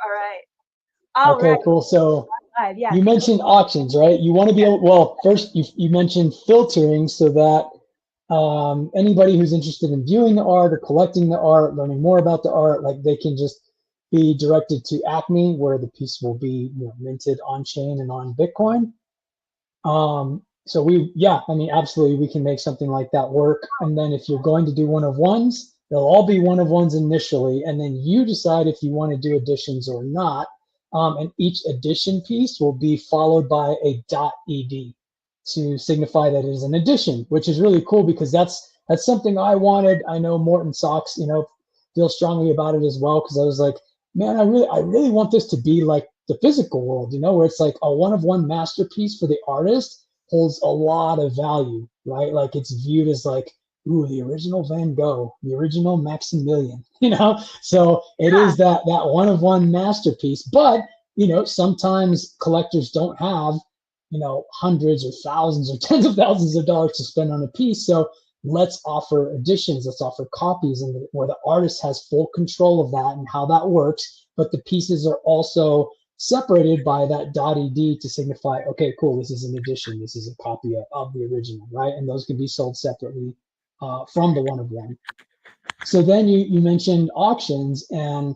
All right. All Okay, right. cool. So Yeah. you mentioned auctions, right? You want to be able, well, first you mentioned filtering so that anybody who's interested in viewing the art or collecting the art, learning more about the art, like they can just be directed to ACME, where the piece will be, minted on chain and on Bitcoin. So yeah, I mean, absolutely, we can make something like that work. And then if you're going to do one of ones, they'll all be one of ones initially, and then you decide if you want to do additions or not. And each addition piece will be followed by a .ed to signify that it is an addition, which is really cool because that's something I wanted. I know Morton Socks, feels strongly about it as well because I was like, man, I really want this to be like the physical world, where it's like a one of one masterpiece for the artist holds a lot of value, right? Like it's viewed as like, ooh, the original Van Gogh, the original Maximilian, So it is that one of one masterpiece. But, sometimes collectors don't have, hundreds or thousands or tens of thousands of dollars to spend on a piece. So let's offer additions, let's offer copies, and where the artist has full control of that and how that works. But the pieces are also separated by that .ed to signify, okay, cool, this is an edition, this is a copy of the original, right? And those can be sold separately from the one of one. So then you mentioned auctions, and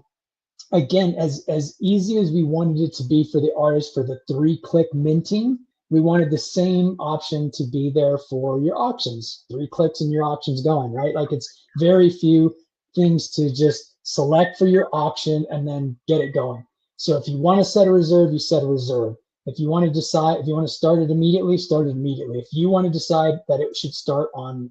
again, as easy as we wanted it to be for the artist for the 3-click minting, we wanted the same option to be there for your auctions. 3 clicks and your auction's going, right? Like it's very few things to just select for your auction and then get it going. So if you want to set a reserve, you set a reserve. If you want to decide, if you want to start it immediately, start it immediately. If you want to decide that it should start on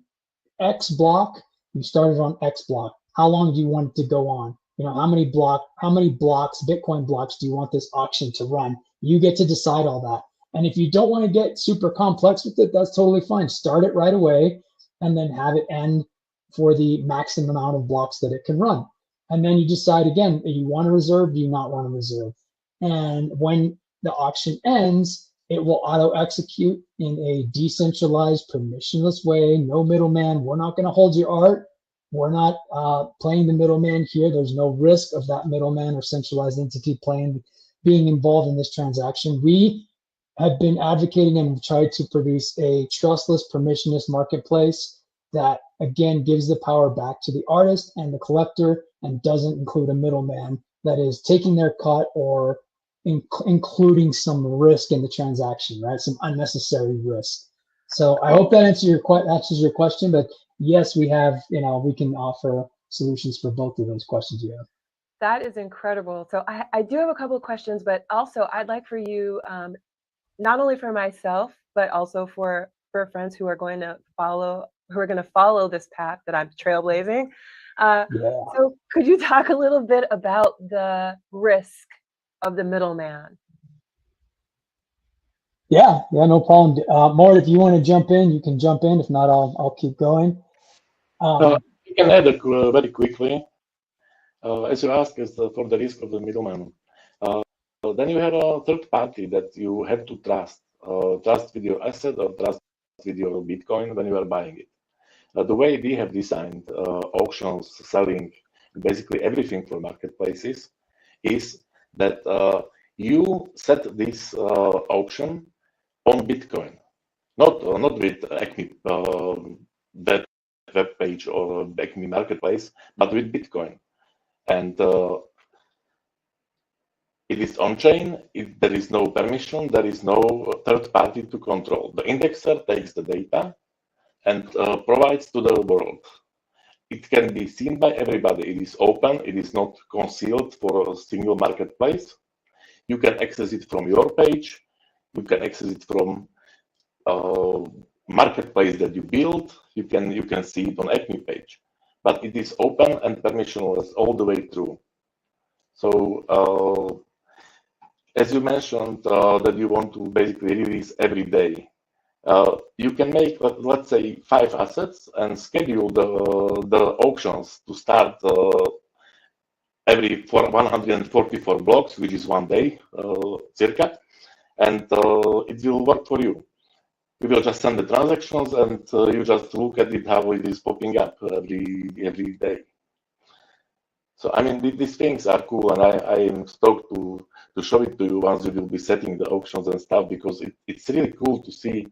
X block, you start it on X block. How long do you want it to go on? How many blocks, Bitcoin blocks do you want this auction to run? You get to decide all that. And if you don't want to get super complex with it, that's totally fine. Start it right away and then have it end for the maximum amount of blocks that it can run. And then you decide again, do you want to reserve? Do you not want to reserve? And when the auction ends, it will auto execute in a decentralized, permissionless way, no middleman. We're not going to hold your art. We're not playing the middleman here. There's no risk of that middleman or centralized entity being involved in this transaction. We have been advocating and tried to produce a trustless, permissionless marketplace that, again, gives the power back to the artist and the collector and doesn't include a middleman that is taking their cut or including some risk in the transaction, right? Some unnecessary risk. So I hope that answers your question, but yes, we have, we can offer solutions for both of those questions you have. That is incredible. So I do have a couple of questions, but also I'd like for you, not only for myself, but also for friends who are going to follow this path that I'm trailblazing. So could you talk a little bit about the risk of the middleman? Yeah, no problem. Mort, if you want to jump in, you can jump in. If not, I'll keep going. You can add very quickly, as you asked, for the risk of the middleman. Then you have a third party that you have to trust with your asset or trust with your Bitcoin when you are buying it. The way we have designed auctions, selling, basically everything for marketplaces is that you set this auction on Bitcoin, not with ACME that web page or ACME marketplace, but with Bitcoin. And it is on-chain. There is no permission. There is no third party to control. The indexer takes the data and provides to the world. It can be seen by everybody. It is open. It is not concealed for a single marketplace. You can access it from your page. You can access it from marketplace that you build. You can see it on ACME page. But it is open and permissionless all the way through. So as you mentioned that you want to basically release every day, you can make, let's say, 5 assets and schedule the auctions to start every 144 blocks, which is 1 day, circa, and it will work for you. We will just send the transactions, and you just look at it how it is popping up every day. So I mean, these things are cool, and I am stoked to show it to you once you will be setting the auctions and stuff, because it's really cool to see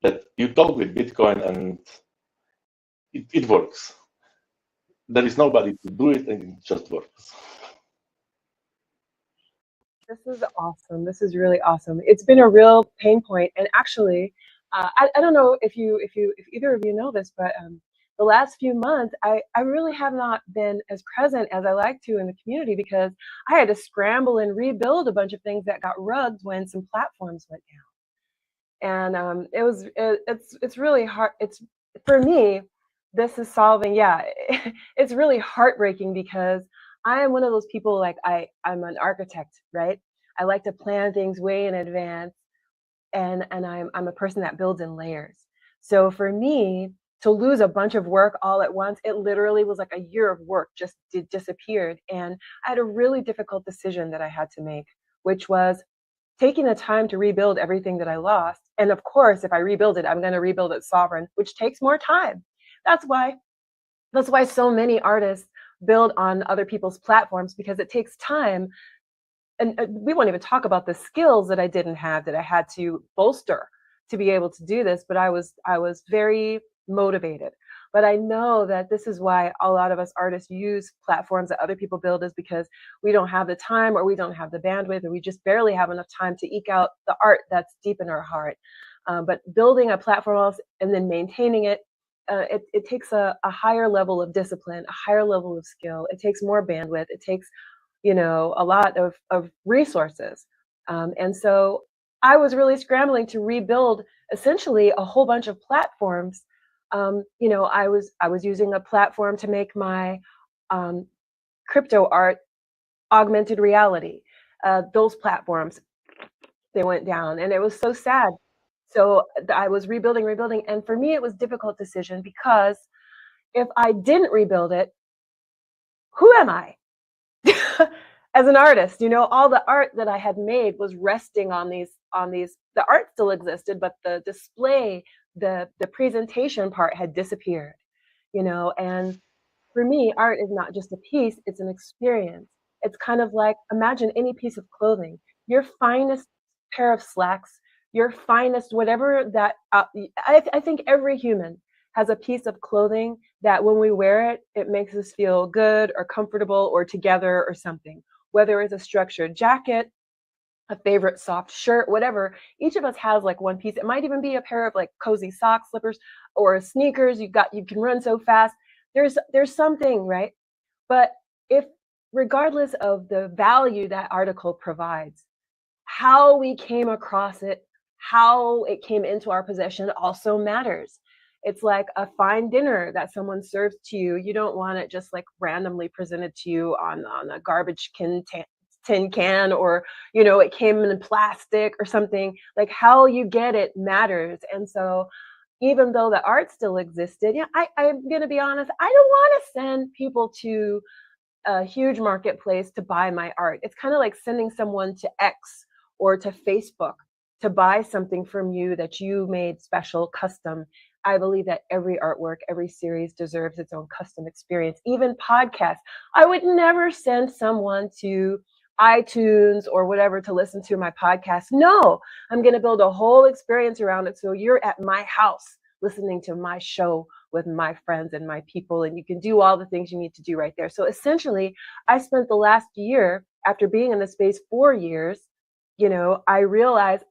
that you talk with Bitcoin and it works. There is nobody to do it, and it just works. This is awesome. This is really awesome. It's been a real pain point, and actually, I don't know if either of you know this, but the last few months, I really have not been as present as I like to in the community because I had to scramble and rebuild a bunch of things that got rugged when some platforms went down, and it's really hard. It's for me, this is solving. Yeah, it's really heartbreaking because I am one of those people, like I'm an architect, right? I like to plan things way in advance, and I'm a person that builds in layers. So for me to lose a bunch of work all at once, it literally was like a year of work just disappeared. And I had a really difficult decision that I had to make, which was taking the time to rebuild everything that I lost. And of course, if I rebuild it, I'm going to rebuild it sovereign, which takes more time. That's why so many artists build on other people's platforms, because it takes time. And we won't even talk about the skills that I didn't have, that I had to bolster to be able to do this. But I was very motivated. But I know that this is why a lot of us artists use platforms that other people build, is because we don't have the time, or we don't have the bandwidth, or we just barely have enough time to eke out the art that's deep in our heart. But building a platform else and then maintaining it, it takes a higher level of discipline, a higher level of skill. It takes more bandwidth. It takes, a lot of resources. And so I was really scrambling to rebuild essentially a whole bunch of platforms. I was using a platform to make my crypto art augmented reality. Those platforms, they went down, and it was so sad. So I was rebuilding, and for me it was a difficult decision, because if I didn't rebuild it, who am I? As an artist, all the art that I had made was resting on these, the art still existed, but the display, the presentation part had disappeared, and for me, art is not just a piece, it's an experience. It's kind of like, imagine any piece of clothing, your finest pair of slacks, your finest, whatever that, I think every human has a piece of clothing that when we wear it, it makes us feel good or comfortable or together or something. Whether it's a structured jacket, a favorite soft shirt, whatever. Each of us has like one piece. It might even be a pair of like cozy socks, slippers, or sneakers. You can run so fast. There's something, right? But if, regardless of the value that article provides, how we came across it, how it came into our possession also matters. It's like a fine dinner that someone serves to you. You don't want it just like randomly presented to you on a garbage tin can, or it came in plastic or something. Like, how you get it matters. And so even though the art still existed, I'm going to be honest, I don't want to send people to a huge marketplace to buy my art. It's kind of like sending someone to X or to Facebook to buy something from you that you made special, custom. I believe that every artwork, every series deserves its own custom experience, even podcasts. I would never send someone to iTunes or whatever to listen to my podcast. No, I'm going to build a whole experience around it. So you're at my house listening to my show with my friends and my people, and you can do all the things you need to do right there. So essentially, I spent the last year, after being in the space 4 years, I realized,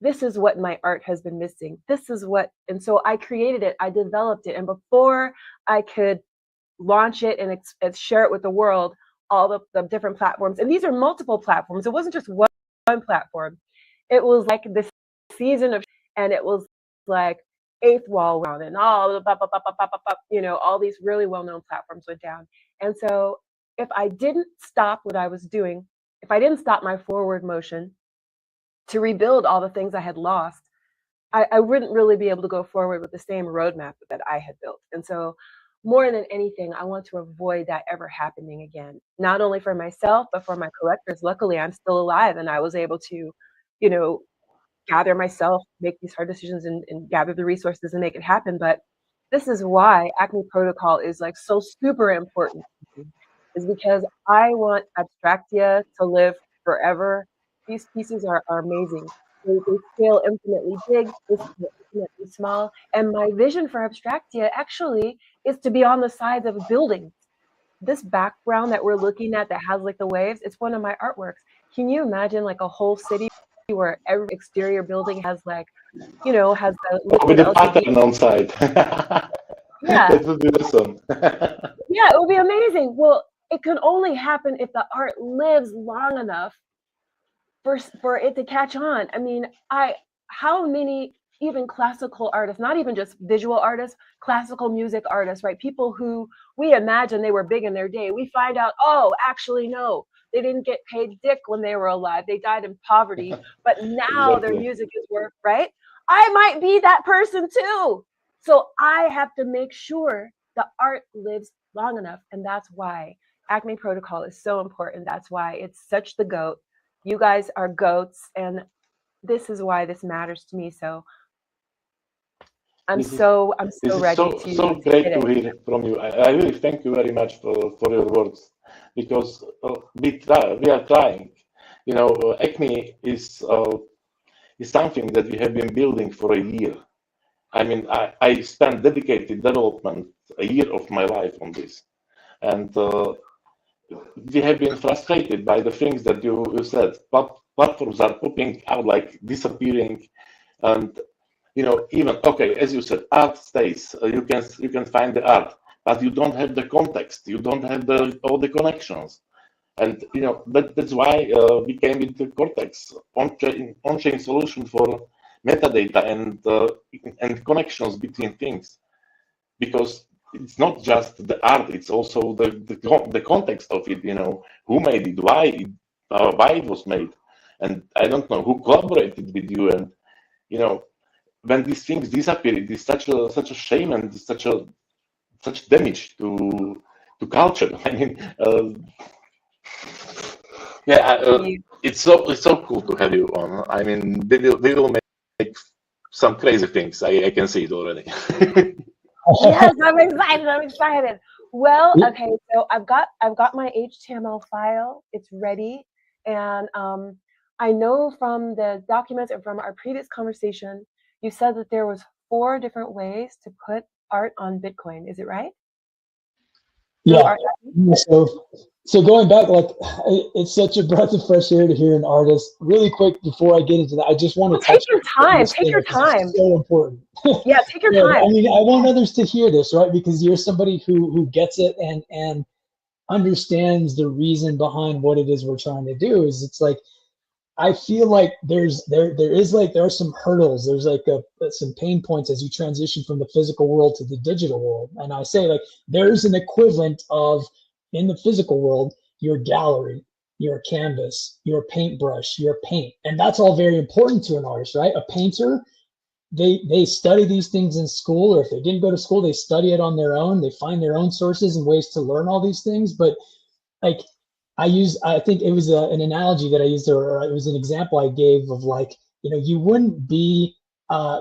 this is what my art has been missing. And so I created it, I developed it. And before I could launch it and share it with the world, all the different platforms, and these are multiple platforms. It wasn't just one platform. It was like this season of, and it was like Eighth Wall round and all all these really well-known platforms went down. And so if I didn't stop what I was doing, if I didn't stop my forward motion to rebuild all the things I had lost, I wouldn't really be able to go forward with the same roadmap that I had built. And so more than anything, I want to avoid that ever happening again, not only for myself, but for my collectors. Luckily, I'm still alive, and I was able to, gather myself, make these hard decisions, and gather the resources and make it happen. But this is why ACME Protocol is like so super important. is because I want Abstractia to live forever. These pieces are amazing. They scale infinitely big, they scale infinitely small. And my vision for Abstractia actually is to be on the sides of buildings. This background that we're looking at that has like the waves, it's one of my artworks. Can you imagine like a whole city where every exterior building has like, has the With liquid a LCD? pattern on site. Yeah, That would be awesome. yeah, it would be amazing. Well, it can only happen if the art lives long enough for it to catch on. I mean, how many even classical artists, not even just visual artists, classical music artists, right? People who we imagine they were big in their day. We find out, oh, actually no, they didn't get paid dick when they were alive. They died in poverty, but now their Exactly. music is worth, right? I might be that person too. So I have to make sure the art lives long enough. And that's why ACME Protocol is so important. That's why it's such the GOAT. You guys are goats, and this is why this matters to me. So I'm This is so this is ready so to great hit to it. hear from you. I really thank you very much for your words because we are trying. Acme is something that we have been building for a year. I mean, I spent dedicated development a year of my life on this, and we have been frustrated by the things that you said. Platforms are popping out like disappearing, and even okay, as you said, art stays. You can find the art, but you don't have the context. You don't have all the connections, and that's why we came with the Cortex on-chain solution for metadata and connections between things, because it's not just the art; it's also the context of it. Who made it, why it was made, and I don't know who collaborated with you, and you know when these things disappear, it is such a shame and such damage to culture. I mean, yeah, You. it's so cool to have you on. I mean, they will make some crazy things. I can see it already. Yes, I'm excited. I'm excited. Well, okay, so I've got my HTML file. It's ready, and I know from the documents and from our previous conversation, you said that there was 4 different ways to put art on Bitcoin. Is it right? Through Yeah. art. So going back, like it's such a breath of fresh air to hear an artist. Really quick before I get into that, I just want Well, to take touch your on what you're time. Take saying your because it's time. so important. Yeah, take your Yeah, time. I mean, I want others to hear this, right? Because you're somebody who gets it and understands the reason behind what it is we're trying to do. Is it's like I feel like there are some hurdles. There's like some pain points as you transition from the physical world to the digital world. And I say like there's an equivalent of in the physical world your gallery, your canvas, your paintbrush, your paint, and that's all very important to an artist, right? A painter, they study these things in school, or if they didn't go to school, they study it on their own. They find their own sources and ways to learn all these things, but like I think it was an analogy that I used, or it was an example I gave of like, you wouldn't be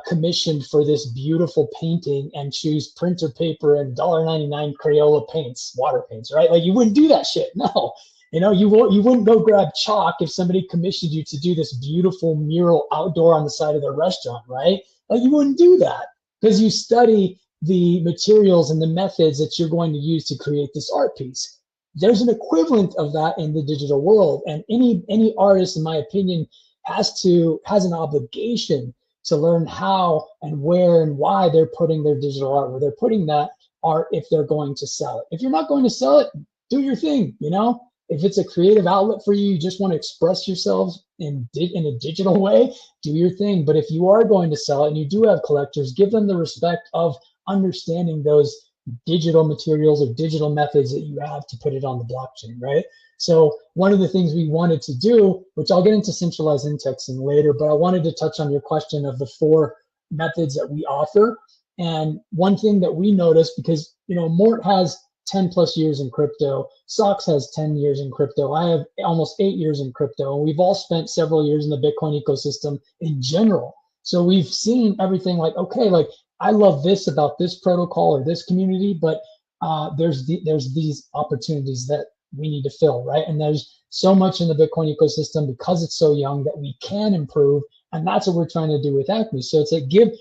commissioned for this beautiful painting and choose printer paper and $1.99 Crayola paints, water paints, right? Like you wouldn't do that shit. No, you wouldn't go grab chalk if somebody commissioned you to do this beautiful mural outdoor on the side of their restaurant, right? Like you wouldn't do that because you study the materials and the methods that you're going to use to create this art piece. There's an equivalent of that in the digital world, and any artist, in my opinion, has an obligation to learn how and where and why they're putting their digital art, where they're putting that art if they're going to sell it. If you're not going to sell it, do your thing. If it's a creative outlet for you, you just want to express yourselves in a digital way, do your thing. But if you are going to sell it and you do have collectors, give them the respect of understanding those digital materials or digital methods that you have to put it on the blockchain, right? So one of the things we wanted to do, which I'll get into centralized indexing later, but I wanted to touch on your question of the 4 methods that we offer. And one thing that we noticed, because Mort has 10 plus years in crypto, Socks has 10 years in crypto, I have almost 8 years in crypto, and we've all spent several years in the Bitcoin ecosystem in general. So we've seen everything like, okay, like I love this about this protocol or this community, but there's these opportunities that we need to fill, right? And there's so much in the Bitcoin ecosystem because it's so young that we can improve. And that's what we're trying to do with ACME. So it's like give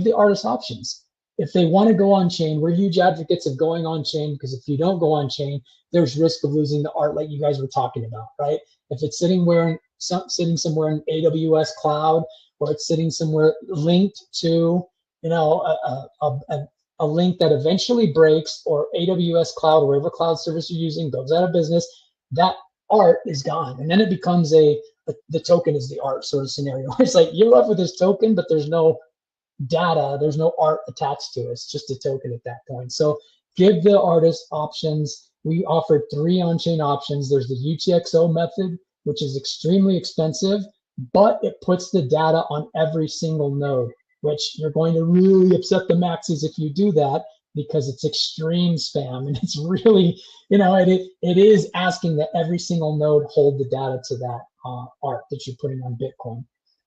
the artists options. If they want to go on chain, we're huge advocates of going on chain, because if you don't go on chain, there's risk of losing the art like you guys were talking about, right? If it's sitting somewhere in AWS cloud, or it's sitting somewhere linked to, you know, a link that eventually breaks, or AWS cloud, or whatever cloud service you're using goes out of business, that art is gone. And then it becomes the token is the art sort of scenario. It's like you're left with this token, but there's no data, there's no art attached to it. It's just a token at that point. So give the artist options. We offer 3 on-chain options. There's the UTXO method, which is extremely expensive, but it puts the data on every single node, which you're going to really upset the maxis if you do that, because it's extreme spam. And it's really, you know, it is asking that every single node hold the data to that art that you're putting on Bitcoin.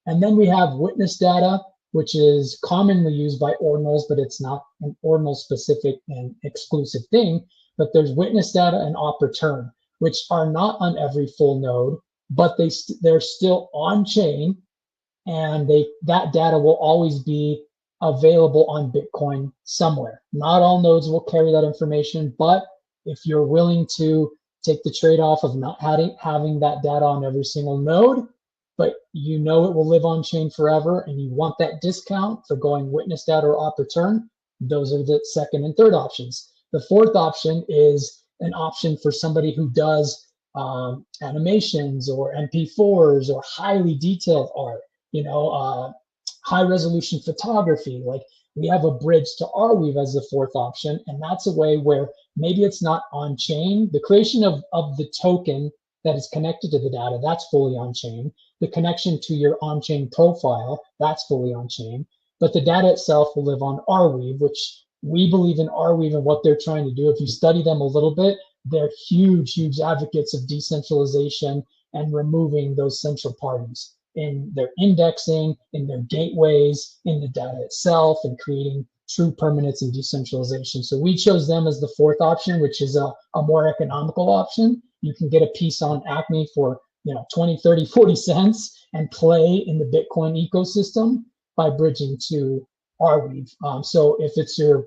And then we have witness data, which is commonly used by ordinals, but it's not an ordinal specific and exclusive thing. But there's witness data and op return, which are not on every full node, but they're still on chain, and that data will always be available on Bitcoin somewhere. Not all nodes will carry that information, but if you're willing to take the trade-off of not having that data on every single node, but you know it will live on chain forever, and you want that discount for going witness data or op return, those are the second and third options. The fourth option is an option for somebody who does animations or MP4s or highly detailed art, you know, high resolution photography. Like, we have a bridge to Arweave as the fourth option, and that's a way where maybe it's not on chain. The creation of the token that is connected to the data, that's fully on chain. The connection to your on-chain profile, that's fully on chain. But the data itself will live on Arweave, which we believe in Arweave and what they're trying to do. If you study them a little bit, they're huge advocates of decentralization and removing those central parties in their indexing, in their gateways, in the data itself, and creating true permanence and decentralization. So we chose them as the fourth option, which is a more economical option. You can get a piece on ACME for 20, 30, 40 cents and play in the Bitcoin ecosystem by bridging to Arweave. So if it's your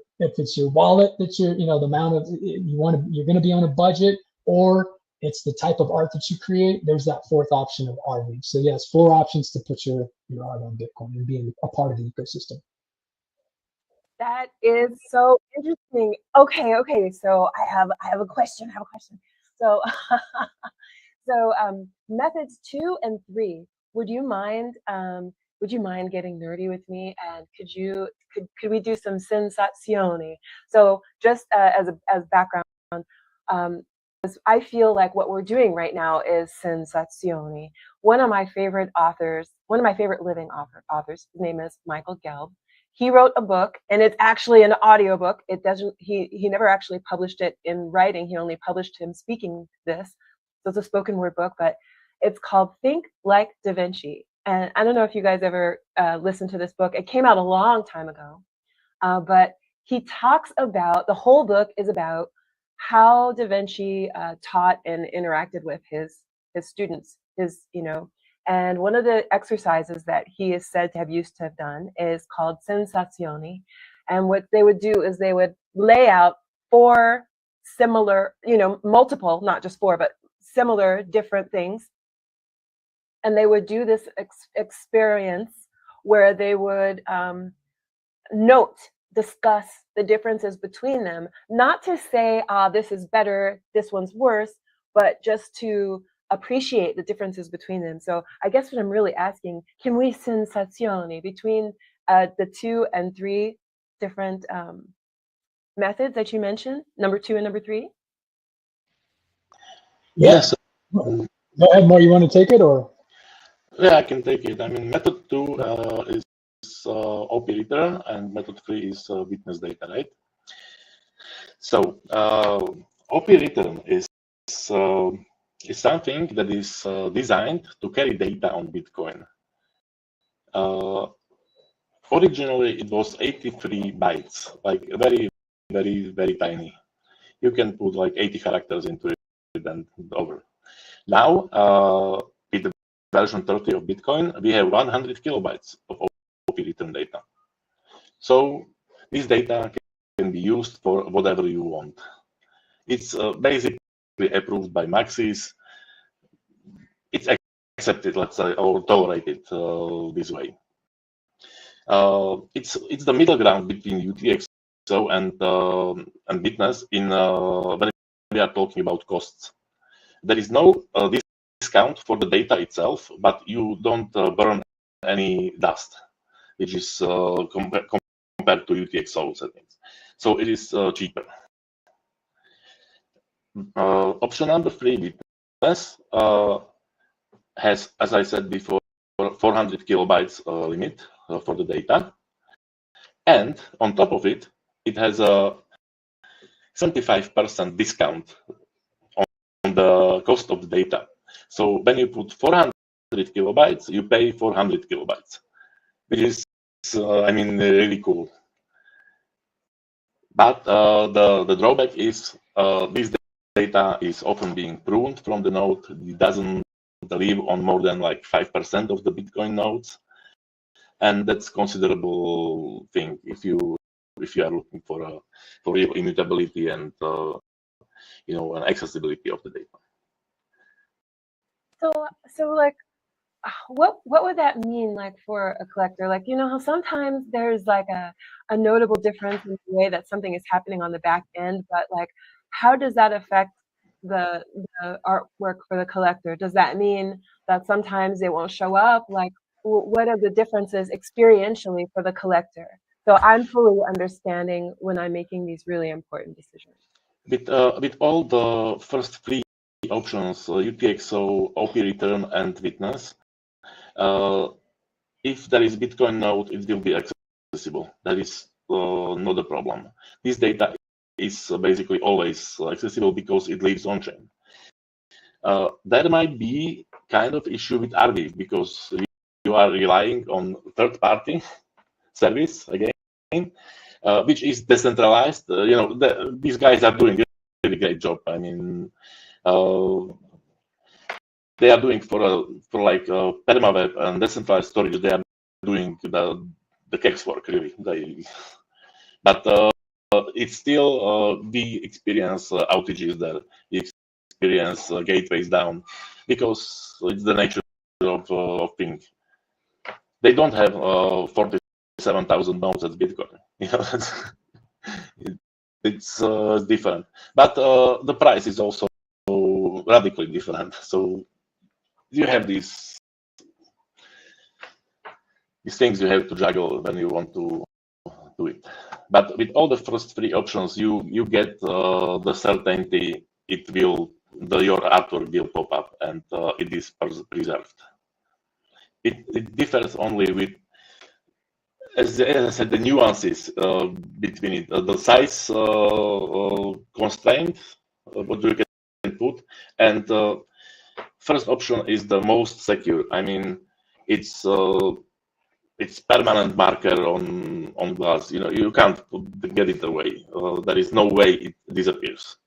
wallet that you're, the amount of you're going to be on a budget, or it's the type of art that you create, there's that fourth option of Arweave. So yes, 4 options to put your art on Bitcoin and be a part of the ecosystem. That is so interesting. Okay. So I have a question. So, methods 2 and 3. Would you mind getting nerdy with me? And could we do some sensazioni? So just as background, I feel like what we're doing right now is sensazioni. One of my favorite living authors, his name is Michael Gelb. He wrote a book, and it's actually an audiobook. He never actually published it in writing. He only published him speaking this. So it's a spoken word book, but it's called Think Like Da Vinci. And I don't know if you guys ever listened to this book. It came out a long time ago, but he talks about, the whole book is about how Da Vinci taught and interacted with his students, and one of the exercises that he is said to have done is called sensazioni. And what they would do is they would lay out 4 similar, multiple, not just 4, but similar different things. And they would do this experience where they would discuss the differences between them, not to say, this is better, this one's worse, but just to appreciate the differences between them. So I guess what I'm really asking, can we sensazioni between the 2 and 3 different methods that you mentioned, number 2 and number 3? Yes. Go ahead, Mo, you want to take it, or? Yeah, I can take it. I mean, method 2 is OP literal, and method 3 is witness data, right? So OP literal is something that is designed to carry data on Bitcoin. Originally, it was 83 bytes, like very, very, very tiny. You can put like 80 characters into it. and over. Now, with the version 30 of Bitcoin, we have 100 kilobytes of OP return data. So this data can be used for whatever you want. It's basically approved by Maxis. It's accepted, let's say, or tolerated this way. It's the middle ground between UTXO and Witness in when we are talking about costs. There is no discount for the data itself, but you don't burn any dust, which is compared to UTXO settings. So it is cheaper. Option number 3, Witness, has, as I said before, 400 kilobytes limit for the data. And on top of it, it has a 75% discount on the cost of the data. So when you put 400 kilobytes, you pay 400 kilobytes, which is, I mean, really cool. But the drawback is this data is often being pruned from the node. It doesn't live on more than like 5% of the Bitcoin nodes, and that's considerable thing if you are looking for real immutability and an accessibility of the data. So like, what would that mean, like, for a collector? Like, how sometimes there's like a notable difference in the way that something is happening on the back end, but like, how does that affect the artwork for the collector? Does that mean that sometimes it won't show up? Like, what are the differences experientially for the collector? So I'm fully understanding when I'm making these really important decisions. With all the first 3 options, UTXO, OP return, and Witness, if there is Bitcoin node, it will be accessible. That is not a problem. This data is basically always accessible because it lives on chain. There might be kind of issue with Arweave because you are relying on third-party service again, which is decentralized. These guys are doing a really great job. I mean, they are doing for like permaweb and decentralized storage. They are doing the cakes work really. But it's still we experience outages there. We experience gateways down because it's the nature of thing. They don't have 47,000 nodes as Bitcoin. It's different, but the price is also radically different. So you have these things you have to juggle when you want to do it. But with all the first 3 options, you get the certainty your artwork will pop up and it is preserved. It differs only with, as I said, the nuances between it, the size constraint, what you can put, and first option is the most secure. I mean, it's permanent marker on glass. You can't get it away. There is no way it disappears.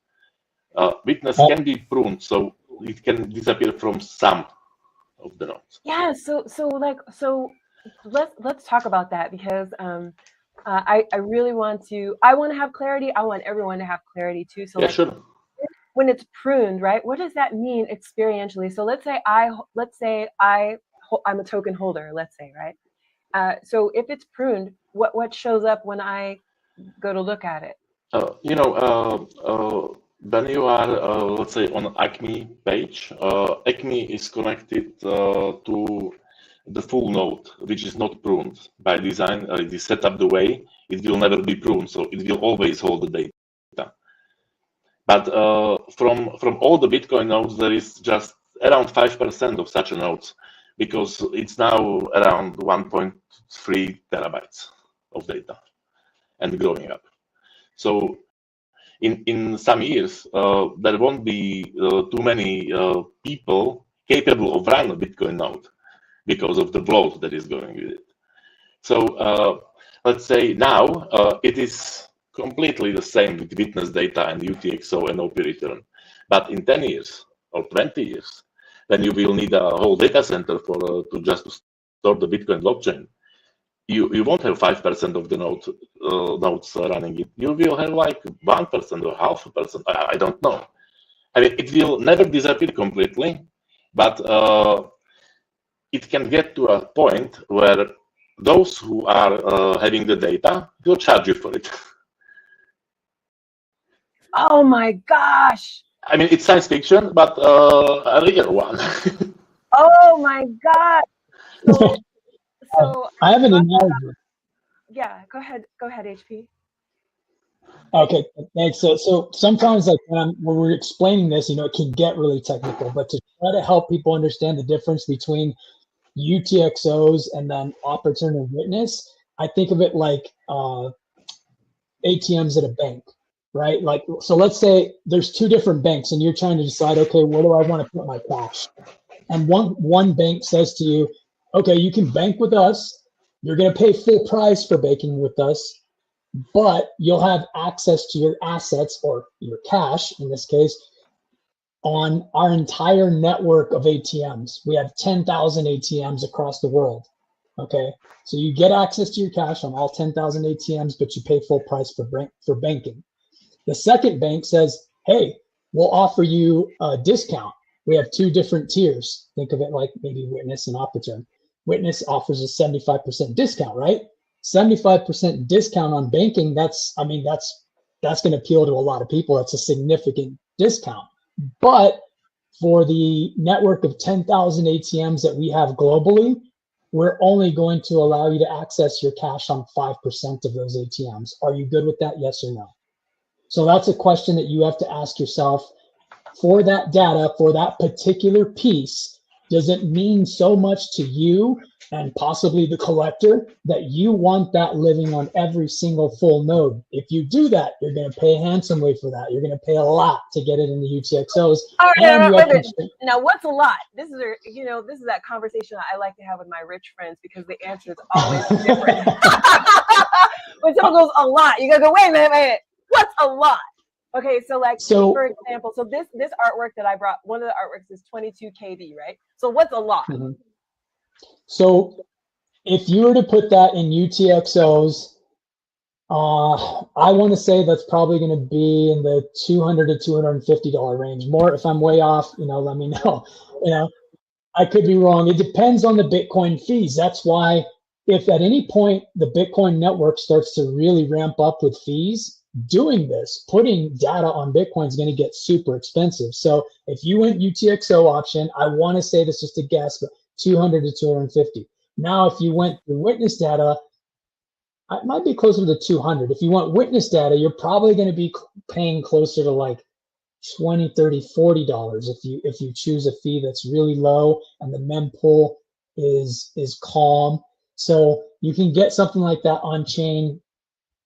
Witness can be pruned, so it can disappear from some of the nodes. Yeah. So let's talk about that, because I really want to have clarity. I want everyone to have clarity too. So yeah, sure. When it's pruned, right? What does that mean experientially? So let's say I'm a token holder. Let's say, right? So if it's pruned, what shows up when I go to look at it? When you are, let's say, on ACME page, ACME is connected to the full node, which is not pruned by design. It is set up the way it will never be pruned, so it will always hold the data. But from all the Bitcoin nodes, there is just around 5% of such nodes, because it's now around 1.3 terabytes of data and growing up. So in some years, there won't be too many people capable of running a Bitcoin node because of the bloat that is going with it. So let's say now it is completely the same with Witness data and UTXO and OP return. But in 10 years or 20 years, when you will need a whole data center for to just store the Bitcoin blockchain, you won't have 5% of the nodes running it. You will have like 1% or 0.5%. I don't know. I mean, it will never disappear completely, but it can get to a point where those who are having the data will charge you for it. Oh my gosh. I mean, it's science fiction, but a real one. Oh my God. So I have an analogy. yeah, go ahead, HP. Okay, thanks. So sometimes, like when we're explaining this, it can get really technical. But to try to help people understand the difference between UTXOs and then opportunity witness, I think of it like ATMs at a bank, right? Like, so let's say there's two different banks, and you're trying to decide, okay, where do I want to put my cash? And one bank says to you, okay, you can bank with us. You're going to pay full price for banking with us, but you'll have access to your assets or your cash, in this case, on our entire network of ATMs. We have 10,000 ATMs across the world. Okay, so you get access to your cash on all 10,000 ATMs, but you pay full price for banking. The second bank says, hey, we'll offer you a discount. We have two different tiers. Think of it like maybe Witness and Opportune. Witness offers a 75% discount, right? 75% discount on banking, that's going to appeal to a lot of people. That's a significant discount. But for the network of 10,000 ATMs that we have globally, we're only going to allow you to access your cash on 5% of those ATMs. Are you good with that? Yes or no? So that's a question that you have to ask yourself. For that data, for that particular piece, does it mean so much to you and possibly the collector that you want that living on every single full node? If you do that, you're going to pay handsomely for that. You're going to pay a lot to get it in the UTXOs. All right, now what's a lot? This is that conversation I like to have with my rich friends, because the answer is always different. When someone goes a lot, you gotta go, wait a minute. What's a lot? Okay, so for example, so this artwork that I brought, one of the artworks is 22 KD, right? So what's a lot? Mm-hmm. So if you were to put that in UTXOs, I want to say that's probably going to be in the $200 to $250 range. More, if I'm way off, let me know. I could be wrong. It depends on the Bitcoin fees. That's why if at any point the Bitcoin network starts to really ramp up with fees, doing this, putting data on Bitcoin is going to get super expensive. So if you went UTXO option, I want to say this is just a guess, but 200 to 250. Now, if you went to witness data, it might be closer to 200. If you want witness data, you're probably going to be paying closer to like $20, $30, $40 if you choose a fee that's really low and the mempool is calm. So you can get something like that on chain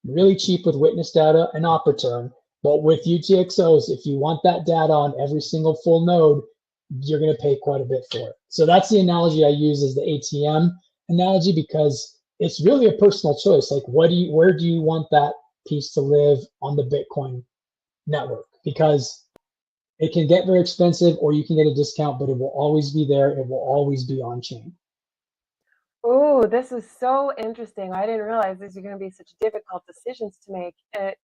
really cheap with witness data and Opportune. But with UTXOs, if you want that data on every single full node, you're going to pay quite a bit for it. So that's the analogy I use as the ATM analogy, because it's really a personal choice. Like, where do you want that piece to live on the Bitcoin network? Because it can get very expensive, or you can get a discount, but it will always be there. It will always be on chain. Oh, this is so interesting. I didn't realize these are going to be such difficult decisions to make. And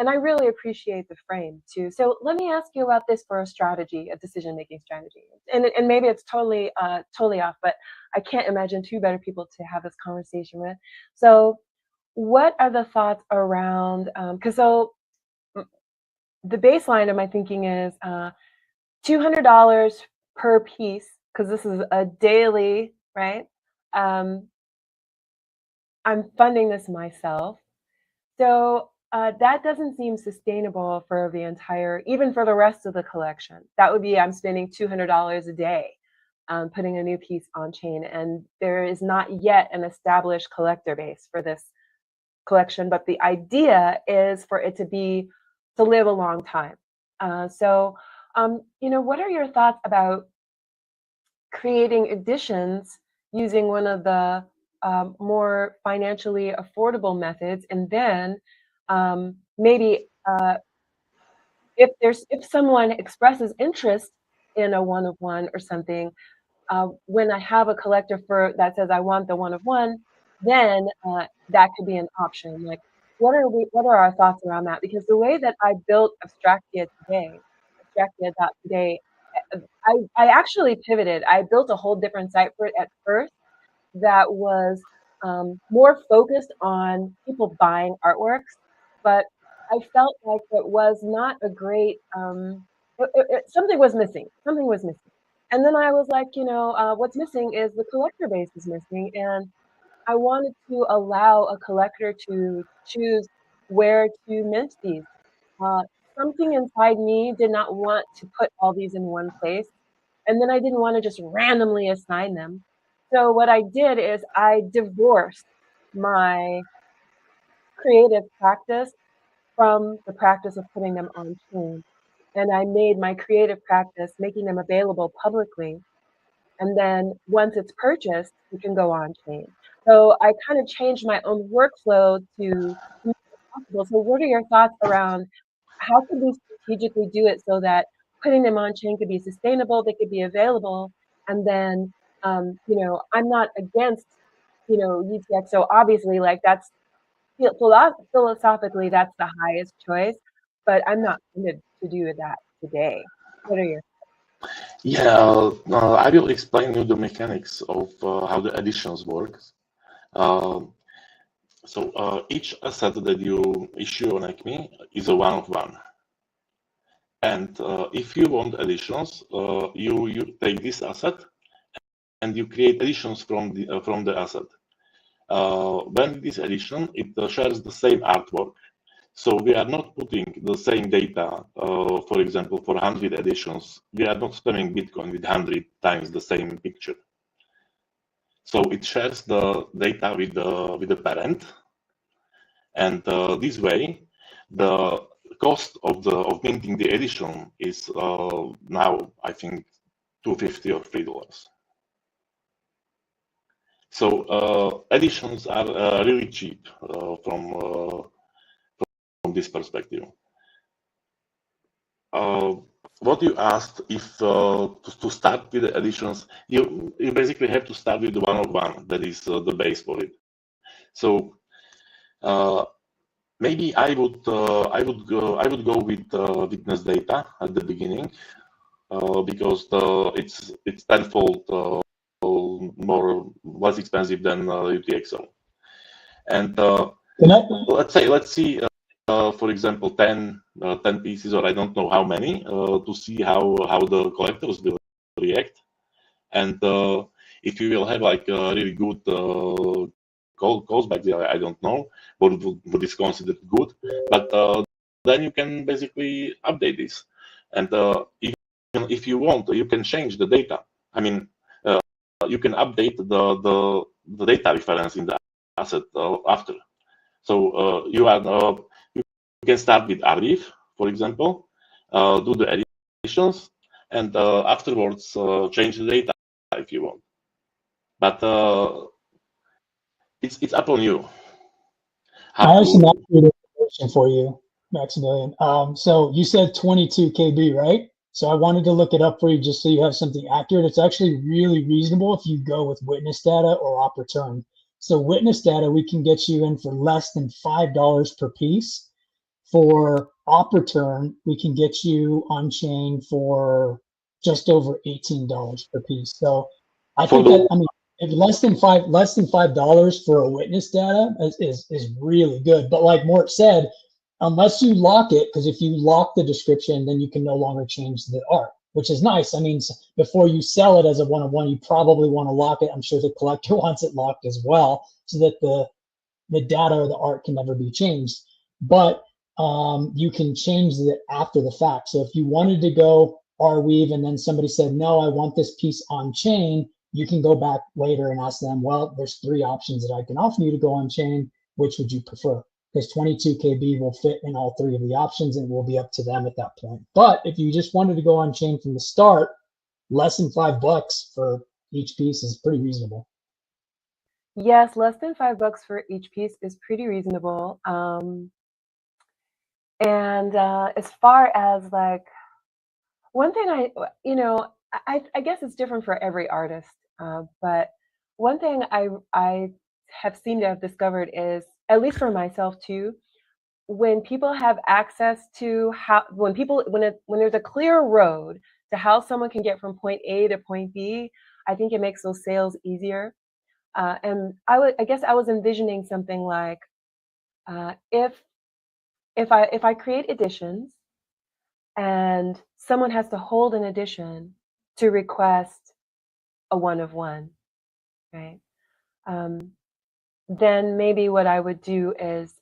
I really appreciate the frame too. So let me ask you about this for a decision-making strategy. And maybe it's totally off, but I can't imagine two better people to have this conversation with. So what are the thoughts around, the baseline of my thinking is $200 per piece, because this is a daily, right? I'm funding this myself. So that doesn't seem sustainable for even for the rest of the collection. That would be, I'm spending $200 a day putting a new piece on chain. And there is not yet an established collector base for this collection, but the idea is for it to live a long time. What are your thoughts about creating editions using one of the more financially affordable methods, and then maybe if someone expresses interest in a one of one or something, when I have a collector for that says I want the one of one, then that could be an option. Like, what are our thoughts around that? Because the way that I built Abstractia.today, I actually pivoted. I built a whole different site for it at first that was more focused on people buying artworks, but I felt like it was not a great, something was missing. Something was missing. And then I was like, what's missing is the collector base is missing. And I wanted to allow a collector to choose where to mint these. Uh, Something inside me did not want to put all these in one place. And then I didn't want to just randomly assign them. So what I did is I divorced my creative practice from the practice of putting them on chain. And I made my creative practice making them available publicly. And then once it's purchased, it can go on chain. So I kind of changed my own workflow to make it possible. So what are your thoughts around how could we strategically do it so that putting them on chain could be sustainable, they could be available, and then I'm not against UTXO. Obviously, like that's philosophically that's the highest choice, but I'm not committed to do that today. What are your Yeah, I will explain you the mechanics of how the additions works. So each asset that you issue on ACME is a one of one. And if you want additions, you take this asset and you create additions from the asset. When this addition, it shares the same artwork. So we are not putting the same data, for example, for 100 additions. We are not spamming Bitcoin with 100 times the same picture. So it shares the data with the parent, and this way, the cost of minting the edition is now, I think, $2.50 or $3. So editions are really cheap from this perspective. What you asked, if to start with the additions, you basically have to start with the one of one. That is the base for it. So maybe I would go with witness data at the beginning because it's tenfold less expensive than UTXO. And let's see. For example, 10 pieces, or I don't know how many, to see how the collectors will react. And if you will have like a really good calls back there, I don't know what is considered good, but then you can basically update this. And even if you want, you can change the data. I mean, you can update the data reference in the asset after. So you can start with Arif, for example, do the additions, and afterwards change the data if you want. But it's up on you. I have some accurate information for you, Maximilian. So you said 22 KB, right? So I wanted to look it up for you just so you have something accurate. It's actually really reasonable if you go with witness data or op return. So witness data, we can get you in for less than $5 per piece. For op return, we can get you on chain for just over $18 per piece. So I think that, I mean, if less than $5 for a witness data is really good. But like Mort said, unless you lock it, because if you lock the description, then you can no longer change the art, which is nice. I mean, before you sell it as a one-of-one, you probably want to lock it. I'm sure the collector wants it locked as well, so that the data or the art can never be changed. But you can change it after the fact. So if you wanted to go Arweave and then somebody said, no, I want this piece on chain, you can go back later and ask them, well, there's 3 options that I can offer you to go on chain. Which would you prefer? Because 22 KB will fit in all 3 of the options and it will be up to them at that point. But if you just wanted to go on chain from the start, less than $5 for each piece is pretty reasonable. Yes, less than $5 for each piece is pretty reasonable. And as far as like one thing I guess it's different for every artist, but one thing I have seemed to have discovered is, at least for myself too, when people have access to when there's a clear road to how someone can get from point A to point B, I think it makes those sales easier. And I guess I was envisioning something like, if I create editions and someone has to hold an edition to request a one of one, right? Then maybe what I would do is,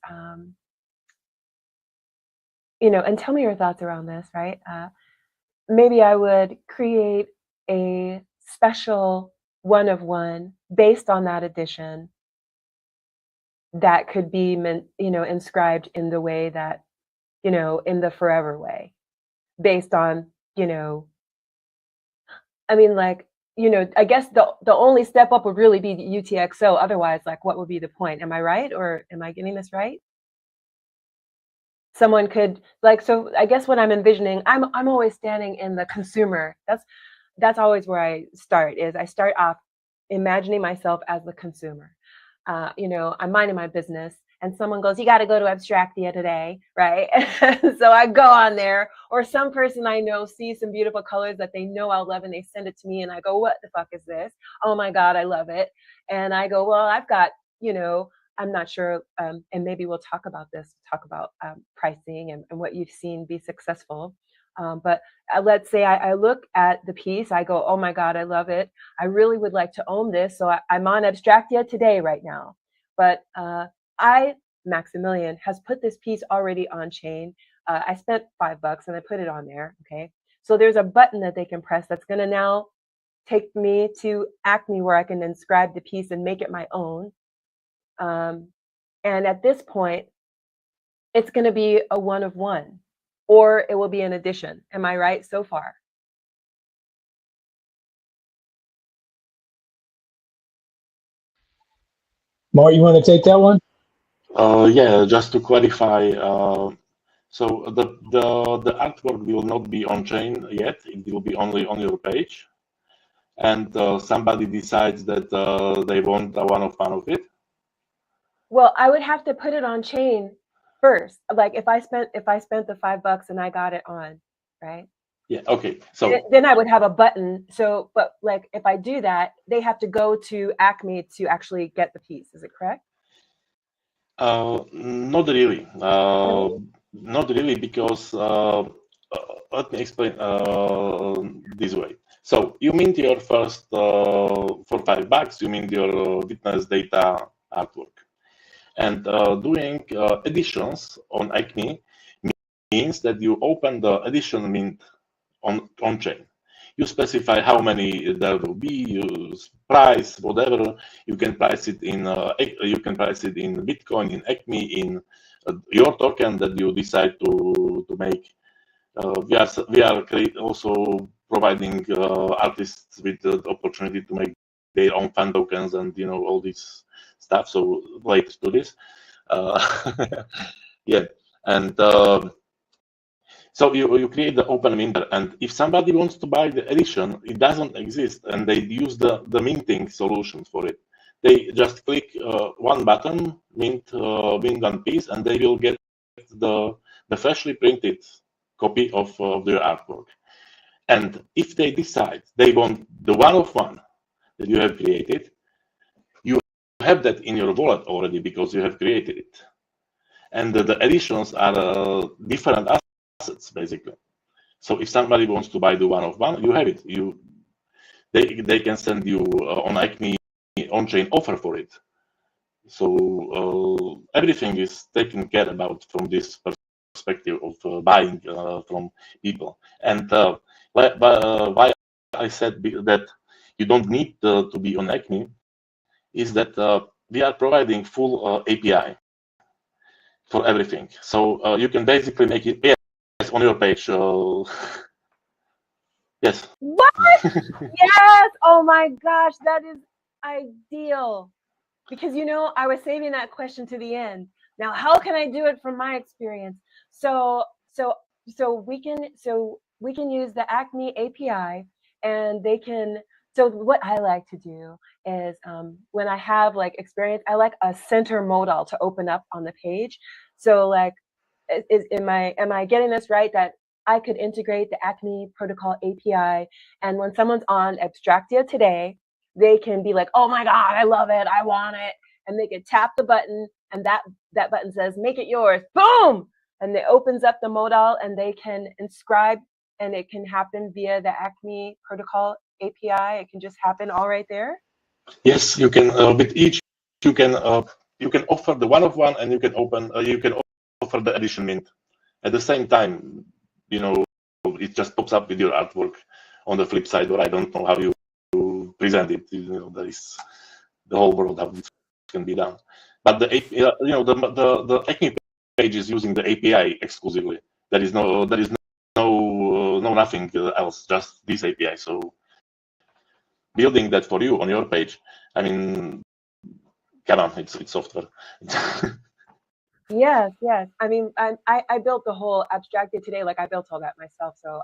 and tell me your thoughts around this, right? Maybe I would create a special one of one based on that edition that could be inscribed in the way that, in the forever way, based on, I mean, like, I guess the only step up would really be UTXO. Otherwise, like, what would be the point? Am I right, or am I getting this right? Someone could, like, so I guess what I'm envisioning, I'm always standing in the consumer. That's always where I start. Is I start off imagining myself as the consumer. I'm minding my business, and someone goes, "You got to go to Abstractia today," right? So I go on there, or some person I know sees some beautiful colors that they know I'll love, and they send it to me, and I go, "What the fuck is this? Oh my God, I love it!" And I go, "Well, I've got, I'm not sure," and maybe we'll talk about this, pricing and what you've seen be successful. But let's say I look at the piece, I go, "Oh my God, I love it. I really would like to own this." So I'm on Abstractia today right now. But Maximilian, has put this piece already on chain. I spent $5 and I put it on there. Okay. So there's a button that they can press that's going to now take me to ACME, where I can inscribe the piece and make it my own. And at this point, it's going to be a one of one, or it will be an edition. Am I right so far? Mart, you want to take that one? Yeah, just to clarify, so the artwork will not be on chain yet. It will be only on your page, and somebody decides that they want a one of it. Well, I would have to put it on chain first. Like if I spent the $5 and I got it on, right? Yeah. Okay. So then I would have a button. So, but like if I do that, they have to go to ACME to actually get the piece. Is it correct? Not really. Not really, because let me explain this way. So you mint your first for $5. You mint your witness data artwork, and doing editions on ACME means that you open the edition mint on chain. You specify how many there will be, you price whatever. You can price it in Bitcoin, in ACME, in your token that you decide to make. We are also providing artists with the opportunity to make their own fan tokens and all this stuff. So related to this, yeah, and. So you create the open minter, and if somebody wants to buy the edition, it doesn't exist, and they use the minting solution for it. They just click one button, mint one piece, and they will get the freshly printed copy of their artwork. And if they decide they want the one of one that you have created, you have that in your wallet already because you have created it. And the editions are different assets, basically. So if somebody wants to buy the one of one, you have it. They can send you on ACME on-chain offer for it. So everything is taken care about from this perspective of buying from people. And why I said that you don't need to be on ACME is that we are providing full API for everything. So you can basically make it on your page. Yes. What? Yes. Oh my gosh, that is ideal. Because I was saving that question to the end. Now, how can I do it from my experience? So we can use the ACME API, and they can. So what I like to do is when I have like experience, I like a center modal to open up on the page. So like, am I getting this right, that I could integrate the ACME Protocol API, and when someone's on Abstractia today, they can be like, oh my God, I love it, I want it, and they can tap the button, and that button says, make it yours, boom, and it opens up the modal, and they can inscribe, and it can happen via the ACME Protocol API. It can just happen all right there. Yes, you can with each you can offer the one of one, and you can offer the edition mint at the same time. You know, it just pops up with your artwork on the flip side, or I don't know how you present it. You know, there is the whole world how this can be done. But the the ACME page is using the API exclusively. There is no nothing else, just this API. So building that for you on your page, I mean, come on, it's software. Yes. I mean, I built the whole Abstracted today. Like I built all that myself, so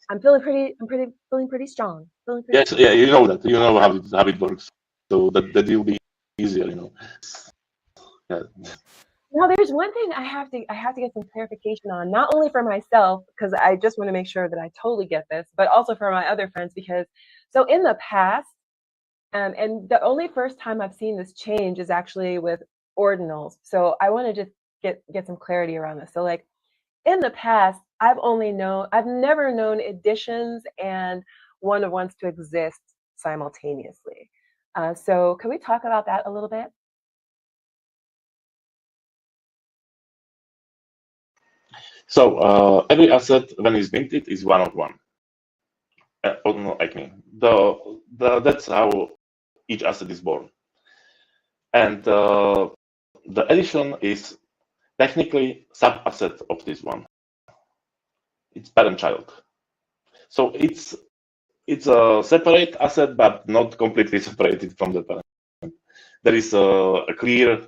I'm feeling pretty strong. Yes, yeah, you know that. You know how it works. So that will be easier, you know. Yeah. Now, there's one thing I have to get some clarification on, not only for myself, because I just want to make sure that I totally get this, but also for my other friends, because so in the past, and the only first time I've seen this change is actually with ordinals. So I want to just get some clarity around this. So like in the past, I've never known editions and one-of-ones to exist simultaneously. So can we talk about that a little bit? So every asset when it's minted is one of one. No, ACME. That's how each asset is born, and the edition is technically sub-asset of this one. It's parent-child. So it's a separate asset, but not completely separated from the parent. There is a clear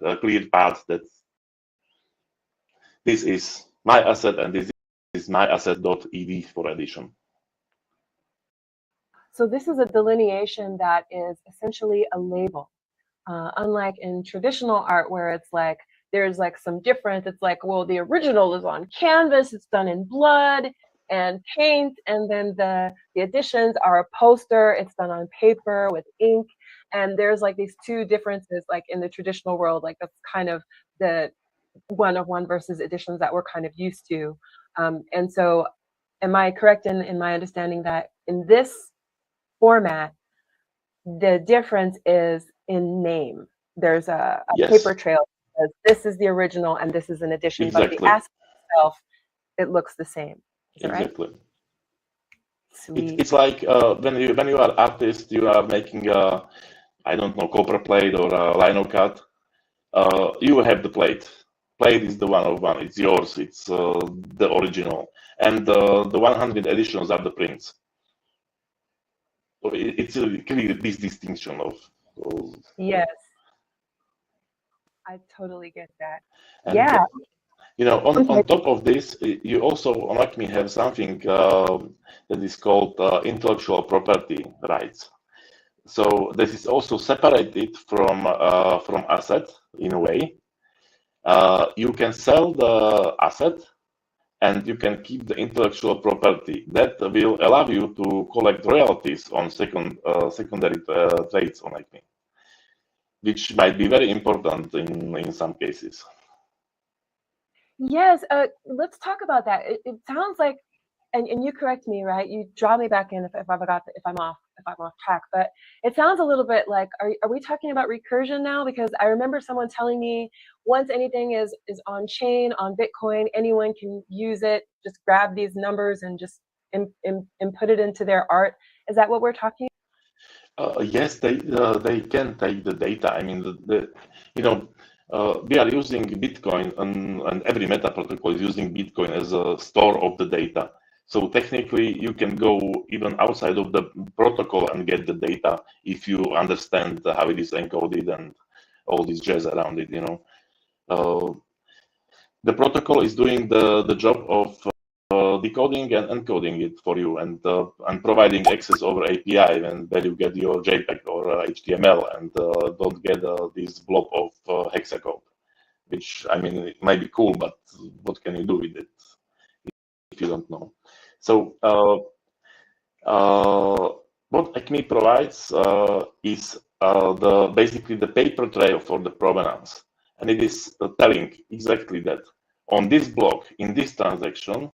path that this is my asset and this is my asset.ed for edition. So this is a delineation that is essentially a label. Unlike in traditional art where it's like, there's like some difference. It's like, well, the original is on canvas, it's done in blood and paint, and then the editions are a poster, it's done on paper with ink. And there's like these two differences, like in the traditional world, like that's kind of the one-of-one versus editions that we're kind of used to. And so am I correct in my understanding that in this format, the difference is in name? There's a Yes. paper trail that says this is the original and this is an edition, Exactly. but the asset itself, it looks the same. Is that Exactly. Right? Sweet. It's like when you are artist, you are making I don't know, copper plate or a lino cut. You have the plate. Plate is the one-of-one. It's yours. It's the original, and the 100 editions are the prints. So it's clearly this distinction of. Yes, I totally get that. And, yeah. You know, on top of this, you also on ACME have something that is called intellectual property rights. So this is also separated from asset in a way. You can sell the asset, and you can keep the intellectual property. That will allow you to collect royalties on secondary trades on ACME, which might be very important in some cases. Yes, let's talk about that. It sounds like, and you correct me, right? You draw me back in if I'm off track. But it sounds a little bit like, are we talking about recursion now? Because I remember someone telling me once anything is on chain on Bitcoin, anyone can use it. Just grab these numbers and just input it into their art. Is that what we're talking? Yes, they can take the data. I mean, we are using Bitcoin, and every meta protocol is using Bitcoin as a store of the data. So technically, you can go even outside of the protocol and get the data if you understand how it is encoded and all this jazz around it. the protocol is doing the job of decoding and encoding it for you, and providing access over API, and where you get your JPEG or HTML, and don't get this blob of hexacode, which, I mean, it might be cool, but what can you do with it if you don't know? So what ACME provides is basically the paper trail for the provenance, and it is telling exactly that on this block, in this transaction,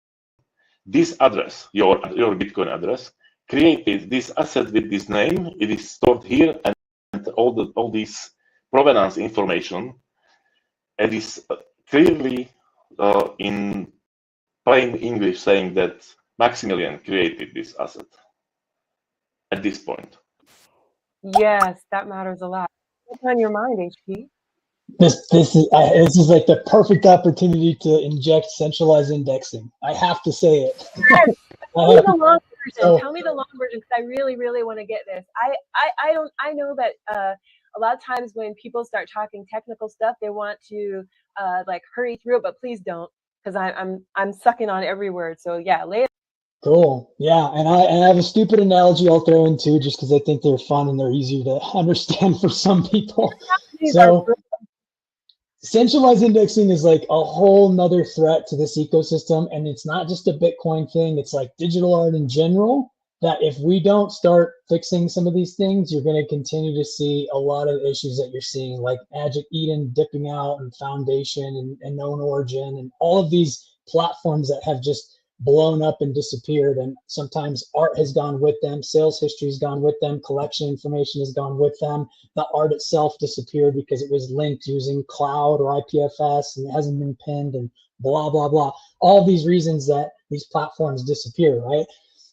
this address, your Bitcoin address, created this asset with this name. It is stored here, and all this provenance information, it is clearly in plain English saying that Maximilian created this asset at this point. Yes, that matters a lot. What's on your mind, HP? This is like the perfect opportunity to inject centralized indexing. I have to say it. Yes. Tell me the long version. Tell me the long version, because I really, really want to get this. I know that a lot of times when people start talking technical stuff, they want to like hurry through it, but please don't, because I'm sucking on every word. So yeah, lay it. Cool. Yeah, and I have a stupid analogy I'll throw in too, just because I think they're fun and they're easy to understand for some people. So centralized indexing is like a whole nother threat to this ecosystem, and it's not just a Bitcoin thing. It's like digital art in general, that if we don't start fixing some of these things, you're going to continue to see a lot of issues that you're seeing, like Magic Eden dipping out, and Foundation, and Known Origin, and all of these platforms that have just blown up and disappeared. And sometimes art has gone with them, sales history has gone with them, collection information has gone with them. The art itself disappeared because it was linked using cloud or IPFS, and it hasn't been pinned, and blah, blah, blah. All these reasons that these platforms disappear, right?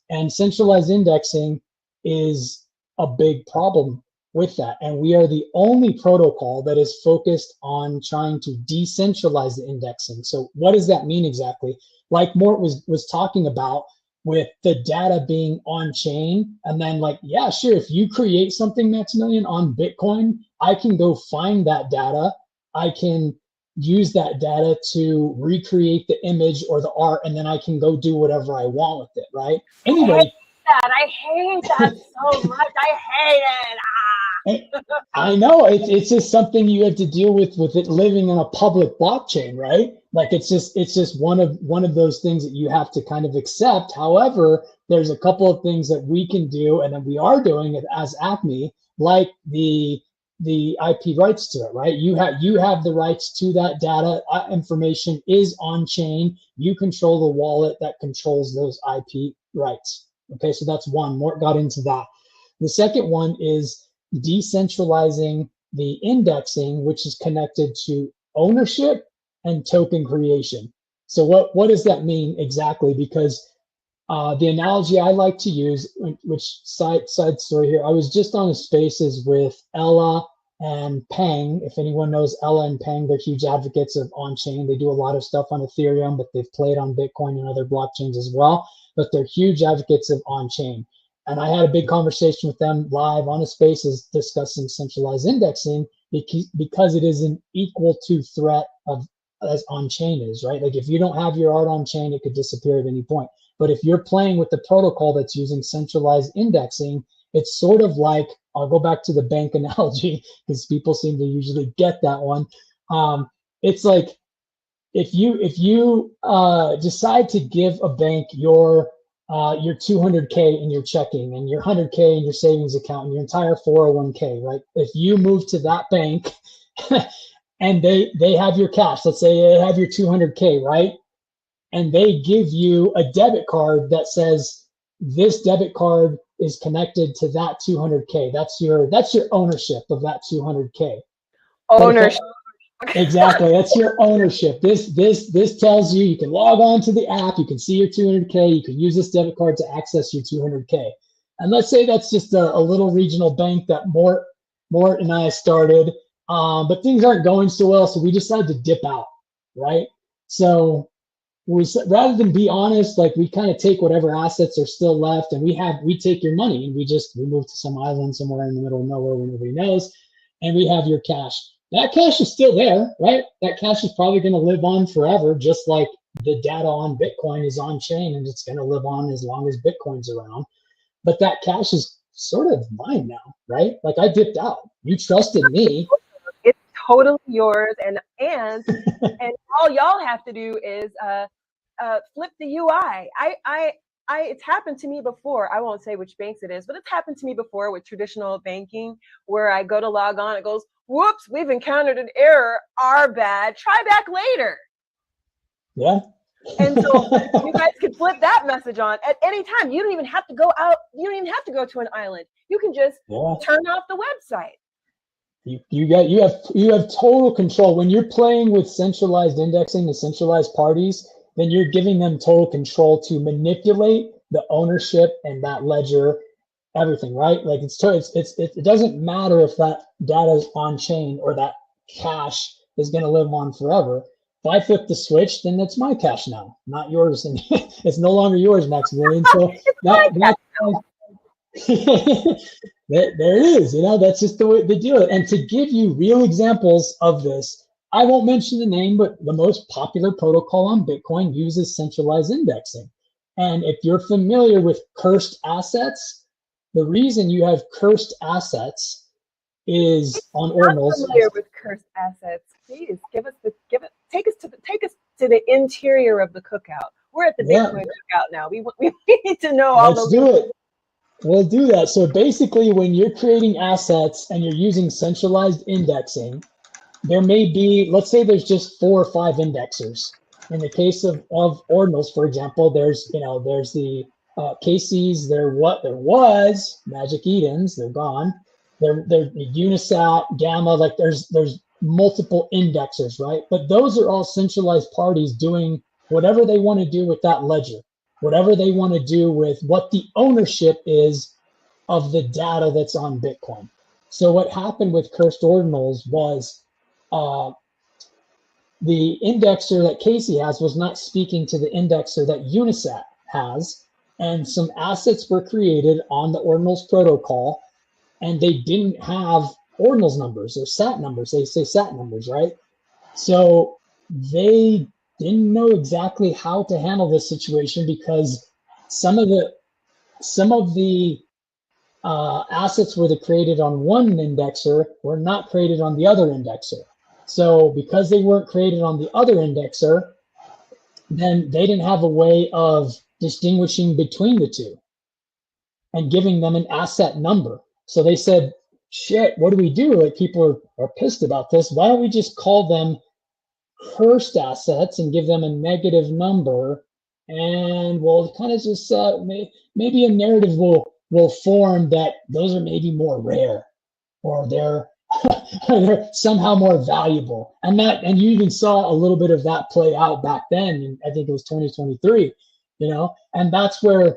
And centralized indexing is a big problem with that. And we are the only protocol that is focused on trying to decentralize the indexing. So what does that mean exactly? Like Mort was talking about, with the data being on chain, and then like, yeah, sure, if you create something, Maximilian, on Bitcoin, I can go find that data. I can use that data to recreate the image or the art, and then I can go do whatever I want with it, right? Anyway, I hate that so much. I hate it. I know it's just something you have to deal with it living on a public blockchain, right? Like it's just one of those things that you have to kind of accept. However, there's a couple of things that we can do, and that we are doing it as ACME, like the IP rights to it, right? You have the rights to that data. Information is on chain. You control the wallet that controls those IP rights. Okay, so that's one. Mort got into that. The second one is decentralizing the indexing, which is connected to ownership and token creation. So what does that mean exactly? Because the analogy I like to use, which side story here, I was just on a spaces with Ella and Peng. If anyone knows Ella and Peng, they're huge advocates of on-chain. They do a lot of stuff on Ethereum, but they've played on Bitcoin and other blockchains as well. But they're huge advocates of on-chain. And I had a big conversation with them live on a spaces discussing centralized indexing, because it is an equal to threat of as on-chain is, right? Like if you don't have your art on-chain, it could disappear at any point. But if you're playing with the protocol that's using centralized indexing, it's sort of like, I'll go back to the bank analogy because people seem to usually get that one. It's like if you decide to give a bank your 200K in your checking and your 100K in your savings account and your entire 401K, right? If you move to that bank and they have your cash, let's say they have your 200K, right? And they give you a debit card that says this debit card is connected to that 200K. That's your ownership of that 200K. Ownership. Exactly, that's your ownership. This tells you can log on to the app, you can see your 200K, you can use this debit card to access your 200K. And let's say that's just a little regional bank that Mort and I started, but things aren't going so well, so we decided to dip out, right? So rather than be honest, like we kind of take whatever assets are still left, and we take your money and we move to some island somewhere in the middle of nowhere where nobody knows, and we have your cash. that cash is still there, right? That cash is probably going to live on forever, just like the data on Bitcoin is on chain and it's going to live on as long as Bitcoin's around. But that cash is sort of mine now, right? Like I dipped out. You trusted me. It's totally yours, and all y'all have to do is flip the UI. It's happened to me before. I won't say which banks it is, but it's happened to me before with traditional banking, where I go to log on, it goes, "Whoops, we've encountered an error. Our bad. Try back later." Yeah. And so you guys can flip that message on at any time. You don't even have to go out. You don't even have to go to an island. You can just turn off the website. You have total control when you're playing with centralized indexing and centralized parties. Then you're giving them total control to manipulate the ownership and that ledger, everything, right? Like it doesn't matter if that data is on chain or that cash is going to live on forever. If I flip the switch, then that's my cash now, not yours, and it's no longer yours, Maximilian. So there it is. You know, that's just the way they do it. And to give you real examples of this, I won't mention the name, but the most popular protocol on Bitcoin uses centralized indexing. And if you're familiar with cursed assets, the reason you have cursed assets is on ordinals. I'm familiar with cursed assets. Please take us to the interior of the cookout. We're at the Bitcoin cookout now. We need to know all Let's do it. We'll do that. So basically, when you're creating assets and you're using centralized indexing, there may be, let's say there's just 4 or 5 indexers. In the case of ordinals, for example, there's the KCs, there was Magic Edens, they're gone. They're Unisat, Gamma, like there's multiple indexers, right? But those are all centralized parties doing whatever they want to do with that ledger, whatever they want to do with what the ownership is of the data that's on Bitcoin. So what happened with cursed ordinals was the indexer that Casey has was not speaking to the indexer that Unisat has, and some assets were created on the ordinals protocol, and they didn't have ordinals numbers or SAT numbers. They say SAT numbers, right? So they didn't know exactly how to handle this situation because some of the assets were created on one indexer were not created on the other indexer. So because they weren't created on the other indexer, then they didn't have a way of distinguishing between the two and giving them an asset number. So they said, shit, what do we do? Like, people are pissed about this. Why don't we just call them cursed assets and give them a negative number? And we'll kind of just maybe a narrative will form that those are maybe more rare, or they're somehow more valuable. And you even saw a little bit of that play out back then. And I think it was 2023, and that's where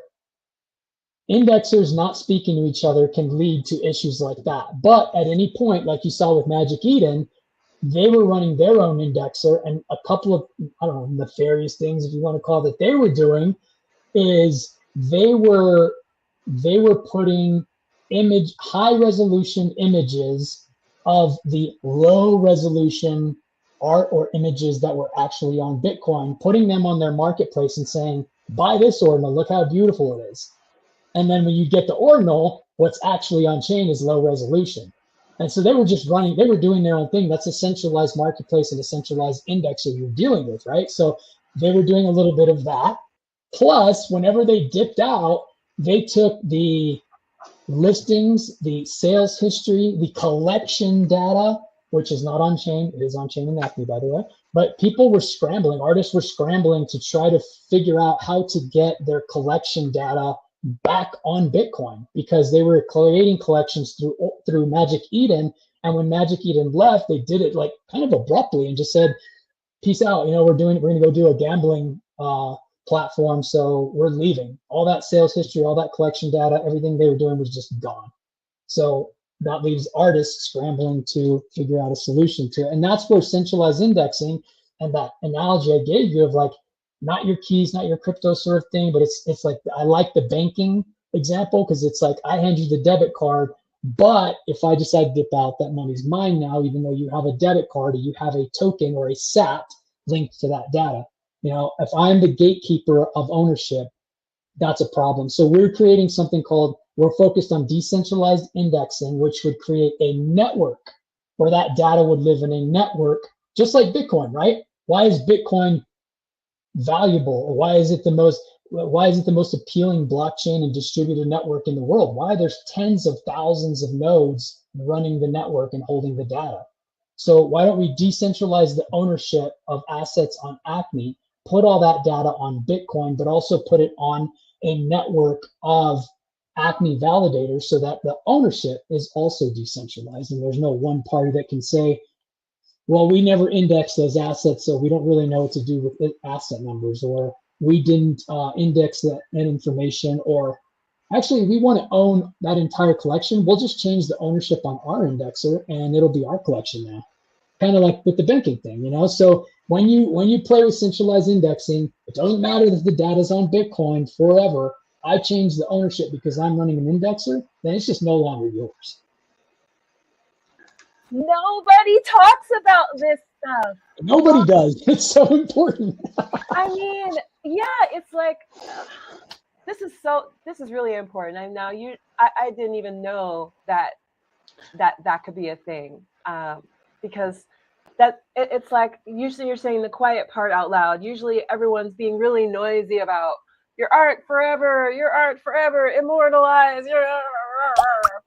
indexers not speaking to each other can lead to issues like that. But at any point, like you saw with Magic Eden, they were running their own indexer, and a couple of, I don't know, nefarious things, if you want to call it, that they were doing is they were putting high resolution images of the low resolution art or images that were actually on Bitcoin, putting them on their marketplace and saying, buy this ordinal, look how beautiful it is. And then when you get the ordinal, what's actually on chain is low resolution. And so they were doing their own thing. That's a centralized marketplace and a centralized indexer you're dealing with, right? So they were doing a little bit of that. Plus, whenever they dipped out, they took the listings, the sales history, the collection data, which is not on chain. It is on chain in ACME, by the way. But people were scrambling, artists were scrambling to try to figure out how to get their collection data back on Bitcoin, because they were creating collections through Magic Eden. And when Magic Eden left, they did it like kind of abruptly and just said, peace out. We're going to go do a gambling platform, so we're leaving. All that sales history, all that collection data, everything they were doing was just gone. So that leaves artists scrambling to figure out a solution to it. And that's where centralized indexing and that analogy I gave you of like, not your keys, not your crypto sort of thing, but it's like, I like the banking example, because it's like, I hand you the debit card, But if I decide to dip out, that money's mine now, even though you have a debit card or you have a token or a SAT linked to that data. You know, if I'm the gatekeeper of ownership, that's a problem. So we're creating something called, we're focused on decentralized indexing, which would create a network where that data would live in a network, just like Bitcoin, right? Why is Bitcoin valuable? Or why is it the most appealing blockchain and distributed network in the world? Why there's tens of thousands of nodes running the network and holding the data? So why don't we decentralize the ownership of assets on ACME, put all that data on Bitcoin, but also put it on a network of ACME validators so that the ownership is also decentralized and there's no one party that can say, well, we never indexed those assets, so we don't really know what to do with asset numbers, or we didn't index that information, or actually we want to own that entire collection. We'll just change the ownership on our indexer and it'll be our collection now. Kind of like with the banking thing, you know? So when you play with centralized indexing, it doesn't matter that the data's on Bitcoin forever. I change the ownership because I'm running an indexer, then it's just no longer yours. Nobody talks about this stuff. Nobody does. It's so important. I mean, yeah, it's like, this is really important. And now I didn't even know that could be a thing, because it's like, usually you're saying the quiet part out loud. Usually everyone's being really noisy about your art forever, immortalized,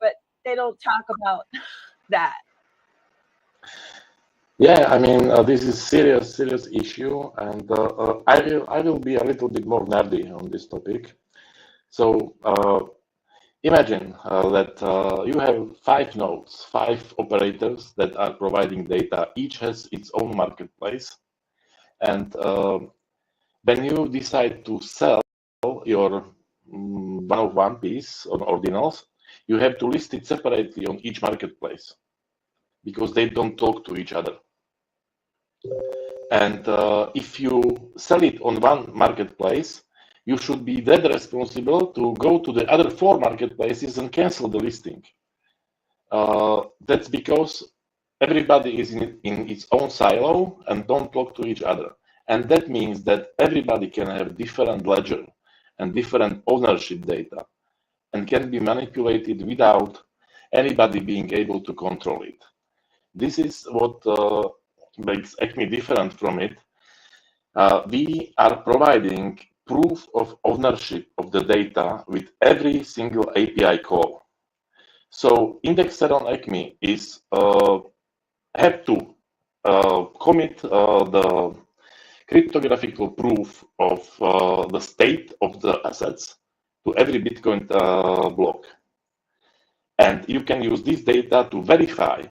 but they don't talk about that. Yeah, I mean, this is serious issue, and I will be a little bit more nerdy on this topic. So imagine that you have 5 nodes, 5 operators that are providing data. Each has its own marketplace, and when you decide to sell your one piece on ordinals, you have to list it separately on each marketplace because they don't talk to each other. And if you sell it on one marketplace, you should be then responsible to go to the other 4 marketplaces and cancel the listing. That's because everybody is in its own silo and don't talk to each other. And that means that everybody can have different ledger and different ownership data and can be manipulated without anybody being able to control it. This is what makes ACME different from it. We are providing proof of ownership of the data with every single API call. So indexer on ACME is have to commit the cryptographical proof of the state of the assets to every Bitcoin block. And you can use this data to verify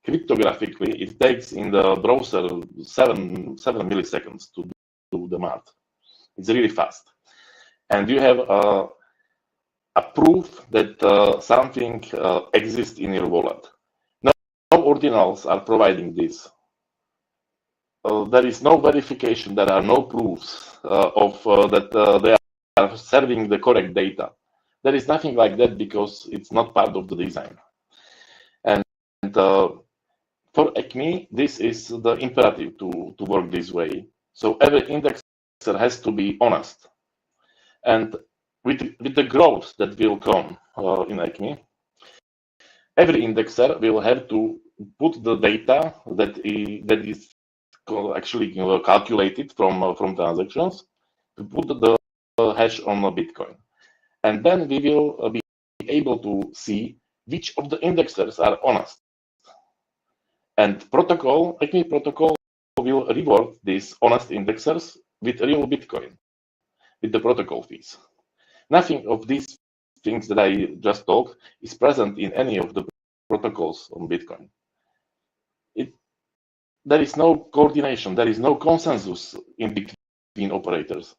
cryptographically. It takes in the browser 7 milliseconds to do the math. It's really fast. And you have a proof that something exists in your wallet. No ordinals are providing this. There is no verification, there are no proofs of that they are serving the correct data. There is nothing like that because it's not part of the design. And for ACME, this is the imperative to work this way. So every indexer has to be honest. And with the growth that will come in ACME, every indexer will have to put the data that is actually calculated from transactions to put the hash on a Bitcoin. And then we will be able to see which of the indexers are honest. And ACME protocol will reward these honest indexers with real Bitcoin, with the protocol fees. Nothing of these things that I just talked is present in any of the protocols on Bitcoin. There is no coordination, there is no consensus in between operators.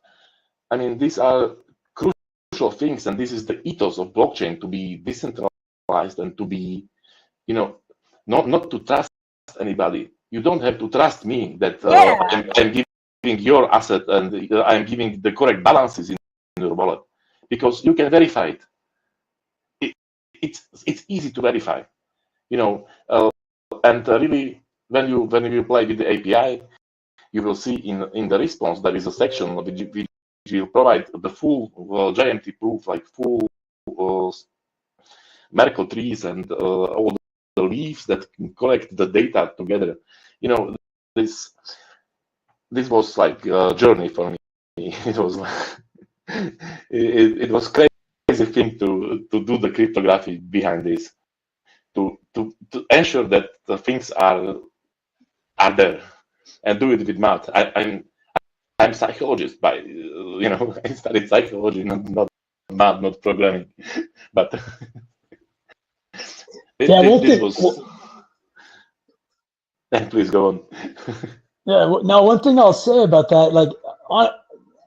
I mean, these are crucial things, and this is the ethos of blockchain, to be decentralized and to be, not to trust anybody. You don't have to trust me that I'm giving your asset and I'm giving the correct balances in your wallet, because you can verify it. it's easy to verify, you know, and really when you play with the API, you will see in the response there is a section which will provide the full JMT proof, like full Merkle trees and all the leaves that collect the data together. You know, this was like a journey for me. It was it was crazy thing to do the cryptography behind this, to ensure that the things are there, and do it with math. I'm psychologist by I studied psychology, not math, not programming, but this was. Please go on. Yeah. Now, one thing I'll say about that, like,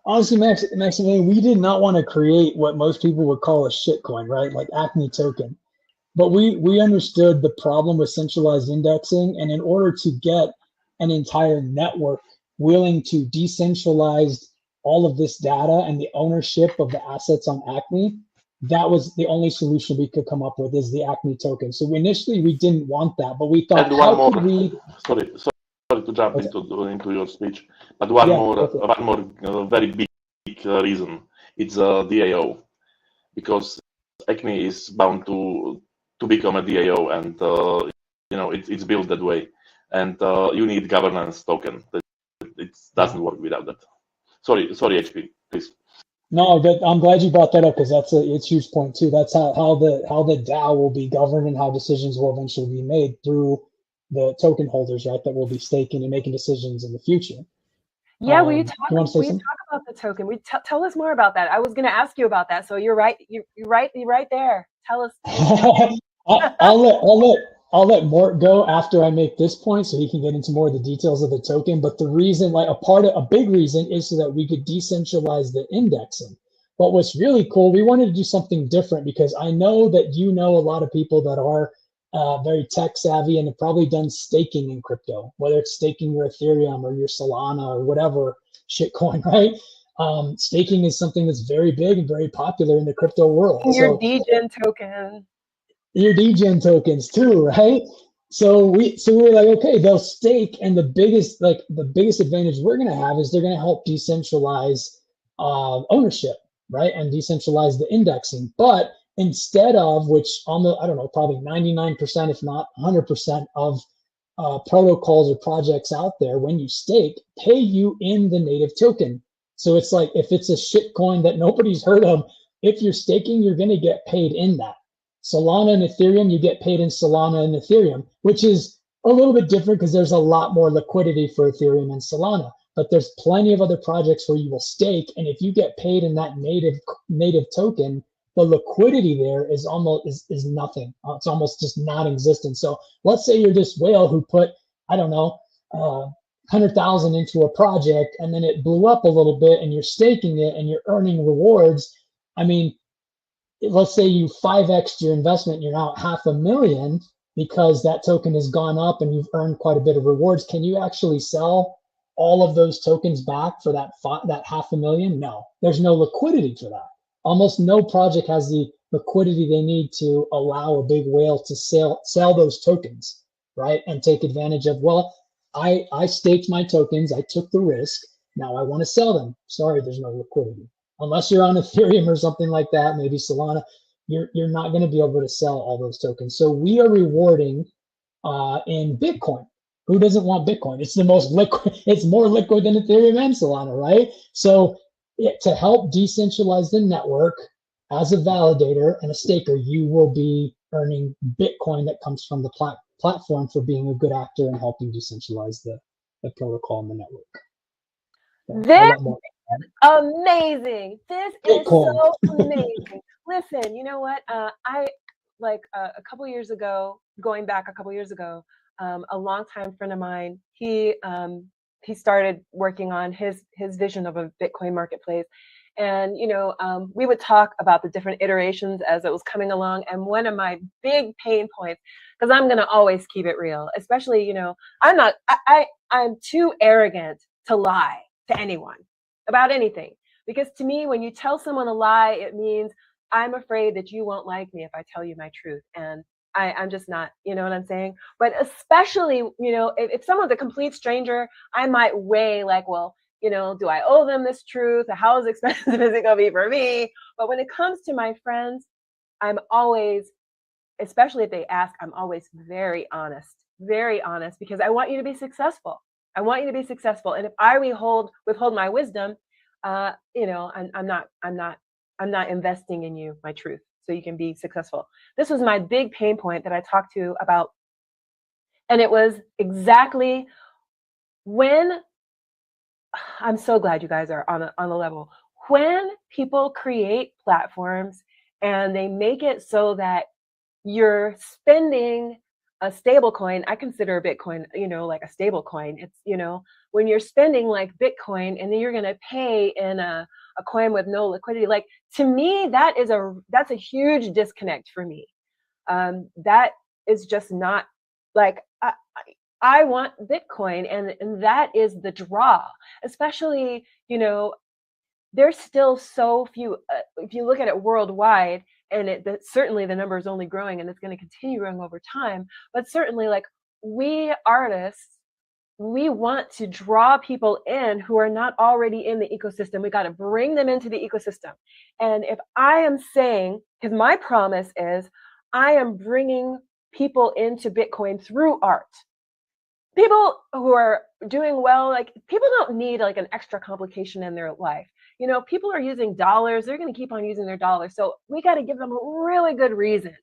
honestly, Maximilian, we did not want to create what most people would call a shitcoin, right? Like ACME token. But we understood the problem with centralized indexing, and in order to get an entire network willing to decentralize all of this data and the ownership of the assets on ACME, that was the only solution we could come up with, is the ACME token. So initially we didn't want that, but we thought, how could we? Sorry to jump into your speech, but one more very big reason. It's DAO, because ACME is bound to become a DAO, and it's built that way, and you need governance token. It doesn't work without that. Sorry, HP, please. No, I'm glad you brought that up, because it's a huge point too. That's how the DAO will be governed, and how decisions will eventually be made through the token holders, right? That will be staking and making decisions in the future. Yeah, will you talk about the token? Tell us more about that. I was going to ask you about that. So you're right. You're right there. Tell us. I'll let Mort go after I make this point, so he can get into more of the details of the token. But the reason, like a big reason, is so that we could decentralize the indexing. But what's really cool, we wanted to do something different, because I know that a lot of people that are very tech savvy and have probably done staking in crypto, whether it's staking your Ethereum or your Solana or whatever shitcoin, right? Staking is something that's very big and very popular in the crypto world. Your degen token. Your degen tokens too, right? So we were like, okay, they'll stake, and the biggest advantage we're going to have is they're going to help decentralize ownership, right, and decentralize the indexing. But instead of, which almost, I don't know, probably 99%, if not 100% of protocols or projects out there, when you stake, pay you in the native token. So it's like, if it's a shit coin that nobody's heard of, if you're staking, you're going to get paid in that. Solana and Ethereum, you get paid in Solana and Ethereum, which is a little bit different because there's a lot more liquidity for Ethereum and Solana. But there's plenty of other projects where you will stake, and if you get paid in that native token, the liquidity there is nothing. It's almost just non-existent. So let's say you're this whale who put, I don't know, 100,000 into a project, and then it blew up a little bit, and you're staking it, and you're earning rewards. I mean, let's say you 5x your investment, you're now at $500,000 because that token has gone up and you've earned quite a bit of rewards. Can you actually sell all of those tokens back for that $500,000? No, there's no liquidity for that. Almost no project has the liquidity they need to allow a big whale to sell those tokens, right? And take advantage of, well, I staked my tokens, I took the risk, now I want to sell them. Sorry, there's no liquidity. Unless you're on Ethereum or something like that, maybe Solana, you're not going to be able to sell all those tokens. So we are rewarding in Bitcoin. Who doesn't want Bitcoin? It's the most liquid. It's more liquid than Ethereum and Solana, right? So to help decentralize the network, as a validator and a staker, you will be earning Bitcoin that comes from the platform for being a good actor and helping decentralize the protocol and the network. This is amazing. This is so amazing. Listen, you know what? I like a couple years ago, going back a couple years ago, a longtime friend of mine, he started working on his vision of a Bitcoin marketplace. And, we would talk about the different iterations as it was coming along. And one of my big pain points, because I'm going to always keep it real, especially, I'm too arrogant to lie to anyone about anything. Because to me, when you tell someone a lie, it means I'm afraid that you won't like me if I tell you my truth. And I'm just not, you know what I'm saying? But especially, you know, if someone's a complete stranger, I might weigh like, well, you know, do I owe them this truth? How expensive is it going to be for me? But when it comes to my friends, I'm always, especially if they ask, I'm always very honest, because I want you to be successful. I want you to be successful. And if I withhold my wisdom, you know, I'm not investing in you my truth so you can be successful. This was my big pain point that I talked to about. And it was exactly when, I'm so glad you guys are on the level. When people create platforms and they make it so that you're spending a stable coin, I consider Bitcoin, you know, like a stable coin. It's, you know, when you're spending like Bitcoin and then you're going to pay in a coin with no liquidity, like to me, that's a huge disconnect for me. That is just not like, I want Bitcoin, and that is the draw, especially, you know, there's still so few, if you look at it worldwide, and certainly the number is only growing and it's going to continue growing over time, but certainly like we artists, we want to draw people in who are not already in the ecosystem. We got to bring them into the ecosystem. And if I am saying, because my promise is I am bringing people into Bitcoin through art. People who are doing well, like people don't need like an extra complication in their life. You know, people are using dollars. They're going to keep on using their dollars. So we got to give them a really good reason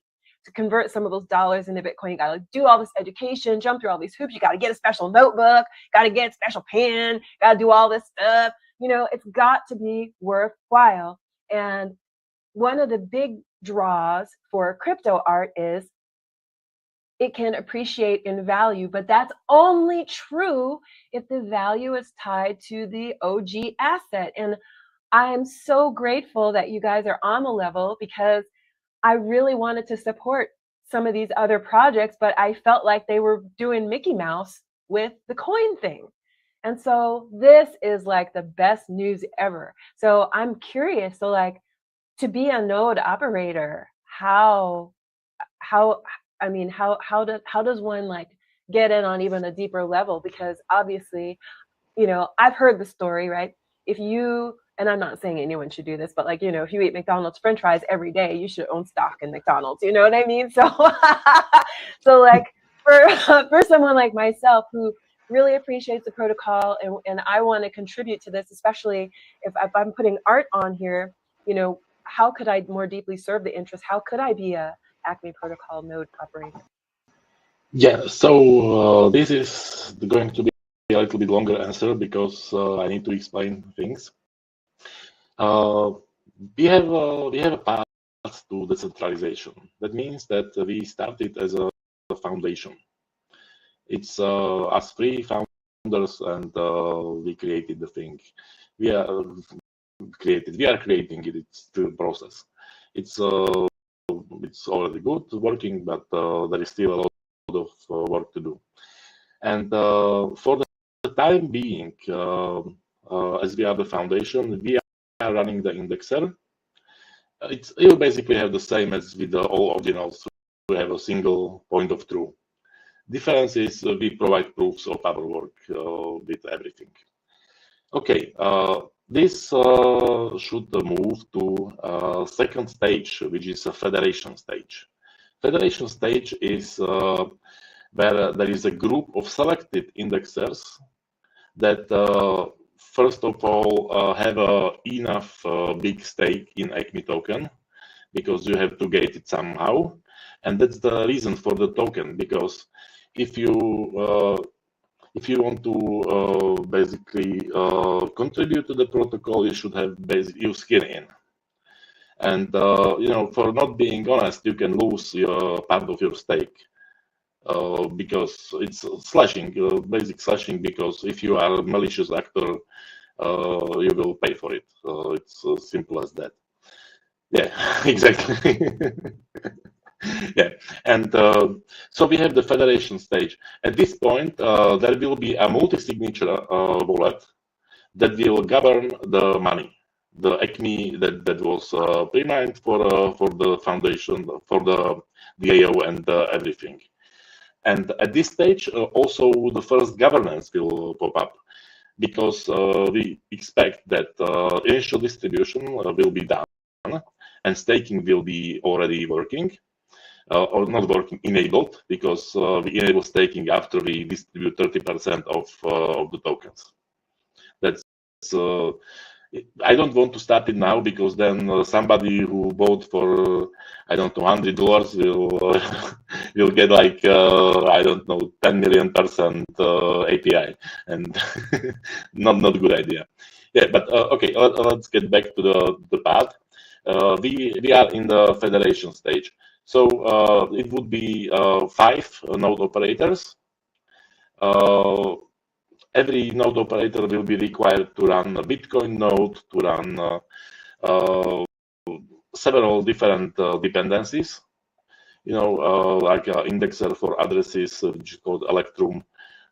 to convert some of those dollars into Bitcoin. You got to do all this education, jump through all these hoops. You got to get a special notebook, got to get a special pen, got to do all this stuff. You know, it's got to be worthwhile. And one of the big draws for crypto art is it can appreciate in value, but that's only true if the value is tied to the OG asset. And I'm so grateful that you guys are on the level, because I really wanted to support some of these other projects, but I felt like they were doing Mickey Mouse with the coin thing. And so this is like the best news ever. So I'm curious, so like to be a node operator, how does one like get in on even a deeper level? Because obviously, you know, I've heard the story, right? If you, and I'm not saying anyone should do this, but like, you know, if you eat McDonald's French fries every day, you should own stock in McDonald's. You know what I mean? So, so like for someone like myself who really appreciates the protocol, and I want to contribute to this, especially if I'm putting art on here, you know, how could I more deeply serve the interest? How could I be a ACME Protocol node operator? Yeah, so this is going to be a little bit longer answer because I need to explain things. We have a path to decentralization. That means that we started as a foundation. It's us three founders, and we created the thing. We are creating it. It's still a process. It's already good working, but there is still a lot of work to do. And for the time being, as we are the foundation, we are running the indexer. You basically have the same as with all ordinals. We have a single point of truth. Difference is we provide proofs of our work with everything. Okay, this should move to second stage, which is a federation stage. Federation stage is where there is a group of selected indexers that first of all have enough big stake in ACME token, because you have to get it somehow, and that's the reason for the token. Because if you want to basically contribute to the protocol, you should have your skin in. And you know, for not being honest, you can lose your part of your stake because it's slashing, basic slashing. Because if you are a malicious actor, you will pay for it. It's as simple as that. Yeah, exactly. Yeah, and so we have the federation stage. At this point, there will be a multi-signature wallet that will govern the money. the ACME that was pre-mined for the foundation, for the DAO and everything. And at this stage, also the first governance will pop up, because we expect that initial distribution will be done and staking will be already working, or not working, enabled, because we enable staking after we distribute 30% of the tokens. That's I don't want to start it now, because then somebody who bought for I don't know $100 will will get like I don't know 10 million% API, and not a good idea. Yeah, but okay, let's get back to the path. We are in the federation stage, so it would be 5 node operators. Every node operator will be required to run a Bitcoin node, to run several different dependencies, like an indexer for addresses, which is called Electrum,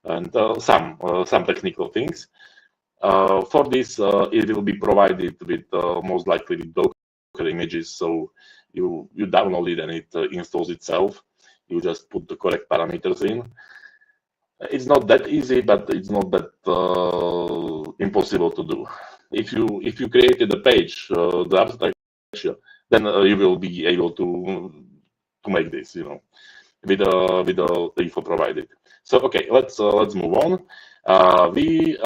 and some technical things. For this, it will be provided with most likely with Docker images, so you download it and it installs itself. You just put the correct parameters in. It's not that easy, but it's not that impossible to do. If you created a page, the abstraction, then you will be able to make this, with the info provided. So okay, let's move on. We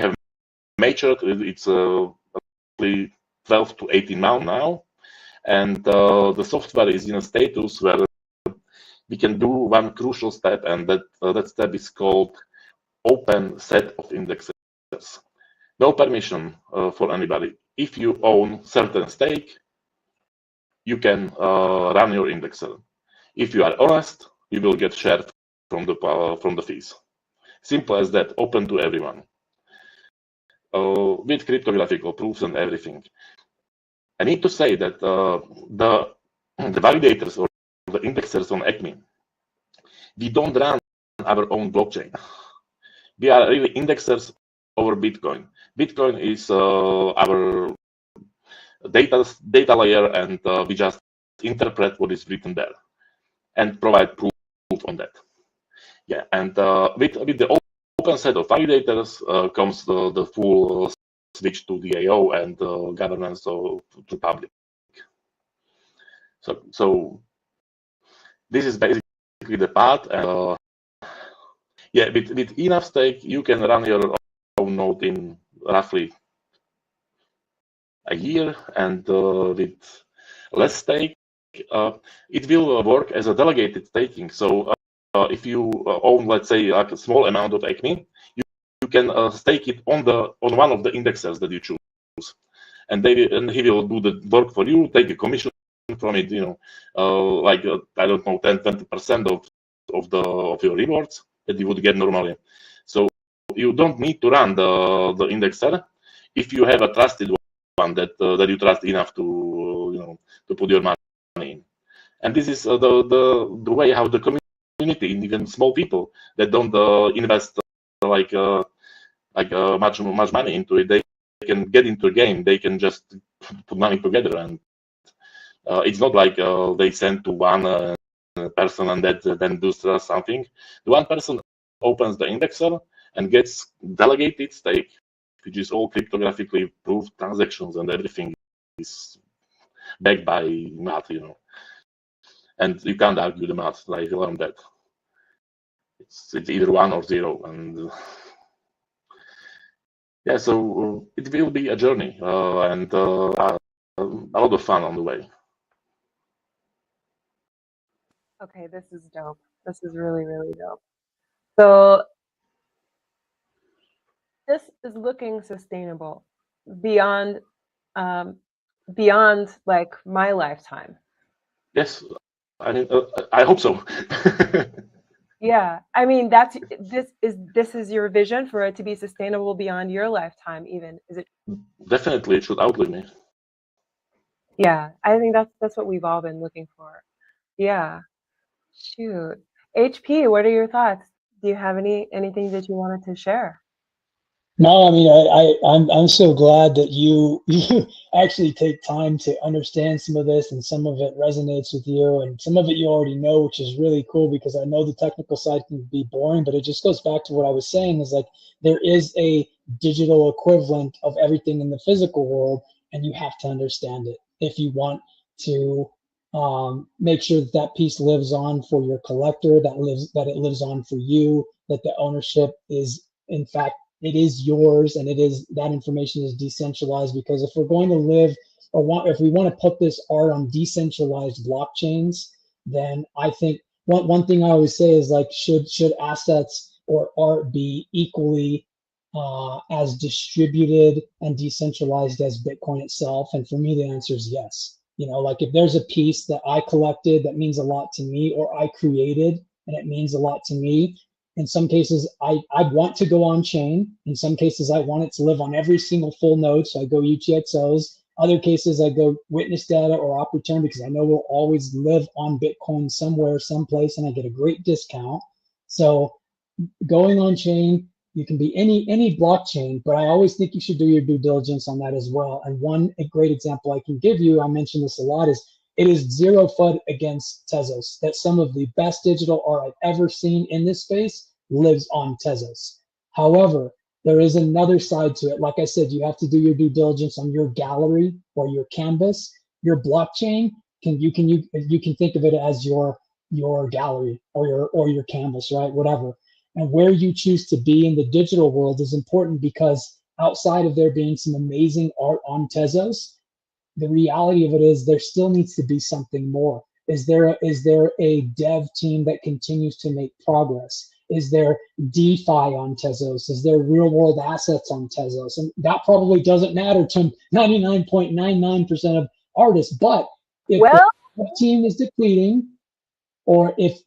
have matured. It's 12 to 18 months now, and the software is in a status where we can do one crucial step, and that step is called open set of indexes. No permission for anybody. If you own certain stake, you can run your indexer. If you are honest, you will get shared from the fees. Simple as that. Open to everyone. With cryptographical proofs and everything. I need to say that the validators or the indexers on ACME, we don't run our own blockchain. We are really indexers over Bitcoin. Bitcoin is our data layer, and we just interpret what is written there and provide proof on that. Yeah, and with the open set of validators comes the full switch to DAO and governance to public. So this is basically the path. And yeah, with enough stake, you can run your own node in roughly a year, and with less stake, it will work as a delegated staking. So if you own, let's say, like a small amount of ACME, you can stake it on one of the indexers that you choose, and he will do the work for you, take a commission from it, like I don't know, 10-20% of your rewards that you would get normally. So you don't need to run the indexer if you have a trusted one that you trust enough to put your money in. And this is the way how the community, even small people that don't invest much money into it, they can get into a game. They can just put money together, and it's not like they send to one person and that then does something. The one person opens the indexer and gets delegated stake, which is all cryptographically proved transactions, and everything is backed by math, and you can't argue the math. Like you learn that it's either 1 or 0, and yeah, so it will be a journey and a lot of fun on the way. Okay, this is dope. This is really, really dope. So this is looking sustainable beyond like my lifetime. Yes, I mean, I hope so. Yeah, I mean this is your vision for it to be sustainable beyond your lifetime, even, is it? Definitely, it should outlive me. Yeah, I think that's what we've all been looking for. Yeah. Shoot. HP, what are your thoughts? Do you have anything that you wanted to share? No, I mean, I'm so glad that you you actually take time to understand some of this, and some of it resonates with you, and some of it you already know, which is really cool because I know the technical side can be boring, but it just goes back to what I was saying is like there is a digital equivalent of everything in the physical world, and you have to understand it if you want to make sure that that piece lives on for your collector, that it lives on for you, that the ownership is in fact it is yours, and it is that information is decentralized. Because if we're going to live or if we want to put this art on decentralized blockchains, then I think one thing I always say is like should assets or art be equally as distributed and decentralized as Bitcoin itself? And for me, the answer is yes. You know, like if there's a piece that I collected that means a lot to me, or I created and it means a lot to me, in some cases, I want to go on chain. In some cases, I want it to live on every single full node. So I go UTXOs. Other cases, I go witness data or op return because I know we'll always live on Bitcoin somewhere, someplace, and I get a great discount. So going on chain, you can be any blockchain, but I always think you should do your due diligence on that as well. And a great example I can give you, I mention this a lot, is it is zero FUD against Tezos. That some of the best digital art I've ever seen in this space lives on Tezos. However, there is another side to it. Like I said, you have to do your due diligence on your gallery or your canvas. Your blockchain you can think of it as your gallery or your canvas, right? Whatever. And where you choose to be in the digital world is important, because outside of there being some amazing art on Tezos, the reality of it is there still needs to be something more. Is there a dev team that continues to make progress? Is there DeFi on Tezos? Is there real world assets on Tezos? And that probably doesn't matter to 99.99% of artists. But if the Well, team is depleting, or if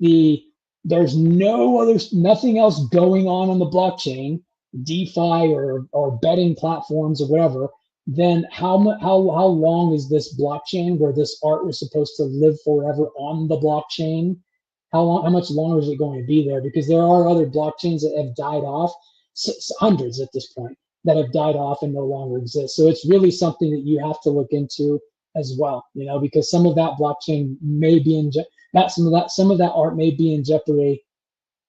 there's nothing else going on the blockchain, DeFi or betting platforms or whatever, then how long is this blockchain where this art was supposed to live forever on the blockchain? How much longer is it going to be there? Because there are other blockchains that have died off, hundreds at this point, that have died off and no longer exist. So it's really something that you have to look into as well, you know, because some of that blockchain may be not some of that art may be in jeopardy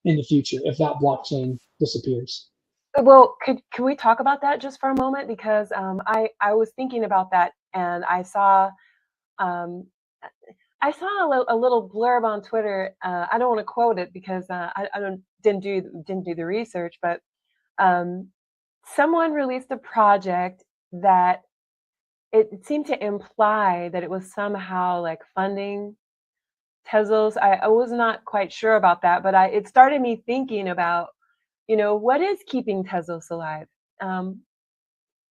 in the future if that blockchain disappears. well, can we talk about that just for a moment? Because I was thinking about that, and um, I saw a little blurb on Twitter. I don't want to quote it because I didn't do the research, but um, someone released a project that it seemed to imply that it was somehow like funding Tezos. I was not quite sure about that, but it started me thinking about, what is keeping Tezos alive? Um,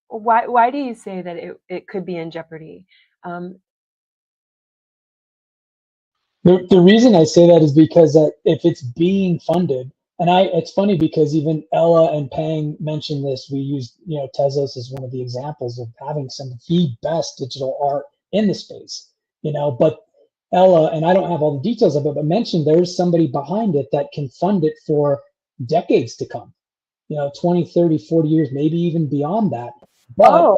why do you say that it could be in jeopardy? Um, The reason I say that is because that if it's being funded, and it's funny because even Ella and Pang mentioned this. We used, Tezos as one of the examples of having some of the best digital art in the space, but Ella, and I don't have all the details of it, but mentioned there's somebody behind it that can fund it for decades to come, 20, 30, 40 years, maybe even beyond that. But oh,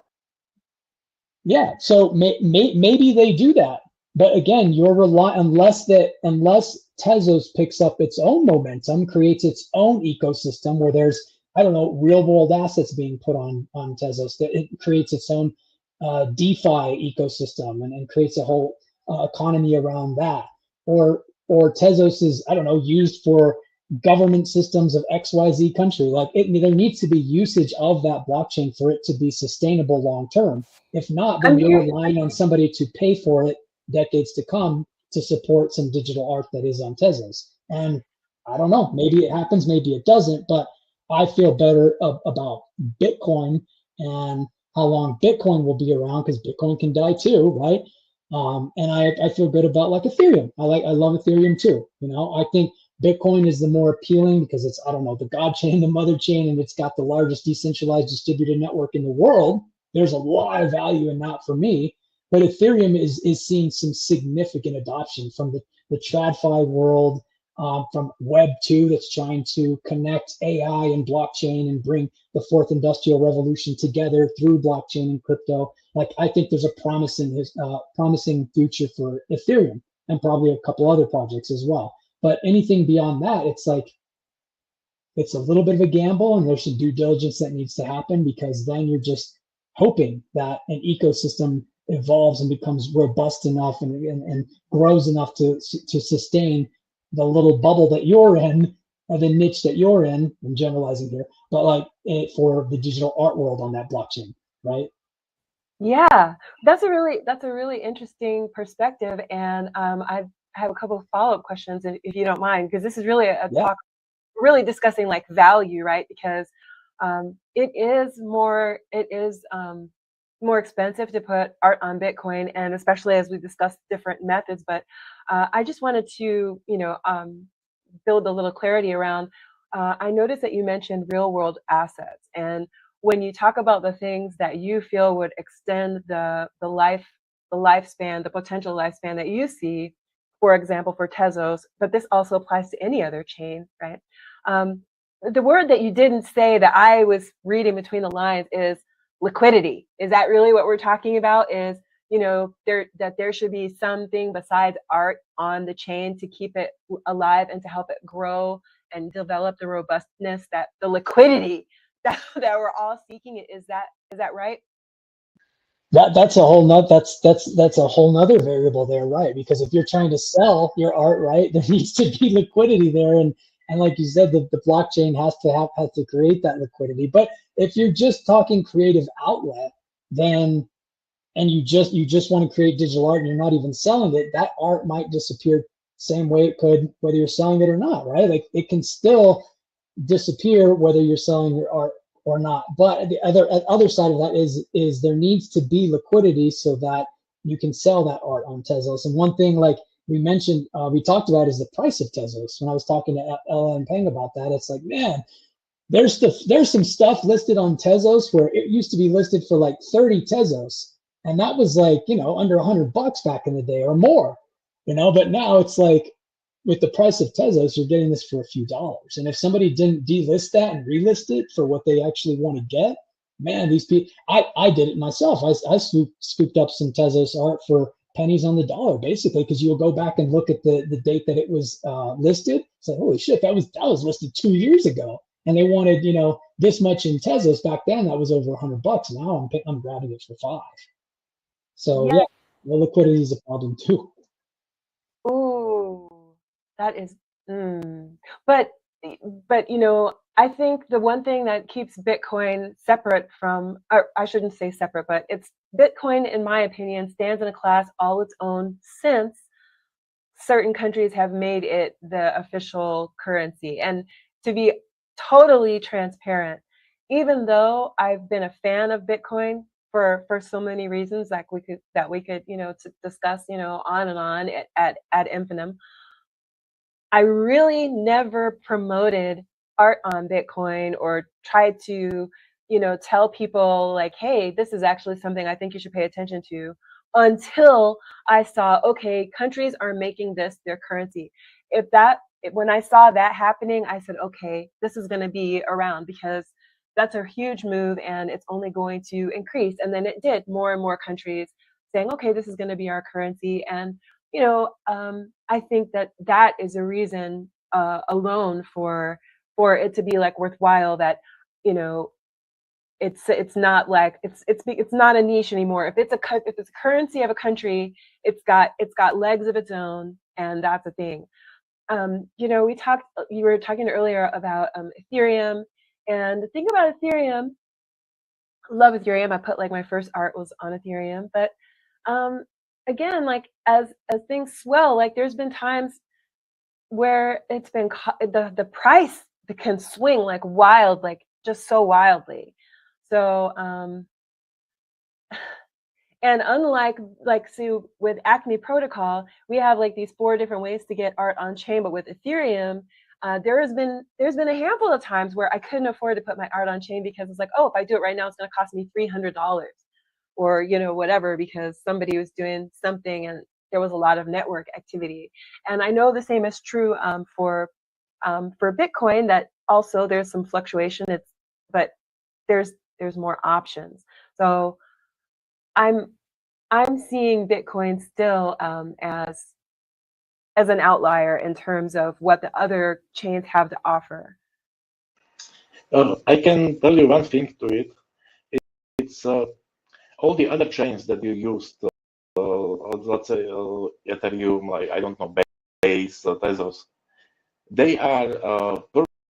yeah, so maybe they do that, but again, you're relying unless Tezos picks up its own momentum, creates its own ecosystem where there's, I don't know, real world assets being put on Tezos, that it creates its own DeFi ecosystem and creates a whole economy around that, or Tezos is, I don't know, used for government systems of XYZ country. Like there needs to be usage of that blockchain for it to be sustainable long term. If not, then I'm you're hearing. relying on somebody to pay for it decades to come to support some digital art that is on Tezos. And I don't know, maybe it happens, maybe it doesn't, but I feel better about Bitcoin and how long Bitcoin will be around, because Bitcoin can die too, right? And I feel good about like Ethereum. I love Ethereum too. I think Bitcoin is the more appealing because it's, I don't know, the God chain, the mother chain, and it's got the largest decentralized distributed network in the world. There's a lot of value in that for me. But Ethereum is seeing some significant adoption from the TradFi world, from Web 2 that's trying to connect AI and blockchain and bring the fourth industrial revolution together through blockchain and crypto. Like, I think there's a promising future for Ethereum and probably a couple other projects as well. But anything beyond that, it's like, it's a little bit of a gamble, and there's some due diligence that needs to happen, because then you're just hoping that an ecosystem evolves and becomes robust enough and grows enough to sustain the little bubble that you're in, or the niche that you're in. I'm generalizing here, but like for the digital art world on that blockchain, right? Yeah, that's a really interesting perspective, and I have a couple of follow-up questions, if you don't mind, because this is really a Yeah. talk, really discussing like value, right? Because it is more expensive to put art on Bitcoin, and especially as we discussed different methods. But I just wanted to, build a little clarity around. I noticed that you mentioned real world assets, and when you talk about the things that you feel would extend the lifespan, the potential lifespan that you see, for example, for Tezos, but this also applies to any other chain, right? The word that you didn't say that I was reading between the lines is liquidity. Is that really what we're talking about? Is, there should be something besides art on the chain to keep it alive and to help it grow and develop the robustness, that the liquidity that we're all seeking. Is that right? That's a whole nother that's a whole nother variable there, right? Because if you're trying to sell your art, right, there needs to be liquidity there, and like you said, the blockchain has to create that liquidity. But if you're just talking creative outlet, then and you just want to create digital art and you're not even selling it, that art might disappear same way it could whether you're selling it or not, right? Like, it can still disappear whether you're selling your art or not. But the other side of that is there needs to be liquidity so that you can sell that art on Tezos. And one thing, like we talked about, is the price of Tezos. When I was talking to Ella and Peng about that, it's like, man, there's some stuff listed on Tezos where it used to be listed for like 30 Tezos, and that was like, under $100 back in the day or more, But now it's like, with the price of Tezos, you're getting this for a few dollars. And if somebody didn't delist that and relist it for what they actually want to get, man, these people, I did it myself. I scooped up some Tezos art for pennies on the dollar, basically, because you'll go back and look at the date that it was listed. It's like, holy shit, that was listed 2 years ago, and they wanted this much in Tezos back then. That was over $100. Now I'm grabbing it for $5. So Yeah. yeah, the liquidity is a problem too. Ooh, that is. But I think the one thing that keeps Bitcoin separate from, or I shouldn't say separate, but it's Bitcoin, in my opinion, stands in a class all its own, since certain countries have made it the official currency. And to be totally transparent, even though I've been a fan of Bitcoin for so many reasons, like we could discuss on and on ad infinitum, I really never promoted art on Bitcoin or tried to, tell people like, hey, this is actually something I think you should pay attention to, until I saw, okay, countries are making this their currency. When I saw that happening, I said, okay, this is going to be around, because that's a huge move and it's only going to increase. And then it did, more and more countries saying, okay, this is going to be our currency. And I think that is a reason alone for it to be like worthwhile. That you know, it's not like it's not a niche anymore. If it's a currency of a country, it's got legs of its own, and that's a thing. You were talking earlier about Ethereum, and the thing about Ethereum, love Ethereum. I put like my first art was on Ethereum, but um, again, like as things swell, like there's been times where it's been the price that can swing like wild, like just so wildly. So and unlike like so with ACME Protocol, we have like these 4 different ways to get art on chain, but with Ethereum, there's been a handful of times where I couldn't afford to put my art on chain, because it's like, oh, if I do it right now, it's going to cost me $300 or whatever, because somebody was doing something and there was a lot of network activity. And I know the same is true for Bitcoin, that also there's some fluctuation. But there's more options. So I'm seeing Bitcoin still as an outlier in terms of what the other chains have to offer. I can tell you one thing to it. It's all the other chains that you used, let's say Ethereum, like, I don't know, Base, Tezos, they are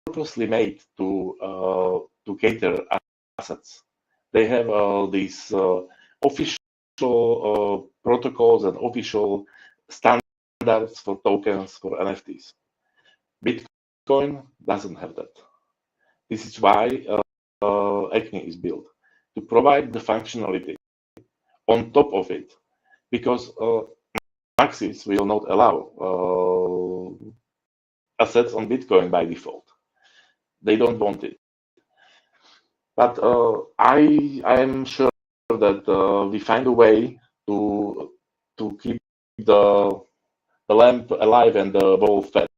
purposely made to cater assets. They have these official protocols and official standards for tokens, for NFTs. Bitcoin doesn't have that. This is why ACME is built, to provide the functionality on top of it, because Maxis will not allow assets on Bitcoin by default. They don't want it. But I am sure that we find a way to keep the lamp alive and the ball fed.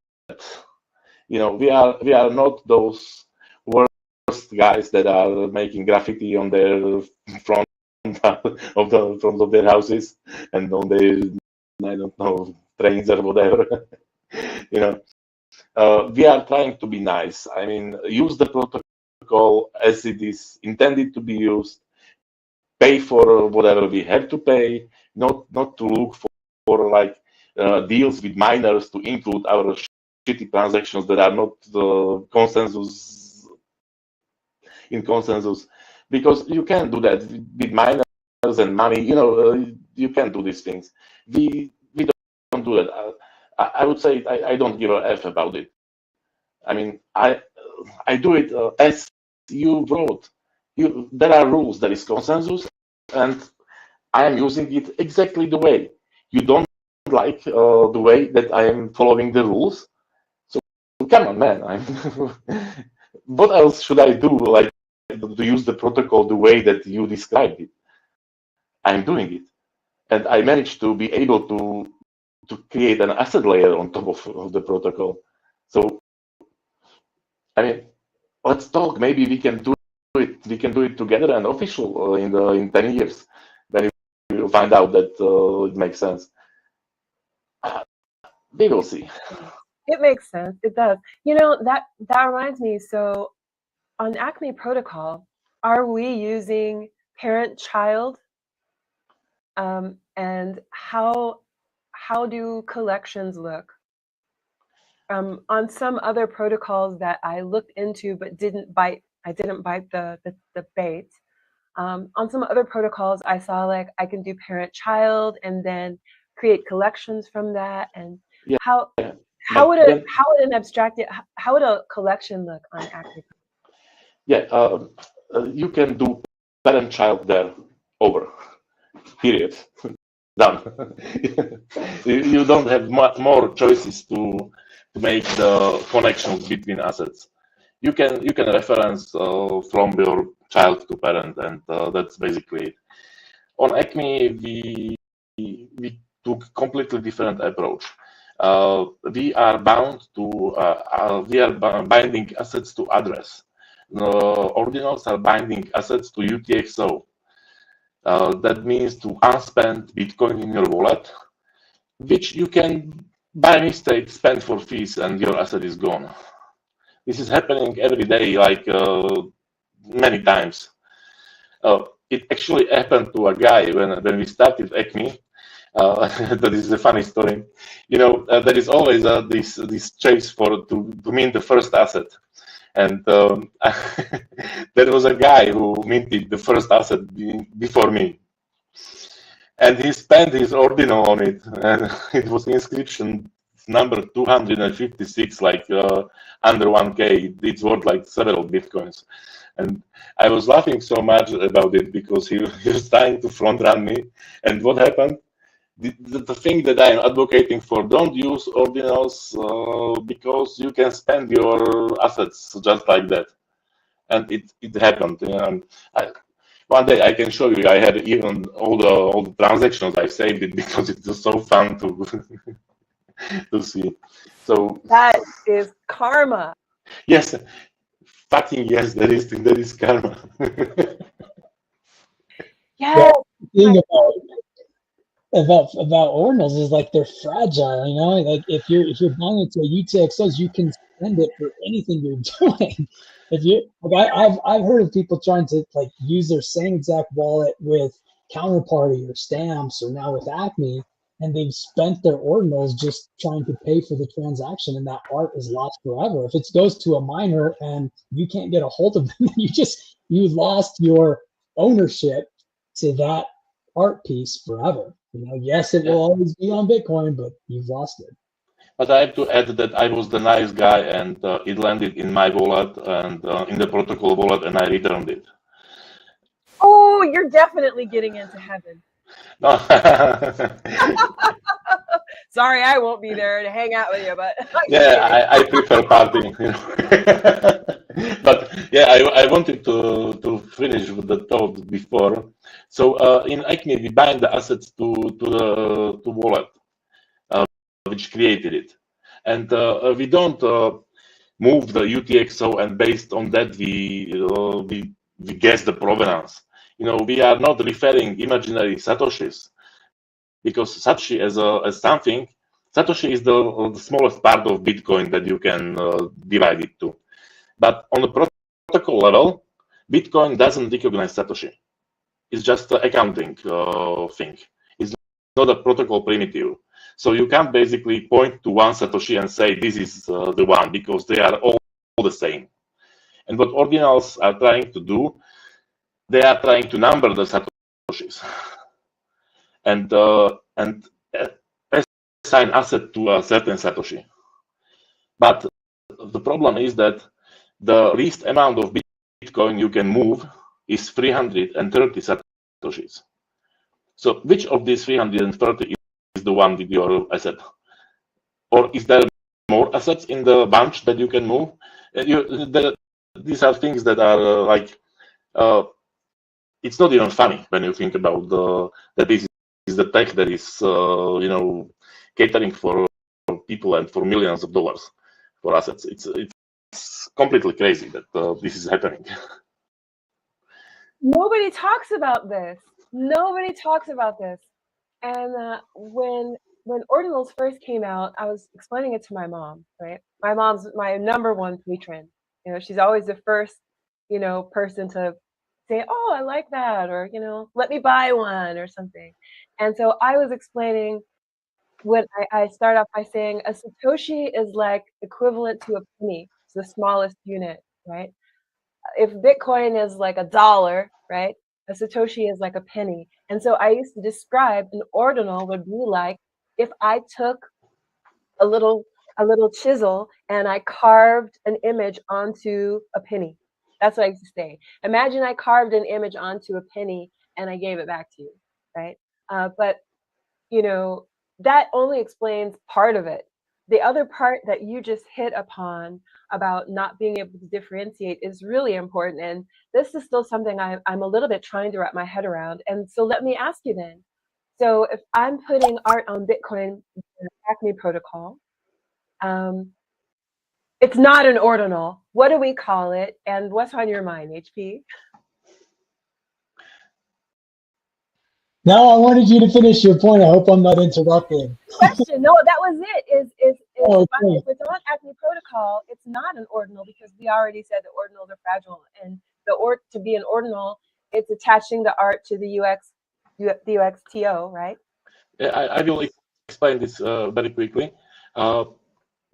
You know, we are not those worst guys that are making graffiti on their front of their houses and on their, I don't know, trains or whatever. You know, we are trying to be nice. I mean, use the protocol as it is intended to be used. Pay for whatever we have to pay. Not to look for like deals with miners to include our shitty transactions that are not in consensus, because you can do that with miners and money. You know, you can do these things. We don't do that. I would say I don't give a F about it. I mean, I do it as you wrote. There are rules, there is consensus, and I am using it exactly the way. You don't like the way that I am following the rules, so come on, man. What else should I do? Like, to use the protocol the way that you described it. I'm doing it, and I managed to be able to create an asset layer on top of the protocol. So, I mean, let's talk. Maybe we can do it. We can do it together and official in 10 years. Then you'll find out that it makes sense. We will see. It makes sense. It does. You know, that reminds me. So on ACME Protocol, are we using parent-child? And how do collections look? On some other protocols that I looked into but didn't bite the bait. On some other protocols, I saw like I can do parent-child and then create collections from that. And yeah. how would a collection look on ACME? Yeah, you can do parent-child there. Over. Period. Done. You don't have much more choices to make the connections between assets. You can reference from your child to parent, and that's basically it. On ACME, we took completely different approach. We are binding assets to address. Ordinals are binding assets to UTXO. That means to unspent Bitcoin in your wallet, which you can by mistake spend for fees and your asset is gone. This is happening every day, like many times. It actually happened to a guy when we started ACME. That is a funny story. You know, there is always this chase to mint the first asset. And there was a guy who minted the first asset before me. And he spent his ordinal on it. And it was inscription number 256, like under 1K. It's worth like several Bitcoins. And I was laughing so much about it because he was trying to front run me. And what happened? The thing that I'm advocating for, don't use ordinals because you can spend your assets just like that. And it happened. You know, One day I can show you. I had even all the transactions. I saved it because it was so fun to to see. So That is karma. yes, fucking yes, that is karma. Yes. The thing about ordinals is like they're fragile, you know. Like if you're buying into a UTXOs, you can spend it for anything you're doing. If you like, I've heard of people trying to like use their same exact wallet with Counterparty or Stamps or now with ACME, and they've spent their ordinals just trying to pay for the transaction, and that art is lost forever. If it goes to a miner and you can't get a hold of them, you lost your ownership to that art piece forever. You know, yes, it will always be on Bitcoin, but you've lost it. But I have to add that I was the nice guy, and it landed in my wallet and in the protocol wallet, and I returned it. Oh, you're definitely getting into heaven. No. Sorry, I won't be there to hang out with you, but Yeah, I prefer partying. You know. But yeah, I wanted to finish with the thought before. So in ACME, we bind the assets to the wallet, which created it, and we don't move the UTXO, and based on that we guess the provenance. You know, we are not referring imaginary satoshis, because Satoshi as something, Satoshi is the smallest part of Bitcoin that you can divide it to. But on the protocol level, Bitcoin doesn't recognize Satoshi. It's just an accounting thing. It's not a protocol primitive. So you can't basically point to one Satoshi and say this is the one, because they are all the same. And what ordinals are trying to do, they are trying to number the Satoshis and assign asset to a certain Satoshi. But the problem is that the least amount of Bitcoin you can move is 330 Satoshis. So which of these 330 is the one with your asset? Or is there more assets in the bunch that you can move? These are things that are like, it's not even funny when you think about that this is the tech that is, you know, catering for people and for millions of dollars for assets. It's completely crazy that this is happening. nobody talks about this. Nobody talks about this. And when ordinals first came out, I was explaining it to my mom, right? My mom's my number one patron. You know, she's always the first, you know, person to say, "Oh, I like that," or, you know, "Let me buy one," or something. And so I was explaining what I start off by saying a Satoshi is like equivalent to a penny. It's the smallest unit, right? If Bitcoin is like $1, right? A Satoshi is like a penny. And so I used to describe an ordinal would be like if I took a little chisel and I carved an image onto a penny. That's what I used to say. Imagine I carved an image onto a penny and I gave it back to you, right? But you know, that only explains part of it. The other part that you just hit upon about not being able to differentiate is really important. And this is still something I'm a little bit trying to wrap my head around. And so let me ask you then. So if I'm putting art on Bitcoin, ACME Protocol, it's not an ordinal. What do we call it? And what's on your mind, HP? Now I wanted you to finish your point. I hope I'm not interrupting. Question. No, that was it. Oh, If okay. it's on ACME Protocol, it's not an ordinal because we already said that ordinals are fragile, and to be an ordinal, it's attaching the art to the UXTO, right? I will explain this very quickly.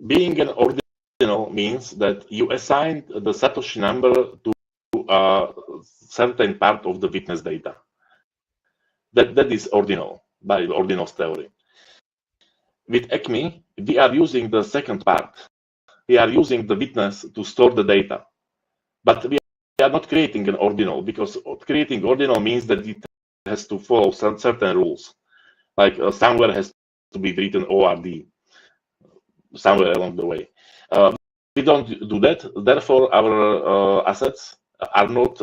Being an ordinal means that you assigned the Satoshi number to a certain part of the witness data. That is ordinal by the ordinals theory. With ACME, we are using the second part. We are using the witness to store the data. But we are not creating an ordinal, because creating ordinal means that it has to follow certain rules. Like somewhere has to be written ORD somewhere along the way. We don't do that. Therefore, our assets are not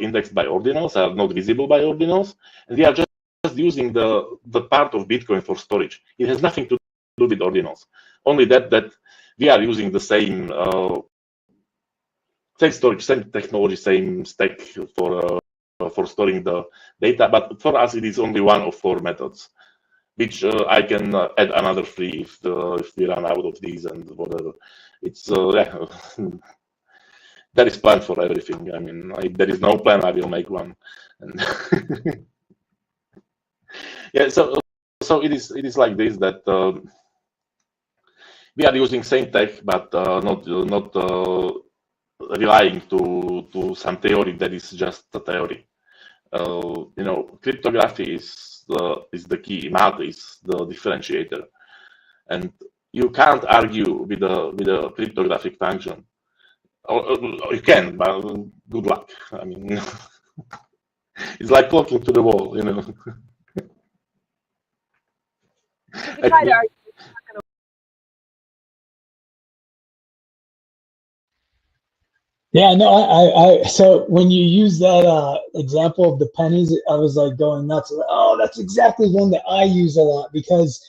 indexed by ordinals, are not visible by ordinals, and we are just using the part of Bitcoin for storage. It has nothing to do with ordinals. Only that we are using the same storage, same technology, same stack for storing the data. But for us, it is only one of 4 methods, which I can add another 3 if we run out of these and whatever. It's yeah. There is plan for everything. I mean, if there is no plan, I will make one. And yeah, so it is like this, that we are using same tech, but not relying to some theory that is just a theory. Cryptography is the key. Math is the differentiator, and you can't argue with a cryptographic function. Or you can, but good luck. I mean, it's like talking to the wall, If you try to argue, Yeah, no, so when you use that example of the pennies, I was like going nuts. Oh, that's exactly one that I use a lot, because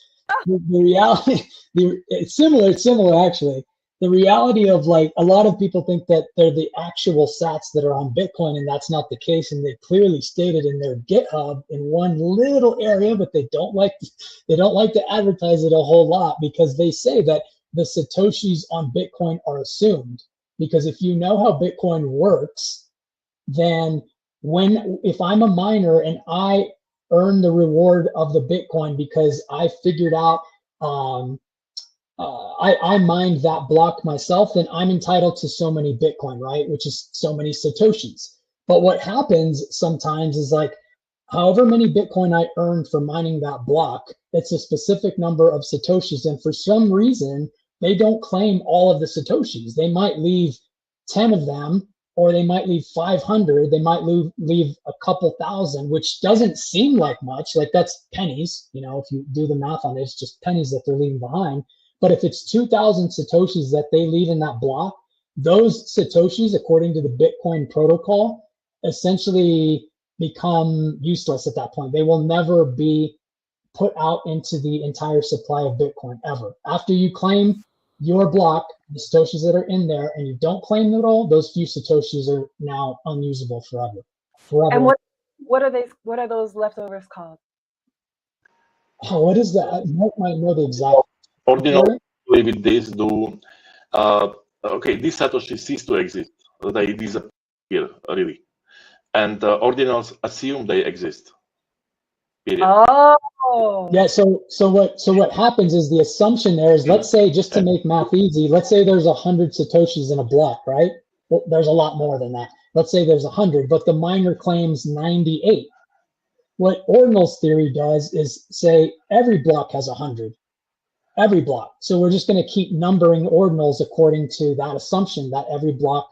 the reality, it's similar actually. The reality of, like, a lot of people think that they're the actual sats that are on Bitcoin, and that's not the case. And they clearly stated in their GitHub in one little area, but they don't like to advertise it a whole lot, because they say that the Satoshis on Bitcoin are assumed. Because if you know how Bitcoin works, then if I'm a miner and I earn the reward of the Bitcoin because I figured out, I mined that block myself, then I'm entitled to so many Bitcoin, right? Which is so many Satoshis. But what happens sometimes is, like, however many Bitcoin I earned for mining that block, it's a specific number of Satoshis. And for some reason, they don't claim all of the Satoshis. They might leave 10 of them, or they might leave 500. They might leave a couple thousand, which doesn't seem like much. Like, that's pennies. If you do the math on it, it's just pennies that they're leaving behind. But if it's 2,000 Satoshis that they leave in that block, those Satoshis, according to the Bitcoin protocol, essentially become useless at that point. They will never be put out into the entire supply of Bitcoin ever. After you claim your block, the Satoshis that are in there, and you don't claim it all, those few Satoshis are now unusable forever. and what are those leftovers called? Oh, what is that? Mark might know the exact. Ordinals with this do. Okay, these Satoshis cease to exist. They disappear, really. And ordinals assume they exist. Period. Oh. Yeah. So what happens is, the assumption there is, let's say, just to make math easy, let's say there's 100 Satoshis in a block, right? Well, there's a lot more than that. Let's say there's 100, but the miner claims 98. What ordinals theory does is say every block has 100. Every block. So we're just going to keep numbering ordinals according to that assumption that every block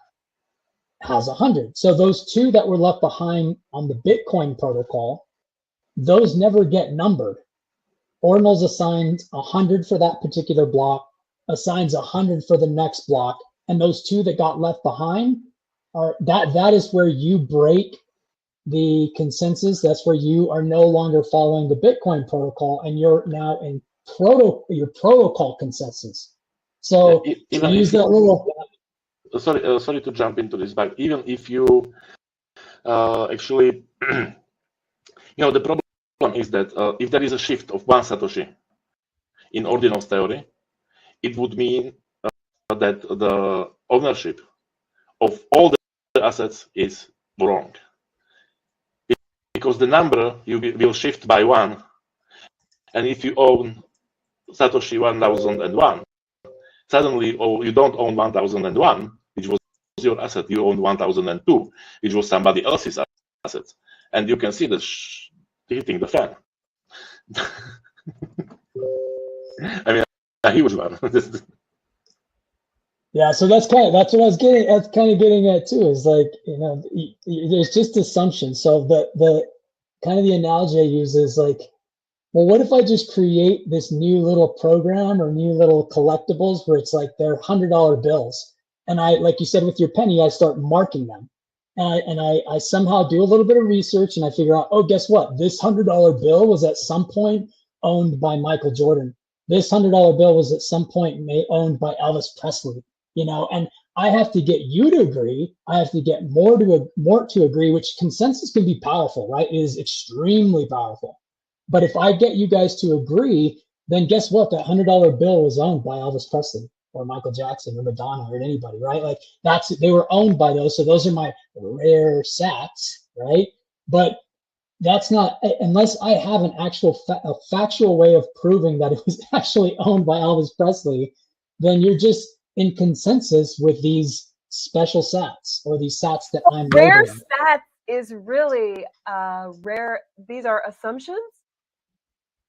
has 100. So those 2 that were left behind on the Bitcoin protocol, those never get numbered. Ordinals assigns 100 for that particular block, assigns 100 for the next block, and those 2 that got left behind are that is where you break the consensus. That's where you are no longer following the Bitcoin protocol, and you're now in your protocol consensus. So even use that little. Sorry to jump into this, but even if you actually, the problem is that if there is a shift of 1 Satoshi in ordinals theory, it would mean that the ownership of all the assets is wrong, because the number will shift by 1, and if you own Satoshi 1001, suddenly, you don't own 1001, which was your asset. You own 1002, which was somebody else's asset, and you can see the hitting the fan. I mean, a huge one. Yeah, so that's what I was getting. That's kind of getting at too. Is like, there's just assumptions. So the kind of the analogy I use is like, well, what if I just create this new little program or new little collectibles where it's like they're $100 bills, and I, like you said with your penny, I start marking them, I somehow do a little bit of research and I figure out, oh, guess what? This $100 bill was at some point owned by Michael Jordan. This $100 bill was at some point owned by Elvis Presley, and I have to get you to agree. I have to get more to agree, which consensus can be powerful, right? It is extremely powerful. But if I get you guys to agree, then guess what? That $100 bill was owned by Elvis Presley or Michael Jackson or Madonna or anybody, right? Like they were owned by those. So those are my rare sats, right? But that's not, unless I have an actual a factual way of proving that it was actually owned by Elvis Presley, then you're just in consensus with these special sats or these sats that I'm rare labeling. sats is really rare. These are assumptions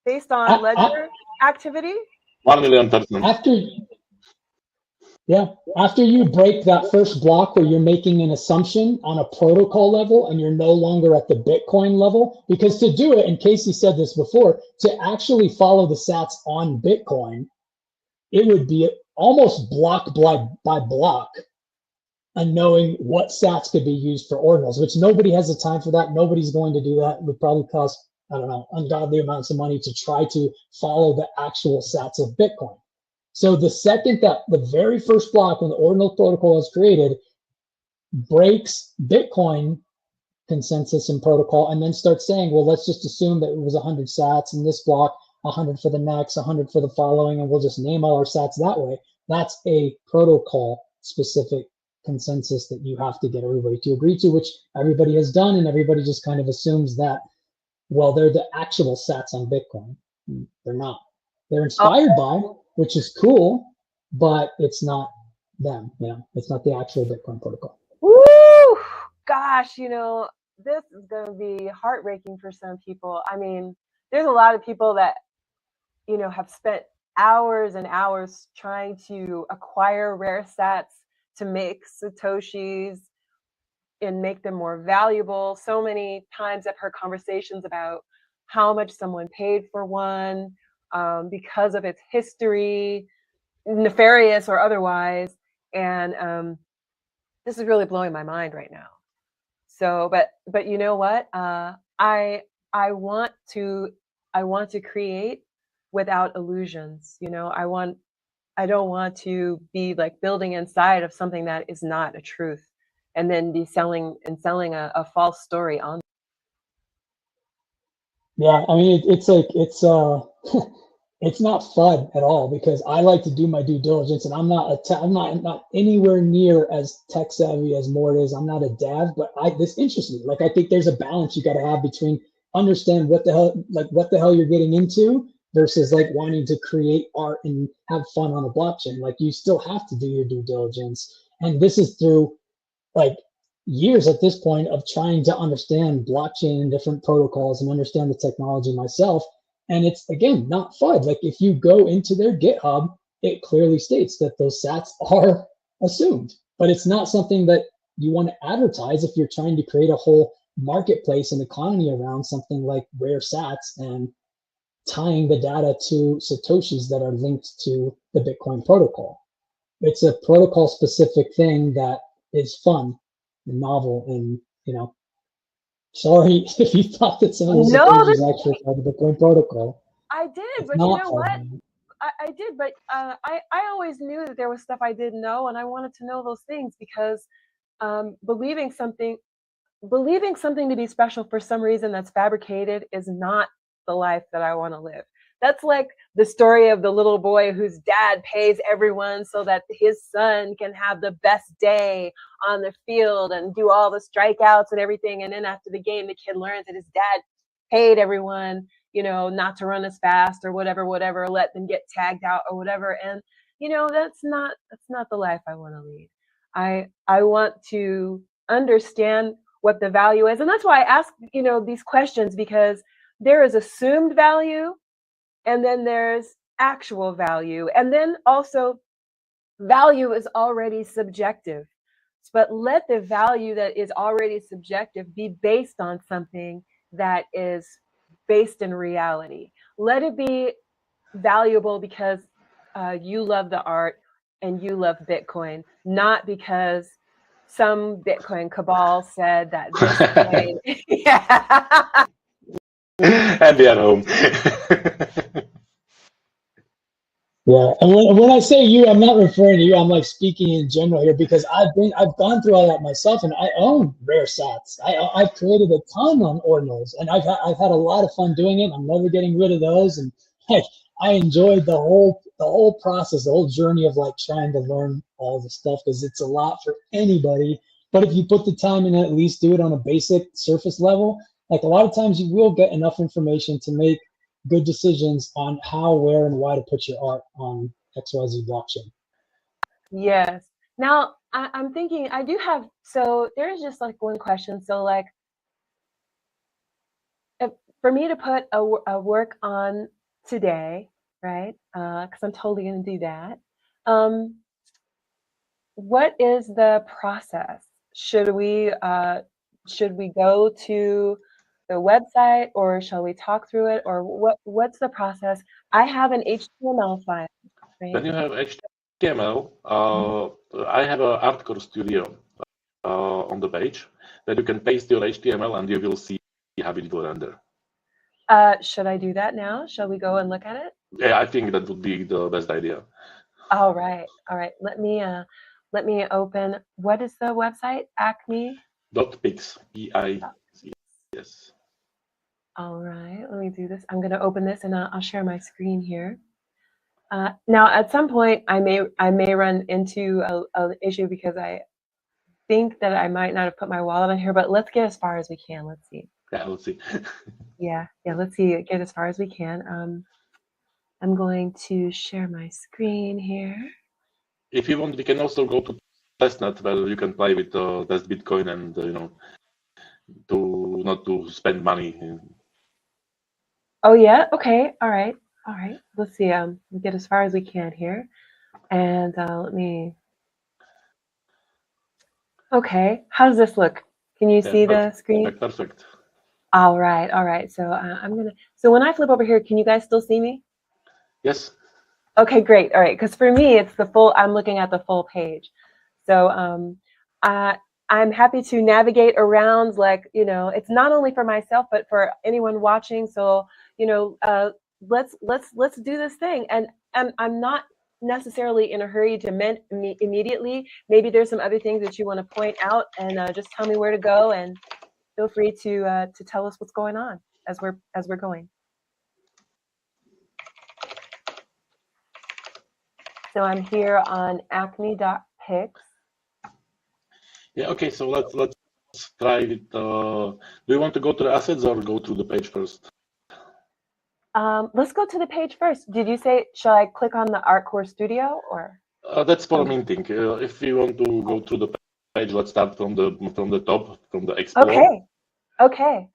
based on ledger activity. 1 million percent. After you break that first block where you're making an assumption on a protocol level and you're no longer at the Bitcoin level, because to do it, and Casey said this before, to actually follow the sats on Bitcoin, it would be almost block by block and knowing what sats could be used for ordinals, which nobody has the time for that. Nobody's going to do that. It would probably cost, I don't know, ungodly amounts of money to try to follow the actual sats of Bitcoin. So the second that the very first block when the ordinal protocol is created breaks Bitcoin consensus and protocol and then starts saying, well, let's just assume that it was 100 sats in this block, 100 for the next, 100 for the following, and we'll just name all our sats that way. That's a protocol specific consensus that you have to get everybody to agree to, which everybody has done, and everybody just kind of assumes that, well, they're the actual sats on Bitcoin. They're not. They're inspired by, which is cool, but it's not them. It's not the actual Bitcoin protocol. Woo! Gosh, this is going to be heartbreaking for some people. I mean, there's a lot of people that, have spent hours and hours trying to acquire rare sats to make Satoshis and make them more valuable. So many times I've heard conversations about how much someone paid for one because of its history, nefarious or otherwise. And this is really blowing my mind right now. So, but you know what? I want to create without illusions. I don't want to be like building inside of something that is not a truth, and then be selling a false story on. Yeah, I mean it's not fun at all because I like to do my due diligence, and I'm not anywhere near as tech savvy as Mort is. I'm not a dev, but this interests me. Like I think there's a balance you got to have between understand what the hell you're getting into versus like wanting to create art and have fun on a blockchain. Like you still have to do your due diligence, and this is through like years at this point of trying to understand blockchain and different protocols and understand the technology myself. And it's, again, not fun. Like if you go into their GitHub, it clearly states that those sats are assumed, but it's not something that you want to advertise if you're trying to create a whole marketplace and economy around something like rare sats and tying the data to Satoshis that are linked to the Bitcoin protocol. It's a protocol specific thing that is fun and novel, and sorry if you thought that some of the Satoshis actually part of the Bitcoin protocol. I did, but you know what? I did, but I always knew that there was stuff I didn't know, and I wanted to know those things because believing something to be special for some reason that's fabricated is not the life that I want to live. That's like the story of the little boy whose dad pays everyone so that his son can have the best day on the field and do all the strikeouts and everything. And then after the game, the kid learns that his dad paid everyone, not to run as fast or whatever, let them get tagged out or whatever. And, that's not the life I want to lead. I want to understand what the value is. And that's why I ask, these questions, because there is assumed value. And then there's actual value. And then also value is already subjective. But let the value that is already subjective be based on something that is based in reality. Let it be valuable because you love the art and you love Bitcoin, not because some Bitcoin cabal said that this coin, yeah. And they are home. Yeah, and when I say you, I'm not referring to you. I'm like speaking in general here because I've gone through all that myself, and I own rare sats. I've created a ton on ordinals, and I've had a lot of fun doing it. I'm never getting rid of those, and like I enjoyed the whole process, the whole journey of like trying to learn all the stuff because it's a lot for anybody. But if you put the time in, at least do it on a basic surface level. Like a lot of times, you will get enough information to make good decisions on how, where, and why to put your art on XYZ blockchain. Yes. Now I'm thinking I do have, so there's just like one question. So like for me to put a work on today, right? Because I'm totally going to do that. What is the process? Should we go to the website, or shall we talk through it, or what's the process? I have an HTML file, right? When you have HTML, I have an Artcore Studio on the page that you can paste your HTML and you will see how it will render. Should I do that now? Shall we go and look at it? Yeah, I think that would be the best idea. All right. Let me open. What is the website? ACME. .pix. P-I-C-S. All right. Let me do this. I'm going to open this and I'll share my screen here. Now, at some point, I may run into an issue because I think that I might not have put my wallet on here. But let's get as far as we can. Let's see. Yeah, let's see. Yeah. Let's see. Get as far as we can. I'm going to share my screen here. If you want, we can also go to testnet where you can play with test Bitcoin and not to spend money. Oh yeah. Okay. All right. Let's see. We'll get as far as we can here, and let me. Okay. How does this look? Can you see the screen? Perfect. All right. So I'm gonna. So when I flip over here, can you guys still see me? Yes. Okay, great. All right, because for me, it's the full. I'm looking at the full page. So I'm happy to navigate around. Like it's not only for myself, but for anyone watching. So let's do this thing. And I'm not necessarily in a hurry to mend immediately. Maybe there's some other things that you want to point out, and just tell me where to go. And feel free to tell us what's going on as we're going. So I'm here on acme.pix. Yeah. Okay. So let's try it. Do you want to go to the assets or go to the page first? Let's go to the page first. Did you say, shall I click on the Artcore Studio or? That's for a minting. If you want to go to the page, let's start from the top, from the explore. Okay.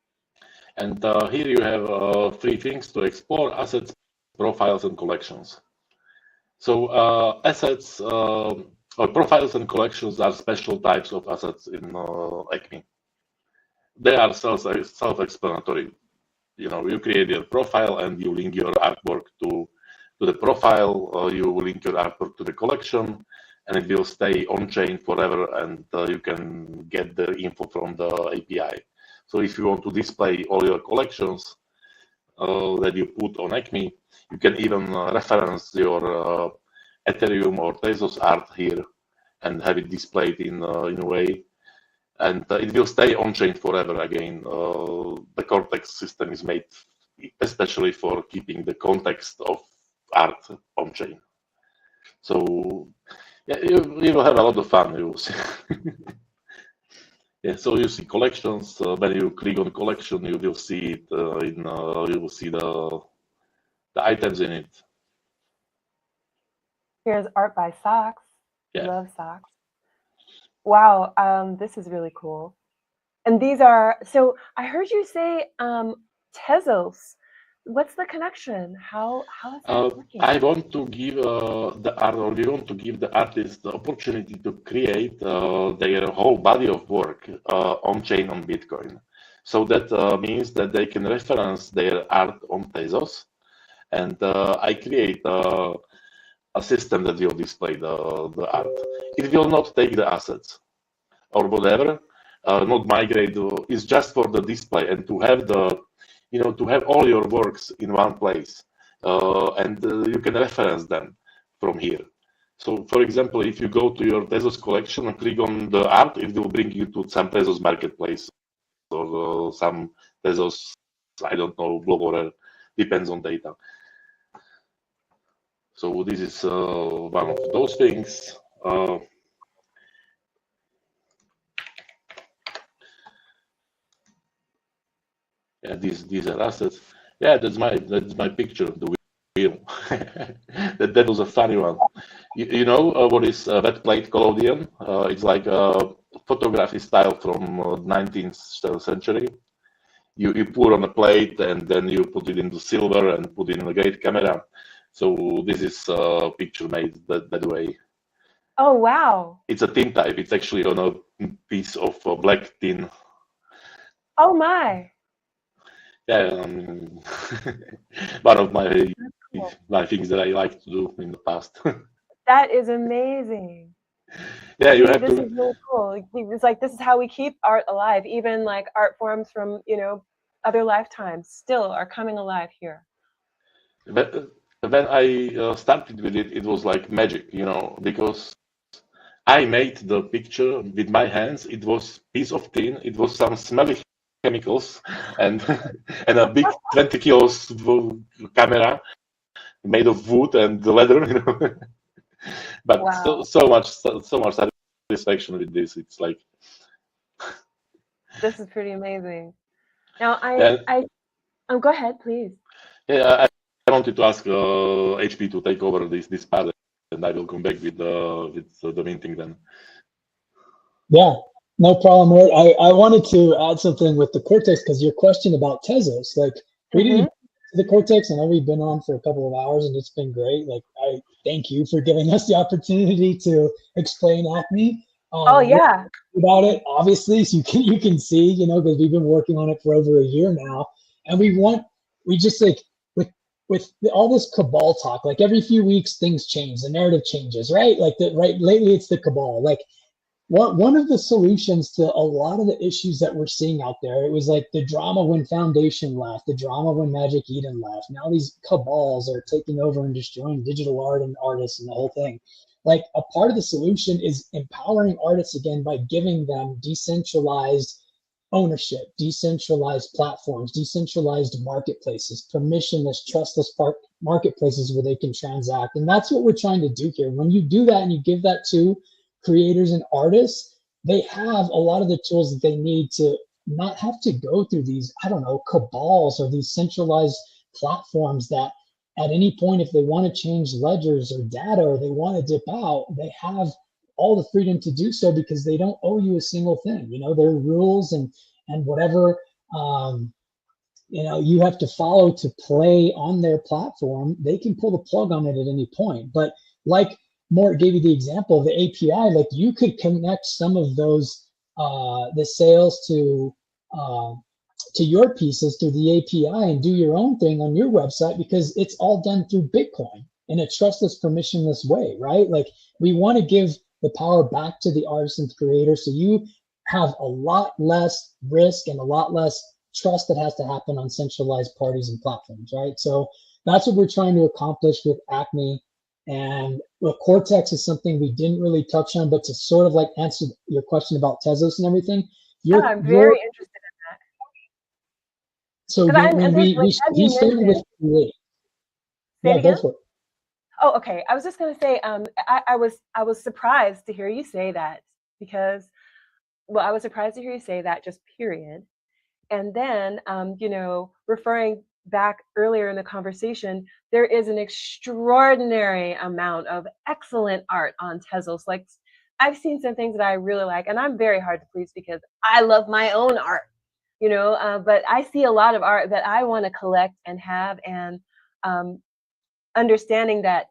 And here you have 3 things to explore: assets, profiles, and collections. So assets or profiles and collections are special types of assets in ACME. They are self-explanatory. You create your profile and you link your artwork to the profile. You link your artwork to the collection, and it will stay on chain forever. And you can get the info from the API. So if you want to display all your collections that you put on ACME, you can even reference your Ethereum or Tezos art here and have it displayed in a way, and it will stay on chain forever. Again, the Cortex system is made especially for keeping the context of art on chain. So yeah, you will have a lot of fun. You will see. Yeah, so you see collections. When you click on collection, you will see it you will see the items in it. Here's art by Socks. Yeah. Love Socks. Wow, this is really cool. And these are, so I heard you say Tezos. What's the connection? How is that working? I want to give we want to give the artist the opportunity to create their whole body of work on chain on Bitcoin. So that means that they can reference their art on Tezos, and I create a system that will display the art. It will not take the assets. or whatever, not migrate, is just for the display and to have the, to have all your works in one place, and you can reference them from here. So, for example, if you go to your Tezos collection and click on the art, it will bring you to some Tezos marketplace or some Tezos, I don't know, blog, or depends on data. So this is one of those things. Yeah, these are assets. Yeah, that's my picture, the wheel. that was a funny one. You know what is wet plate collodion? It's like a photography style from 19th century. You pour on a plate and then you put it into silver and put it in a great camera. So this is a picture made that way. Oh, wow. It's a tin type. It's actually on a piece of black tin. Oh, my. Yeah, one of Cool. my things that I like to do in the past. That is amazing. Yeah, you have This to. is really cool. It's like this is how we keep art alive. Even like art forms from, other lifetimes still are coming alive here. When I started with it, it was like magic, because I made the picture with my hands. It was piece of tin. It was some smelly chemicals and and a big 20 kilos camera made of wood and leather. But Wow. so much satisfaction with this. It's like, This is pretty amazing. Now yeah, go ahead, please. yeah. I wanted to ask HP to take over this part, and I will come back with the minting then. Yeah, no problem. I wanted to add something with the Cortex because your question about Tezos, like we didn't even get to the Cortex. I know we've been on for a couple of hours and it's been great. Like I thank you for giving us the opportunity to explain ACME. Oh, yeah. About it, obviously, so you can see, because we've been working on it for over a year now, and we just like with all this cabal talk, like every few weeks things change, the narrative changes, right? Like lately it's the cabal, like. One of the solutions to a lot of the issues that we're seeing out there, it was like the drama when Foundation left, the drama when Magic Eden left. Now these cabals are taking over and destroying digital art and artists and the whole thing. Like a part of the solution is empowering artists again by giving them decentralized ownership, decentralized platforms, decentralized marketplaces, permissionless, trustless marketplaces where they can transact. And that's what we're trying to do here. When you do that and you give that to creators and artists, they have a lot of the tools that they need to not have to go through these, I don't know, cabals or these centralized platforms that at any point, if they want to change ledgers or data or they want to dip out, they have all the freedom to do so because they don't owe you a single thing. There are rules and whatever you have to follow to play on their platform. They can pull the plug on it at any point. But like Mort gave you the example of the API, like you could connect some of those the sales to your pieces through the API and do your own thing on your website because it's all done through Bitcoin in a trustless, permissionless way, right? Like we want to give the power back to the artist and creator so you have a lot less risk and a lot less trust that has to happen on centralized parties and platforms, right? So that's what we're trying to accomplish with ACME. And the Cortex is something we didn't really touch on, but to sort of like answer your question about Tezos and everything, I'm very interested in that. So he started with create. Say it again? Go for it. Oh, okay. I was just gonna say, I was surprised to hear you say that because, well, I was surprised to hear you say that, just period. And then, referring back earlier in the conversation, there is an extraordinary amount of excellent art on Tezos. Like I've seen some things that I really like, and I'm very hard to please because I love my own art, but I see a lot of art that I want to collect and have, and understanding that,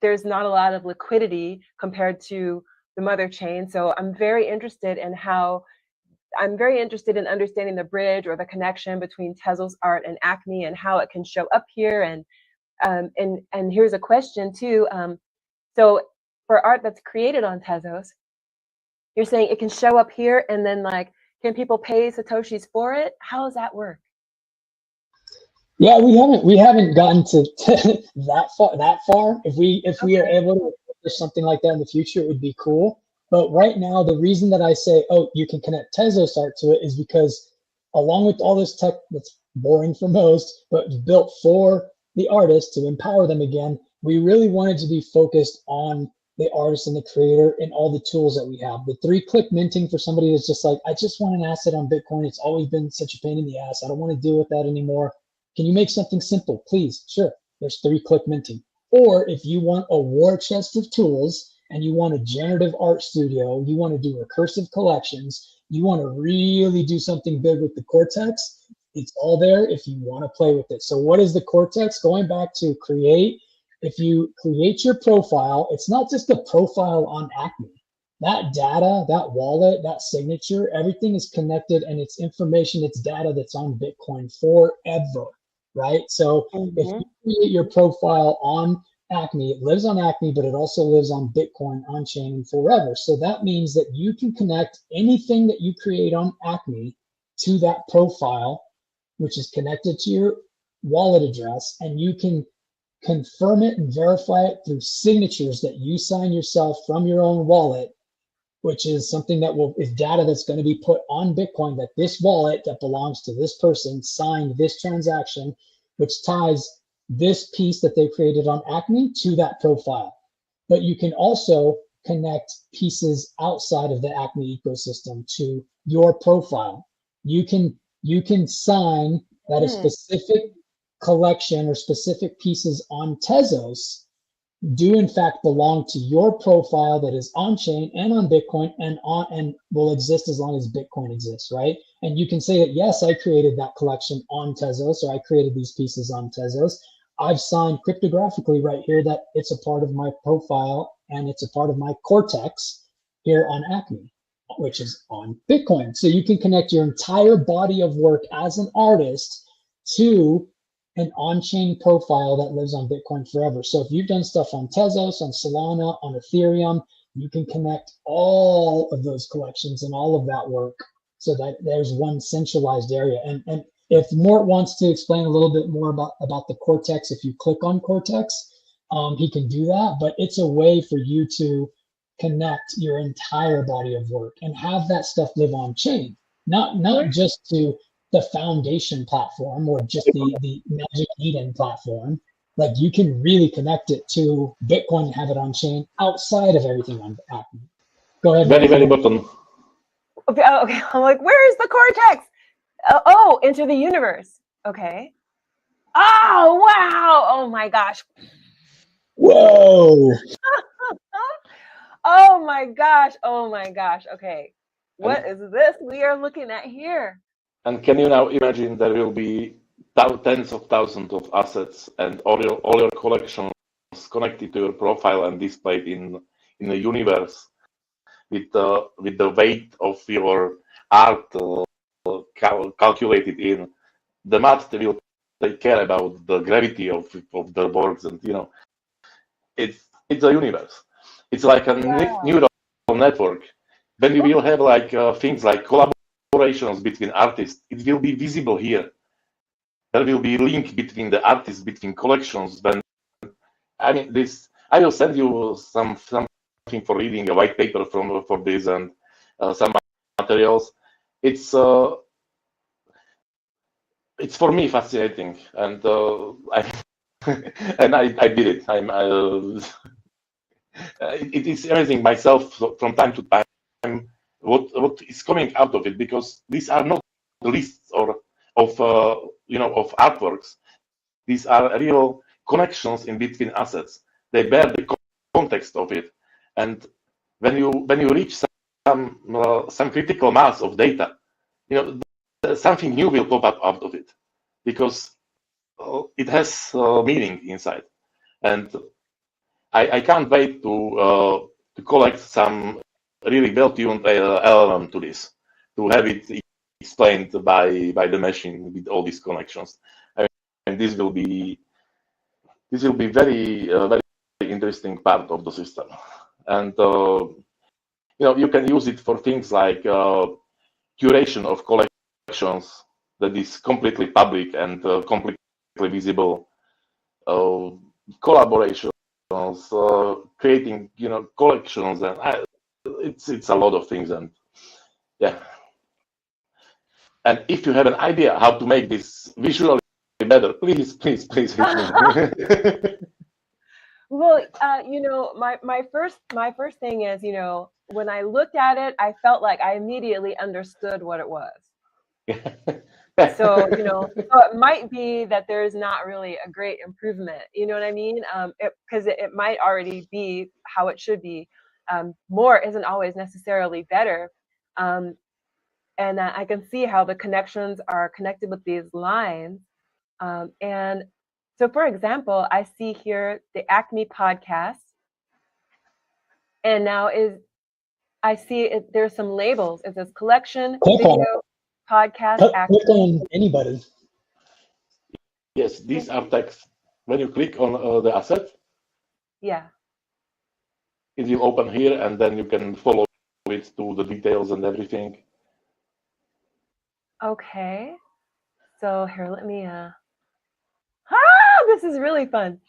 there's not a lot of liquidity compared to the mother chain. So I'm very interested in understanding the bridge or the connection between Tezos art and ACME and how it can show up here. And here's a question too. So for art that's created on Tezos, you're saying it can show up here, and then like, can people pay Satoshis for it? How does that work? Yeah, we haven't gotten to that far. If we are able to accomplish something like that in the future, it would be cool. But right now, the reason that I say, oh, you can connect Tezos art to it is because along with all this tech that's boring for most, but built for the artist to empower them again, we really wanted to be focused on the artist and the creator and all the tools that we have. The 3-click minting for somebody that's just like, I just want an asset on Bitcoin. It's always been such a pain in the ass. I don't want to deal with that anymore. Can you make something simple, please? Sure. There's 3-click minting. Or if you want a war chest of tools and you want a generative art studio, you want to do recursive collections, you want to really do something big with the Cortex, it's all there if you want to play with it. So what is the Cortex? Going back to create, if you create your profile, it's not just a profile on ACME. That data, that wallet, that signature, everything is connected, and it's information, it's data that's on Bitcoin forever, right? So if you create your profile on ACME, it lives on ACME, but it also lives on Bitcoin, on chain, and forever. So that means that you can connect anything that you create on ACME to that profile, which is connected to your wallet address, and you can confirm it and verify it through signatures that you sign yourself from your own wallet, which is something that is data that's going to be put on Bitcoin, that this wallet that belongs to this person signed this transaction, which ties this piece that they created on ACME to that profile. But you can also connect pieces outside of the ACME ecosystem to your profile. You can sign that a specific collection or specific pieces on Tezos do in fact belong to your profile that is on chain and on Bitcoin and will exist as long as Bitcoin exists, right? And you can say that, yes, I created that collection on Tezos, or I created these pieces on Tezos. I've signed cryptographically right here that it's a part of my profile and it's a part of my Cortex here on ACME, which is on Bitcoin. So you can connect your entire body of work as an artist to an on-chain profile that lives on Bitcoin forever. So if you've done stuff on Tezos, on Solana, on Ethereum, you can connect all of those collections and all of that work so that there's one centralized area. And if Mort wants to explain a little bit more about the Cortex, if you click on Cortex, he can do that. But it's a way for you to connect your entire body of work and have that stuff live on chain, not just to the foundation platform or just the Magic Eden platform. Like, you can really connect it to Bitcoin and have it on chain outside of everything on ACME. Go ahead. Very bottom. Okay, I'm like, where is the Cortex? Oh, Enter the Universe. Okay. Oh, wow. Oh my gosh. Whoa. Oh my gosh. Oh my gosh. Okay. What is this we are looking at here? And can you now imagine there will be tens of thousands of assets and all your collections connected to your profile and displayed in the universe with the weight of your art calculated in the math will take care about the gravity of the works, and it's a universe. It's like a neural network. Then you will have like things like collaborations between artists. It will be visible here. There will be a link between the artists, between collections. Then, I mean, I will send you something for reading, a white paper for this, and some materials. It's for me fascinating, and I did it. It is amazing myself from time to time what is coming out of it, because these are not lists of artworks. These are real connections in between assets. They bear the context of it, and when you reach some critical mass of data, something new will pop up out of it, because it has meaning inside. And I can't wait to collect some really well-tuned LLM to this, to have it explained by the machine with all these connections. And this will be very very interesting part of the system. And you can use it for things like curation of collections that is completely public and completely visible, collaborations, creating collections, and it's a lot of things. And yeah, and if you have an idea how to make this visually better, please hit me. Well, my first thing is, when I looked at it, I felt like I immediately understood what it was. So, so it might be that there's not really a great improvement. You know what I mean? Because it might already be how it should be. More isn't always necessarily better. And I can see how the connections are connected with these lines. And so, for example, I see here the ACME podcast, and now I see there's some labels. It says collection, video, podcast, click on anybody. Yes, these are text. When you click on the asset, yeah, it will open here, and then you can follow it to the details and everything. Okay. So here, let me this is really fun.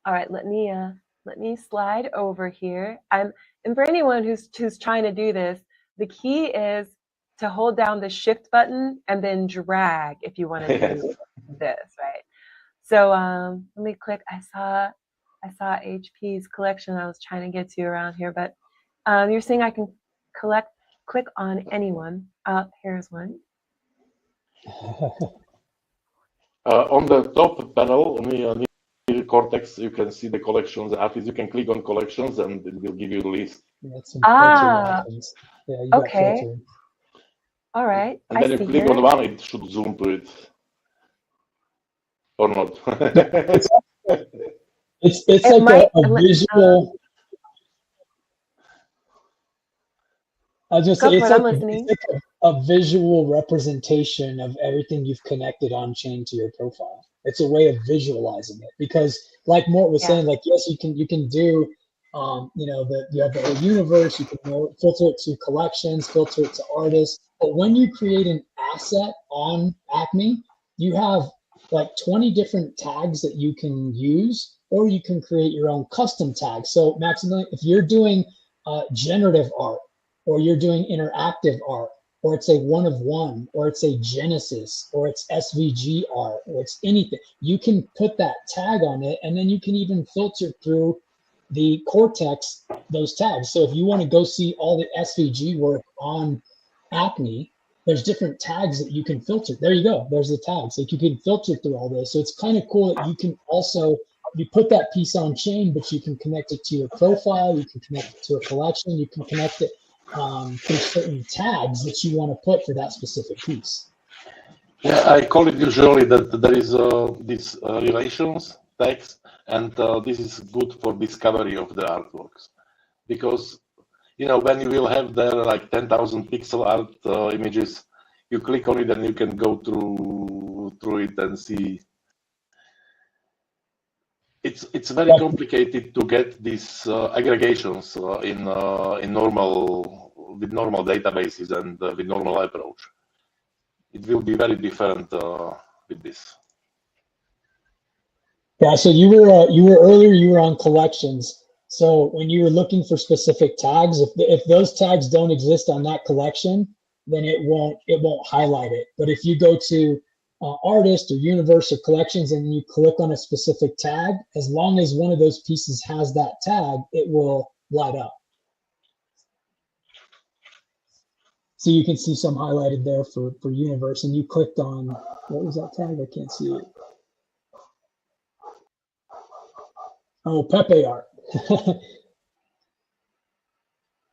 All right, let me slide over here. And for anyone who's trying to do this, the key is to hold down the shift button and then drag if you want to do this, right? So let me click. I saw HP's collection I was trying to get to around here, but you're saying I can click on anyone. Here's one. On the top panel, near Cortex, you can see the collections. Artists, you can click on collections, and it will give you the list. Yeah, you got okay. filtering. All right. And then you click on one, it should zoom to it, or not. it's like a visual. I just say it's like a visual representation of everything you've connected on chain to your profile. It's a way of visualizing it, because like Mort was saying, like, yes, you can do you have the whole universe, you can filter it to collections, filter it to artists, but when you create an asset on ACME, you have like 20 different tags that you can use, or you can create your own custom tags. So Maximilian, if you're doing generative art, or you're doing interactive art, or it's a one of one, or it's a Genesis, or it's SVG art, or it's anything, you can put that tag on it, and then you can even filter through the Cortex those tags. So if you want to go see all the SVG work on ACME, there's different tags that you can filter. There you go. There's the tags. Like, you can filter through all those. So it's kind of cool that you can also, you put that piece on chain, but you can connect it to your profile. You can connect it to a collection. You can connect it through certain tags that you want to put for that specific piece. Yeah, I call it usually that there is these relations tags, and this is good for discovery of the artworks, because when you will have there like 10,000 pixel art images, you click on it and you can go through it and see. It's very complicated to get these aggregations in normal databases and with normal approach. It will be very different with this. Yeah. So you were earlier. You were on collections. So when you were looking for specific tags, if those tags don't exist on that collection, then it won't highlight it. But if you go to artist or universe or collections and you click on a specific tag, as long as one of those pieces has that tag, it will light up. So you can see some highlighted there for universe, and you clicked on, what was that tag? I can't see it. Oh, Pepe art.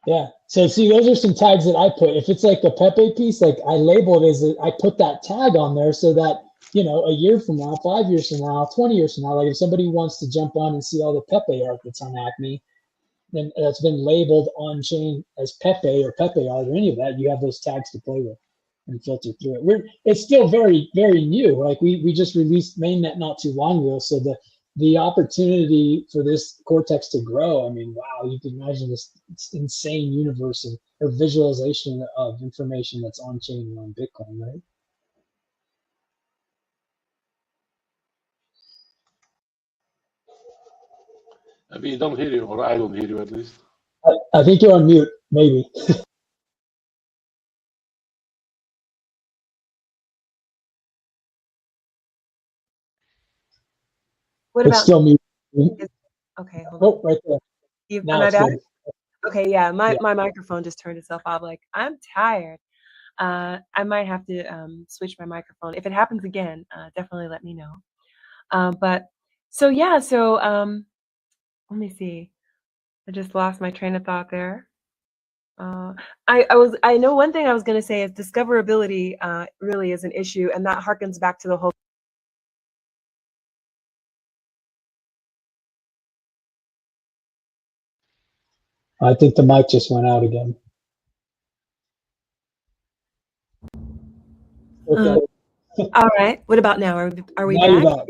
Yeah. So see, those are some tags that I put. If it's like a Pepe piece, like I label it as I put that tag on there so that, a year from now, 5 years from now, 20 years from now, like if somebody wants to jump on and see all the Pepe art that's on ACME, then that's been labeled on chain as Pepe or Pepe art or any of that, you have those tags to play with and filter through it. It's still very, very new. Like we just released mainnet not too long ago, so the opportunity for this cortex to grow, I mean, wow, you can imagine this insane universe or visualization of information that's on chain on Bitcoin, right? We don't hear you, or I don't hear you at least. I think you're on mute, maybe. What It's about still mute. okay, hold on. Oh, right there. Am I back? Good. Okay, yeah, Yeah. my microphone just turned itself off. Like, I'm tired. I might have to switch my microphone. If it happens again, definitely let me know. But so yeah, so let me see. I just lost my train of thought there. I know one thing I was going to say is discoverability really is an issue, and that harkens back to the whole. I think the mic just went out again. Okay. All right. What about now? Are we Now back? you're back.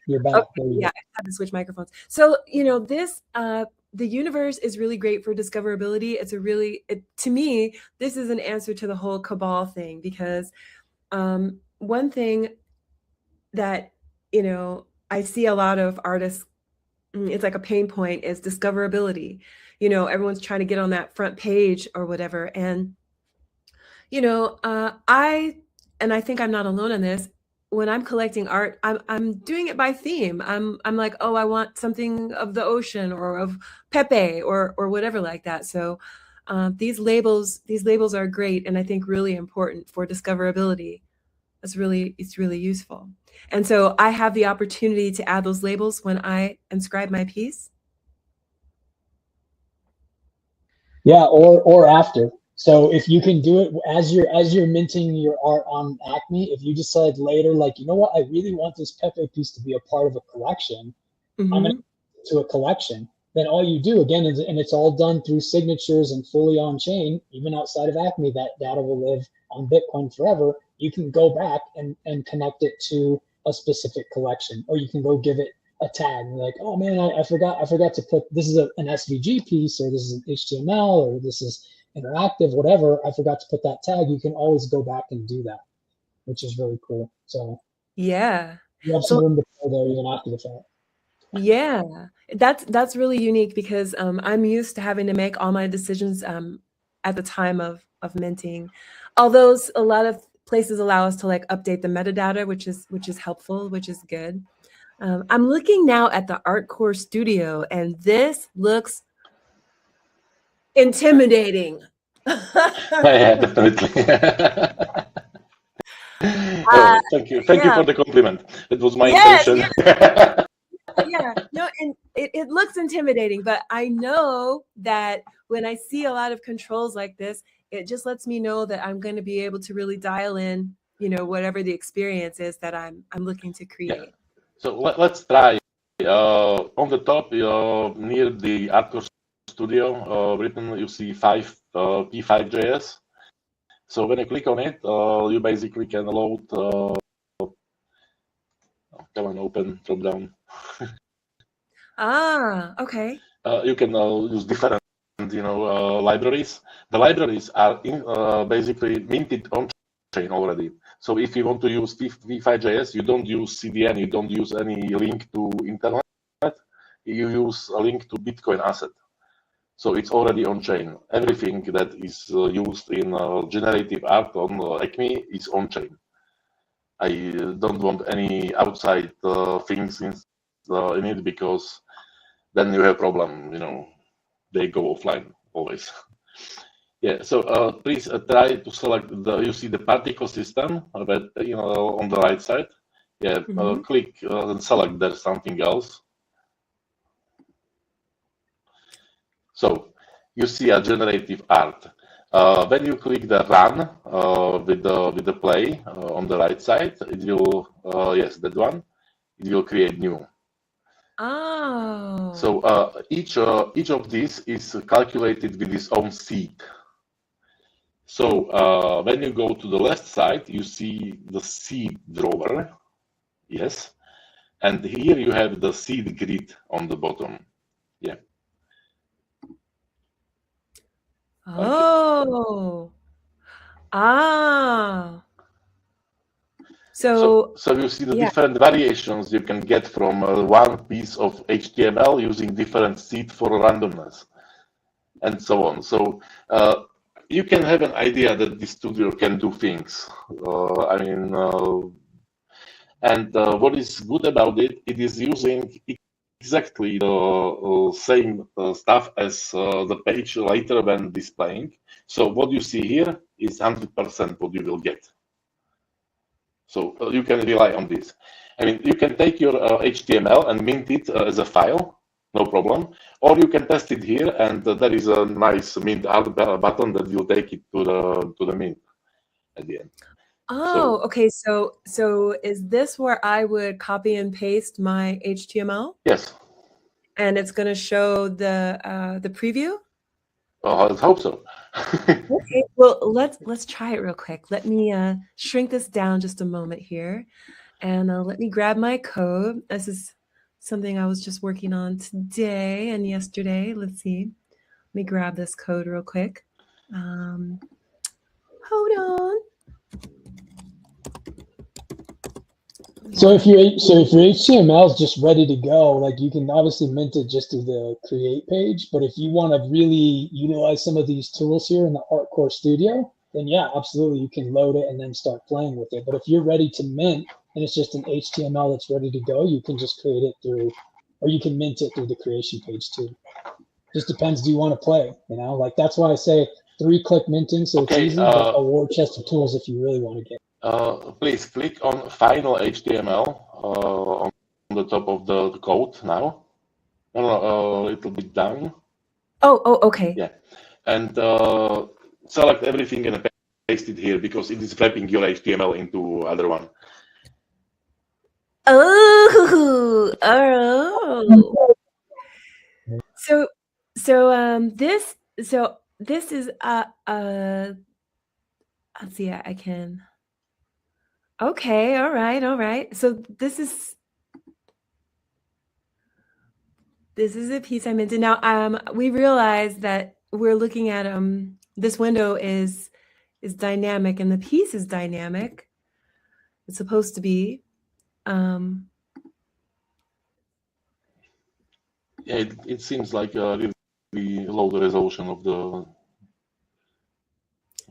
You're back. Okay, yeah, I had to switch microphones. So, you know, this the universe is really great for discoverability. It's a really to me, this is an answer to the whole cabal thing, because one thing that, you know, I see a lot of artists, it's like a pain point, is discoverability. You know, everyone's trying to get on that front page or whatever. And, you know, I think I'm not alone in this. When I'm collecting art, I'm doing it by theme. I'm like, oh, I want something of the ocean or of Pepe or whatever like that. So these labels are great, and I think really important for discoverability. It's really useful. And so I have the opportunity to add those labels when I inscribe my piece. Yeah, or after. So if you can do it as you're minting your art on ACME, if you decide later, like, you know what, I really want this Pepe piece to be a part of a collection, I'm going to a collection. Then all you do again is, and it's all done through signatures and fully on chain, even outside of ACME, that data will live on Bitcoin forever. You can go back and connect it to a specific collection, or you can go give it a tag and like, oh man, I forgot to put, this is an SVG piece, or this is an HTML, or this is interactive, whatever. I forgot to put that tag. You can always go back and do that, which is really cool. So yeah, you have some room to play there even after the fact. Yeah, that's really unique, because I'm used to having to make all my decisions at the time of minting. Although a lot of places allow us to like update the metadata, which is helpful, which is good. I'm looking now at the Artcore Studio, and this looks intimidating. Yeah, definitely. Thank you for the compliment. It was my intention. Yeah, no, and it looks intimidating, but I know that when I see a lot of controls like this, it just lets me know that I'm going to be able to really dial in, you know, whatever the experience is that I'm looking to create. Yeah. So let's try. On the top, near the Artcore Studio written, you see P5.js. So when you click on it, you basically can load. Come on, open drop down. Okay. You can use different, libraries. The libraries are basically minted on chain already. So if you want to use v5.js, you don't use CDN, you don't use any link to internet. You use a link to Bitcoin asset. So it's already on chain. Everything that is used in generative art on ACME is on chain. I don't want any outside things in it, because then you have problem. You know, they go offline always. Yeah. So please try to select you see the particle system, but on the right side. Yeah. Click and select there something else. So you see a generative art. When you click the run with the play on the right side, it will yes, that one. It will create new. Oh. So each of these is calculated with its own seed. So when you go to the left side, you see the seed drawer. Yes. And here you have the seed grid on the bottom. Yeah. Oh. Ah. So you see the different variations you can get from one piece of HTML using different seed for randomness, and so on. So you can have an idea that this studio can do things. And what is good about it, it is using exactly the same stuff as the page later when displaying. So what you see here is 100% what you will get. So you can rely on this. I mean, you can take your HTML and mint it as a file, no problem. Or you can test it here, and there is a nice mint art button that will take it to the mint at the end. Oh, okay. So is this where I would copy and paste my HTML? Yes. And it's going to show the preview? Let's hope so. Okay. Well, let's try it real quick. Let me shrink this down just a moment here, and let me grab my code. This is something I was just working on today and yesterday. Let's see. Let me grab this code real quick. Hold on. So if your HTML is just ready to go, like you can obviously mint it just to the create page. But if you want to really utilize some of these tools here in the Artcore Studio, then yeah, absolutely, you can load it and then start playing with it. But if you're ready to mint and it's just an HTML that's ready to go, you can just create it through, or you can mint it through the creation page too. Just depends. Do you want to play? You know, like that's why I say 3-click minting, so it's easy. But a war chest of tools if you really want to get. Please click on Final HTML on the top of the code now. No, a little bit down. Oh, okay. Yeah, and select everything and paste it here because it is wrapping your HTML into other one. Oh. So this is let's see, I can. Okay, all right. So this is a piece I minted. Now we realize that we're looking at this window is dynamic and the piece is dynamic. It's supposed to be. Yeah, it seems like a really low resolution of the.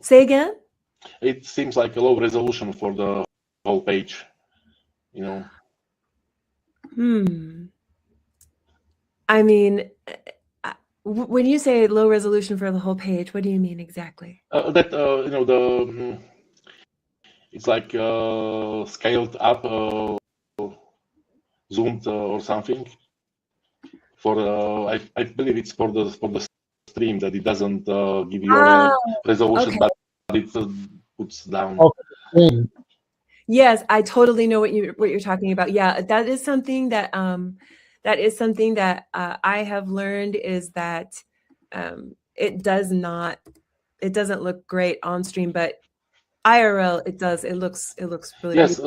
Say again? It seems like a low resolution for the whole page, you know. I mean, when you say low resolution for the whole page, what do you mean exactly? That you know, it's like scaled up, zoomed or something. For I believe it's for the stream that it doesn't give you any resolution, okay. But it puts down. Okay. Yes, I totally know what you're talking about. Yeah, that is something that I have learned is that it doesn't look great on stream, but IRL it does. It looks really. Yes,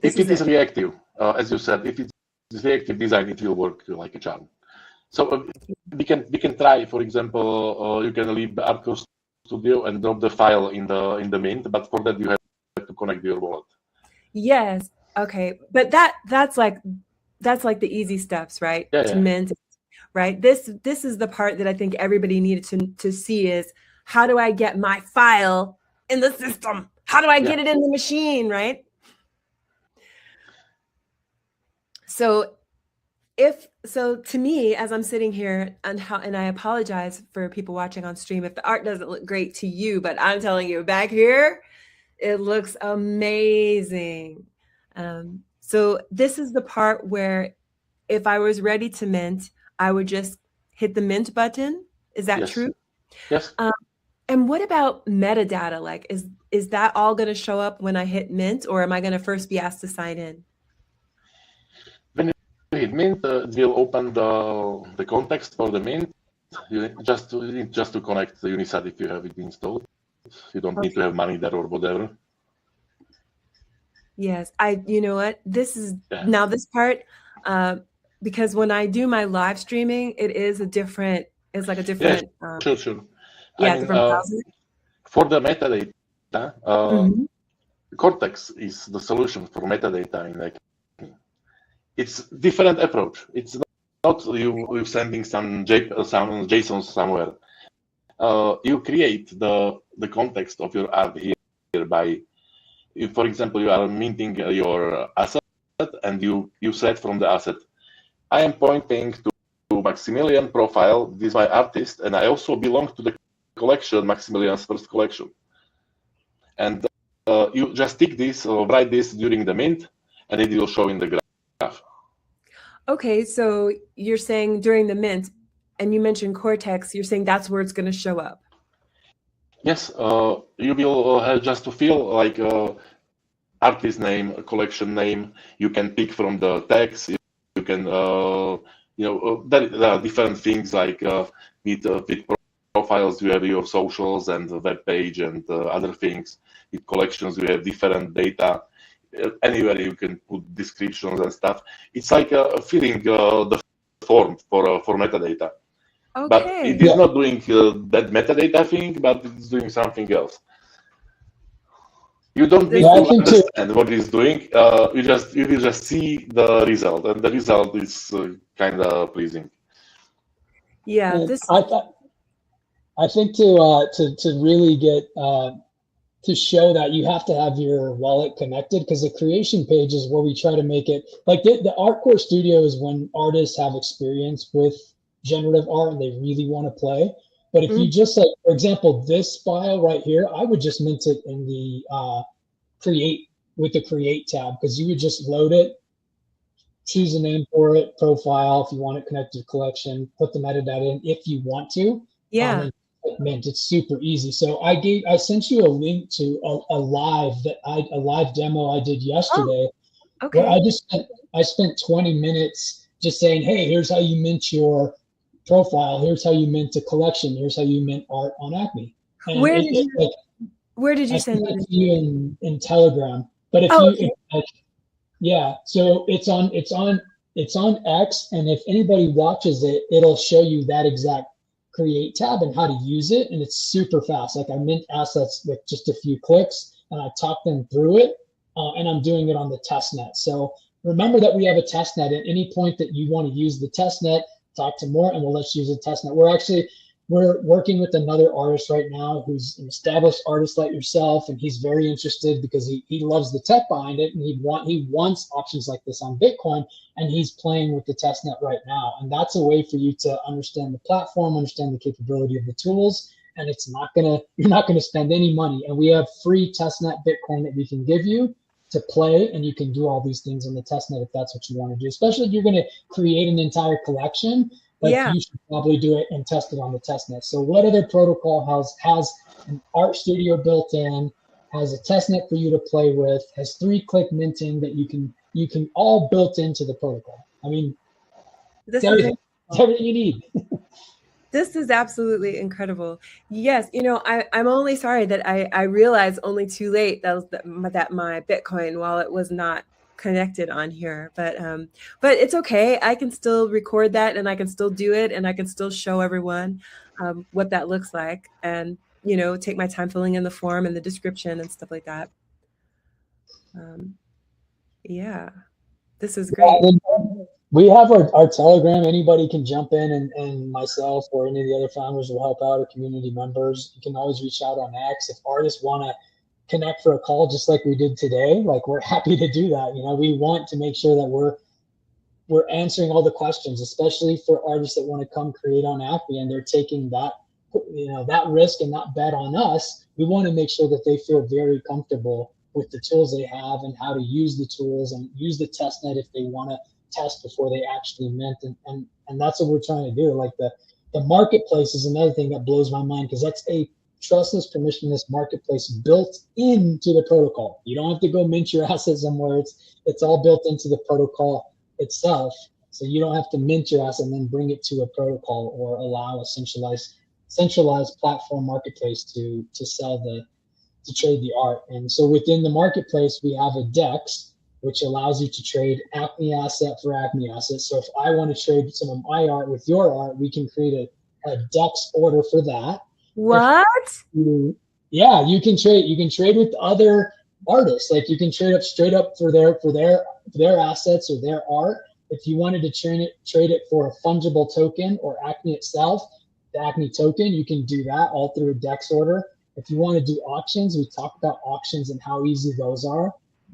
if it is reactive, as you said, if it's reactive design, it will work like a charm. So we can try, for example, you can leave the Artcore Studio and drop the file in the mint, but for that you have to connect your wallet. Yes. Okay. But that's like the easy steps, right? Yeah, to mint, right? This is the part that I think everybody needed to see is how do I get my file in the system? How do I get it in the machine, right? So to me, as I'm sitting here and I apologize for people watching on stream if the art doesn't look great to you, but I'm telling you back here, it looks amazing. So this is the part where if I was ready to mint, I would just hit the mint button. Is that true? Yes. And what about metadata? Like, is that all going to show up when I hit mint, or am I going to first be asked to sign in? When you hit mint, it will open the context for the mint. You need just to connect the Unisat if you have it installed. You don't need to have money there or whatever. Yes, you know what? This is Yeah. now this part, because when I do my live streaming, it is a different, it's like a Yeah, different, sure. I yeah, mean, different browser. for the metadata, Mhm. Cortex is the solution for metadata in ACME. It's different approach. It's not you sending some JSON somewhere. You create the context of your app here by, if, for example, you are minting your asset and you said from the asset, I am pointing to Maximilian profile. This is my artist, and I also belong to the collection, Maximilian's first collection. And you just tick this or write this during the mint, and it will show in the graph. Okay, so you're saying during the mint, and you mentioned Cortex, you're saying that's where it's going to show up. Yes, you will have just to fill like artist name, collection name. You can pick from the text. You can, there are different things like with profiles, you have your socials and the web page and other things. With collections, you have different data. Anywhere you can put descriptions and stuff. It's like filling the form for metadata. But Okay. it is not doing that metadata thing, but it's doing something else. You don't need to understand what it's doing. You will just see the result, and the result is kind of pleasing. Yeah, I think to really get to show that, you have to have your wallet connected, because the creation page is where we try to make it like the Art Core Studio is when artists have experience with generative art and they really want to play. But if you just, like, for example, this file right here, I would just mint it in the create with the create tab, because you would just load it, choose a name for it, profile, if you want it connected to collection, put the metadata in if you want to. yeah. And mint. It's super easy. So I sent you a link to a live demo I did yesterday. Oh, okay. Where I spent 20 minutes just saying, hey, here's how you mint your profile, here's how you mint a collection, here's how you mint art on ACME. And where did you send it it to you in Telegram? But if yeah, so it's on X, and if anybody watches it, it'll show you that exact create tab and how to use it, and it's super fast. Like, I mint assets with just a few clicks, and I talk them through it, and I'm doing it on the testnet. So remember that we have a testnet. At any point that you want to use the testnet, talk to Mort, and we'll let you use the testnet. We're working with another artist right now who's an established artist like yourself, and he's very interested because he loves the tech behind it, and he wants options like this on Bitcoin, and he's playing with the testnet right now. And that's a way for you to understand the platform, understand the capability of the tools, and you're not gonna spend any money. And we have free testnet Bitcoin that we can give you to play, and you can do all these things in the testnet if that's what you want to do. Especially if you're going to create an entire collection, like, you should probably do it and test it on the testnet. So what other protocol has an art studio built in, has a testnet for you to play with, has 3-click minting that you can all built into the protocol? I mean, it's everything you need. This is absolutely incredible. Yes, I'm only sorry that I realized only too late that my Bitcoin wallet was not connected on here, but it's okay. I can still record that, and I can still do it, and I can still show everyone what that looks like, and take my time filling in the form and the description and stuff like that. Yeah, this is great. We have our Telegram. Anybody can jump in, and myself or any of the other founders will help out, or community members. You can always reach out on X. If artists want to connect for a call, just like we did today, like, we're happy to do that. We want to make sure that we're answering all the questions, especially for artists that want to come create on ACME, and they're taking that that risk and that bet on us. We want to make sure that they feel very comfortable with the tools they have and how to use the tools, and use the testnet if they want to test before they actually mint. And that's what we're trying to do. Like, the marketplace is another thing that blows my mind, because that's a trustless, permissionless marketplace built into the protocol. You don't have to go mint your asset somewhere. It's all built into the protocol itself. So you don't have to mint your asset and then bring it to a protocol, or allow a centralized platform marketplace to sell to trade the art. And so within the marketplace, we have a DEX, which allows you to trade ACME asset for ACME asset. So if I want to trade some of my art with your art, we can create a DEX order for that. What? Yeah, you can trade. You can trade with other artists. Like you can trade up straight up for their assets or their art. If you wanted to trade it for a fungible token or ACME itself, the ACME token, you can do that all through a DEX order. If you want to do auctions, we talked about auctions and how easy those are.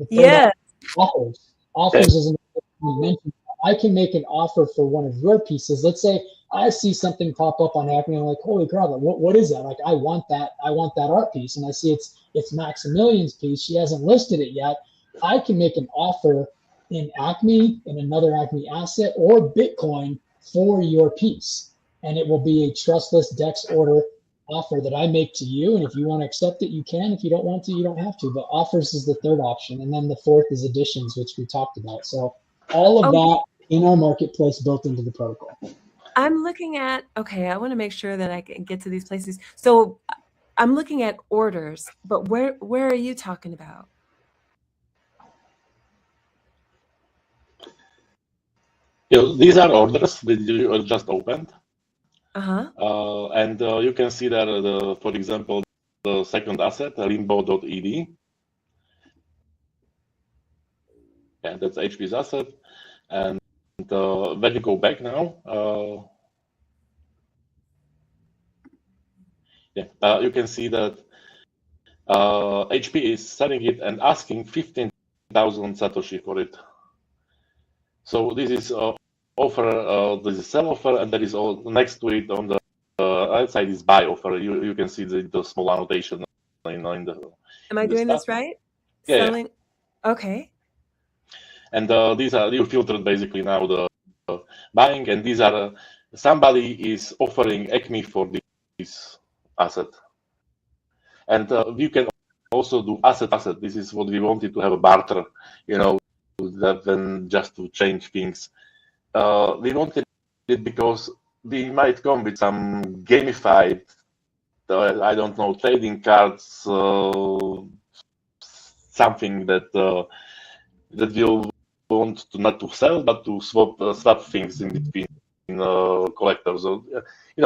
Yeah. Offers is another thing you mentioned. I can make an offer for one of your pieces. Let's say I see something pop up on ACME and I'm like, holy crap, what is that? Like I want that art piece. And I see it's Maximilian's piece. She hasn't listed it yet. I can make an offer in ACME, in another ACME asset, or Bitcoin for your piece. And it will be a trustless DEX order offer that I make to you. And if you want to accept it, you can. If you don't want to, you don't have to. But offers is the third option. And then the fourth is additions, which we talked about. So all of that in our marketplace built into the protocol. I'm looking at, okay, I want to make sure that I can get to these places. So I'm looking at orders, but where are you talking about? These are orders that you just opened. And you can see that, for example, the second asset, limbo.ed. Yeah, that's HP's asset. And when you go back now, you can see that HP is selling it and asking 15,000 Satoshi for it. So this is offer, this is sell offer, and there is all next to it on the right side is buy offer. You can see the small annotation in the. Am I doing this right? Yeah. Selling. Yeah. Okay. And these are you filtered basically now the buying, and these are somebody is offering ACME for this asset, and you can also do asset. This is what we wanted to have a barter, than just to change things. We wanted it because we might come with some gamified, I don't know, trading cards, something that that we'll want to not to sell, but to swap things in between collectors, or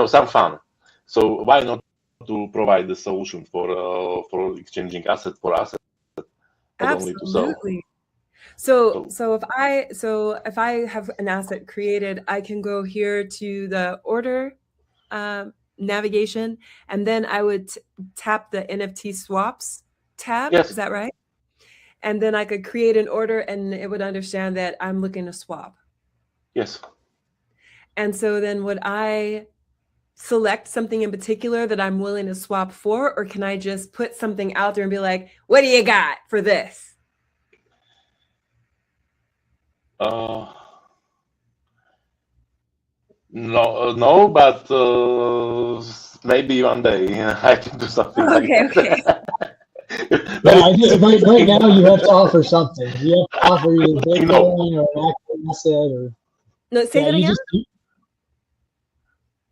some fun. So why not to provide the solution for exchanging asset for asset, not only to sell. Absolutely. So if I have an asset created, I can go here to the order navigation, and then I would tap the NFT swaps tab. Yes. Is that right? And then I could create an order, and it would understand that I'm looking to swap. Yes. And so then would I select something in particular that I'm willing to swap for, or can I just put something out there and be like, what do you got for this? No, but maybe one day I can do something like that. Right now you have to offer something. You have to offer either Bitcoin or an actual asset or. No, say that again.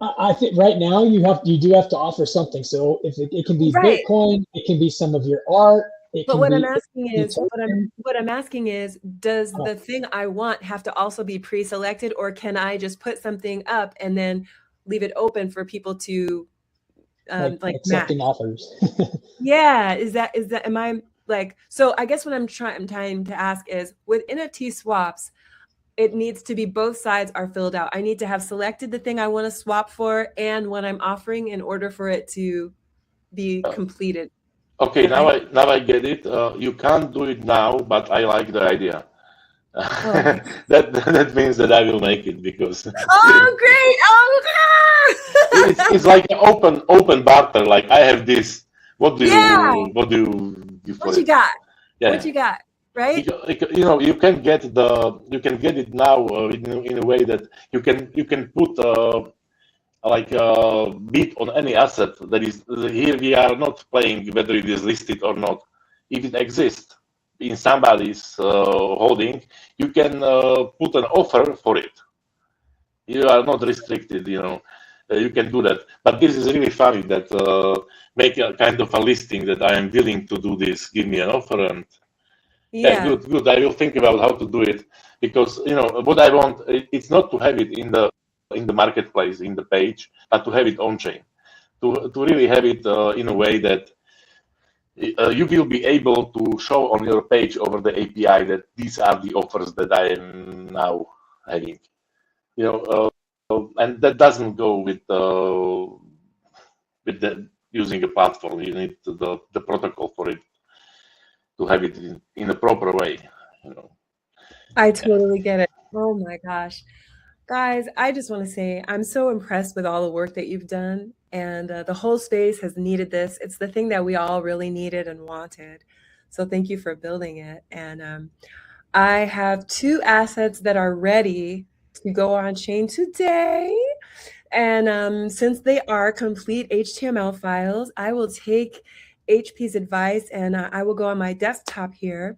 I think right now you do have to offer something. So if it can be Bitcoin, it can be some of your art. But what I'm asking is, does the thing I want have to also be pre-selected, or can I just put something up and then leave it open for people to like accepting offers? Yeah, is that am I like, so I guess what I'm trying to ask is, with NFT swaps, it needs to be both sides are filled out. I need to have selected the thing I want to swap for and what I'm offering in order for it to be completed. Okay, now I get it. You can't do it now, but I like the idea. Oh. that means that I will make it because. Oh, great! Oh, it's like an open barter. Like I have this. What do you give for it? What you got? Yeah. What you got? Right? You can get it now in a way that you can put. Like bid on any asset that is here. We are not playing whether it is listed or not. If it exists in somebody's holding, you can put an offer for it. You are not restricted, you can do that. But this is really funny that make a kind of a listing that I am willing to do this. Give me an offer, and yeah, good. I will think about how to do it, because what I want, it's not to have it in the marketplace, in the page, but to have it on chain, to really have it in a way that you will be able to show on your page over the API that these are the offers that I am now having. And that doesn't go with using a platform. You need the protocol for it to have it in a proper way. I totally get it. Oh my gosh. Guys, I just want to say I'm so impressed with all the work that you've done, and the whole space has needed this. It's the thing that we all really needed and wanted. So thank you for building it. And I have 2 assets that are ready to go on chain today. And since they are complete HTML files, I will take HP's advice, and I will go on my desktop here,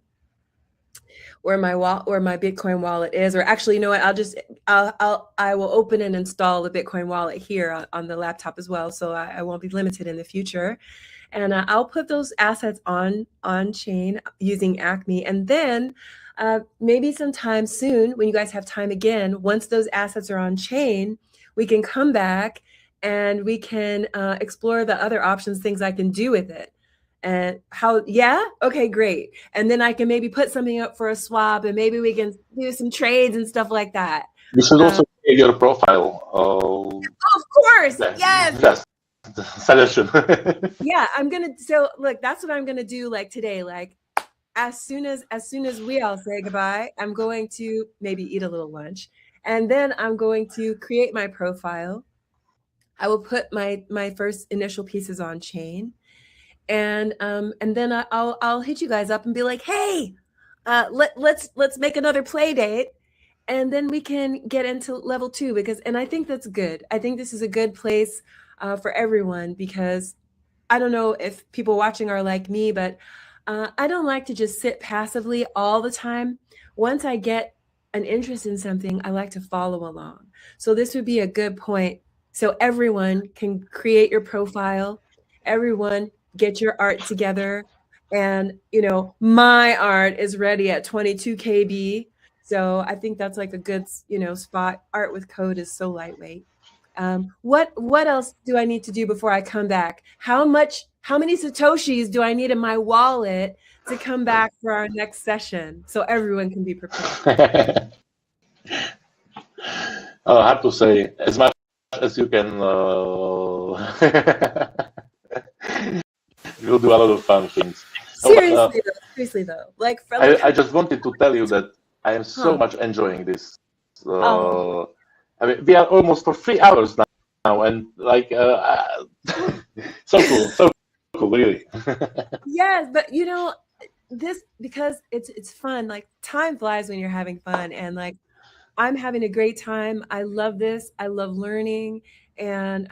where my Bitcoin wallet is. Or actually, you know what? I will open and install the Bitcoin wallet here on the laptop as well, so I won't be limited in the future. And I'll put those assets on chain using ACME, and then maybe sometime soon, when you guys have time again, once those assets are on chain, we can come back and we can explore the other options, things I can do with it. And how, yeah? Okay, great. And then I can maybe put something up for a swap, and maybe we can do some trades and stuff like that. You should also create your profile. Of course, yes. Yes, suggestion. Yeah, so look, that's what I'm gonna do like today. Like as soon as we all say goodbye, I'm going to maybe eat a little lunch, and then I'm going to create my profile. I will put my first initial pieces on chain. And then I'll hit you guys up and be like, hey, let's make another play date, and then we can get into level 2, and I think that's good. I think this is a good place for everyone, because I don't know if people watching are like me, but I don't like to just sit passively all the time. Once I get an interest in something, I like to follow along. So this would be a good point. So everyone can create your profile. Everyone get your art together, and my art is ready at 22 KB, so I think that's like a good spot. Art with code is so lightweight. What else do I need to do before I come back? How many satoshis do I need in my wallet to come back for our next session, so everyone can be prepared? I have to say, as much as you can. We'll do a lot of fun things. Seriously though, like I just wanted to tell you that I am so much enjoying this. I mean, we are almost for 3 hours now, and like so cool, really. Yes, but this, because it's fun. Like time flies when you're having fun, and like I'm having a great time. I love this. I love learning, and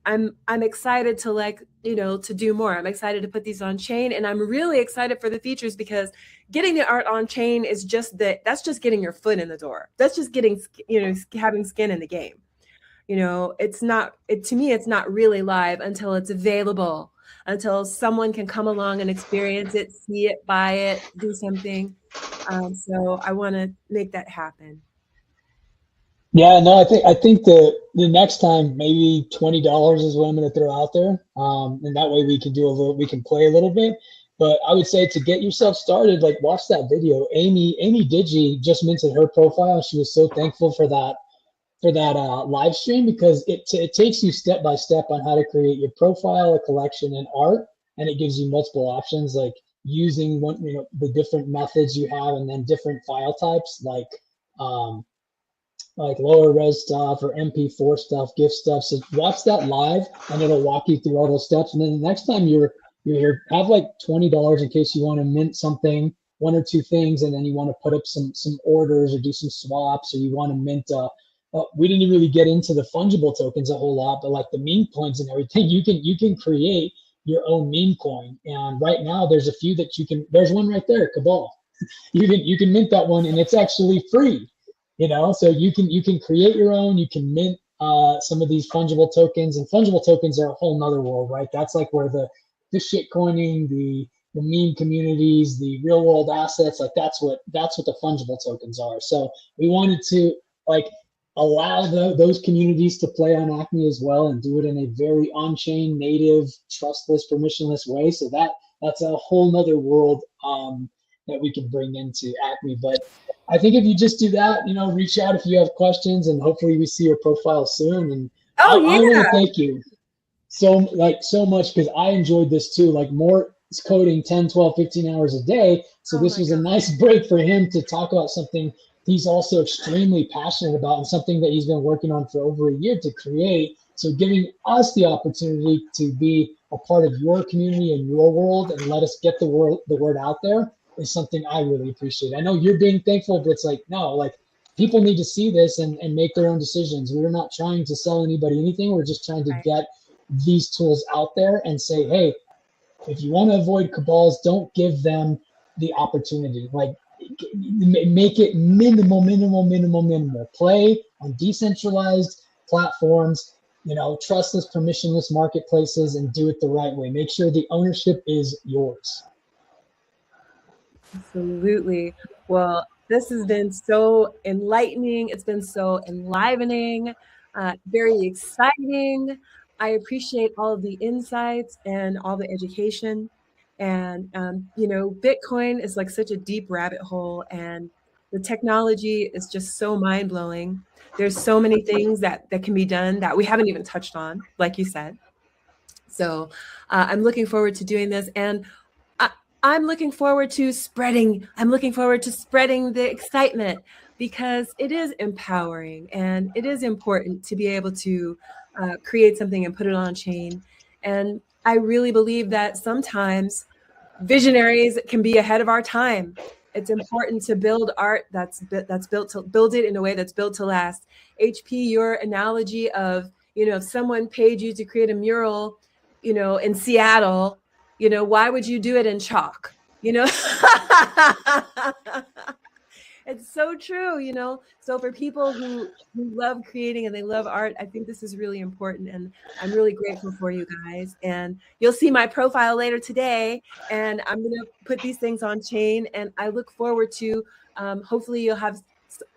I'm excited to to do more. I'm excited to put these on chain, and I'm really excited for the features, because getting the art on chain is that's just getting your foot in the door. That's just getting having skin in the game. To me, it's not really live until it's available, until someone can come along and experience it, see it, buy it, do something. So I want to make that happen. Yeah, no, I think the next time maybe $20 is what I'm going to throw out there, and that way we can play a little bit. But I would say, to get yourself started, like, watch that video. Amy Digi just minted her profile. She was so thankful for that live stream, because it takes you step by step on how to create your profile, a collection, and art, and it gives you multiple options, like using the different methods you have, and then different file types, like lower res stuff or MP4 stuff, GIF stuff. So watch that live, and it'll walk you through all those steps. And then the next time you're here, have like $20 in case you want to mint something, 1 or 2 things, and then you want to put up some orders or do some swaps, or you want to mint. We didn't really get into the fungible tokens a whole lot, but like the meme coins and everything, you can create your own meme coin. And right now there's a few that you can. There's one right there, Cabal. You can mint that one, and it's actually free. So you can create your own. You can mint some of these fungible tokens, and fungible tokens are a whole nother world, right? That's like where the shit coining, the meme communities, the real world assets, like that's what the fungible tokens are. So we wanted to like allow those communities to play on ACME as well, and do it in a very on-chain, native, trustless, permissionless way. So that's a whole nother world that we can bring into ACME. But I think if you just do that, reach out if you have questions, and hopefully we see your profile soon. And Oh I yeah. want to thank you so much, because I enjoyed this too. Like Mort is coding 10, 12, 15 hours a day. So this was a nice break for him to talk about something he's also extremely passionate about, and something that he's been working on for over a year to create. So giving us the opportunity to be a part of your community and your world, and let us get the word out there, is something I really appreciate. I know you're being thankful, but it's like, no, like people need to see this and make their own decisions. We're not trying to sell anybody anything. We're just trying to get these tools out there and say, hey, if you want to avoid cabals, don't give them the opportunity. Like, make it minimal. Play on decentralized platforms, trustless, permissionless marketplaces, and do it the right way. Make sure the ownership is yours. Absolutely. Well, this has been so enlightening. It's been so enlivening, very exciting. I appreciate all of the insights and all the education. And, Bitcoin is like such a deep rabbit hole, and the technology is just so mind blowing. There's so many things that can be done that we haven't even touched on, like you said. So I'm looking forward to doing this. And I'm looking forward to spreading the excitement, because it is empowering and it is important to be able to create something and put it on chain. And I really believe that sometimes visionaries can be ahead of our time. It's important to build art that's built to build it in a way that's built to last. HP, your analogy of, if someone paid you to create a mural, in Seattle, why would you do it in chalk? It's so true, So for people who love creating and they love art, I think this is really important. And I'm really grateful for you guys. And you'll see my profile later today. And I'm going to put these things on chain. And I look forward to, hopefully you'll have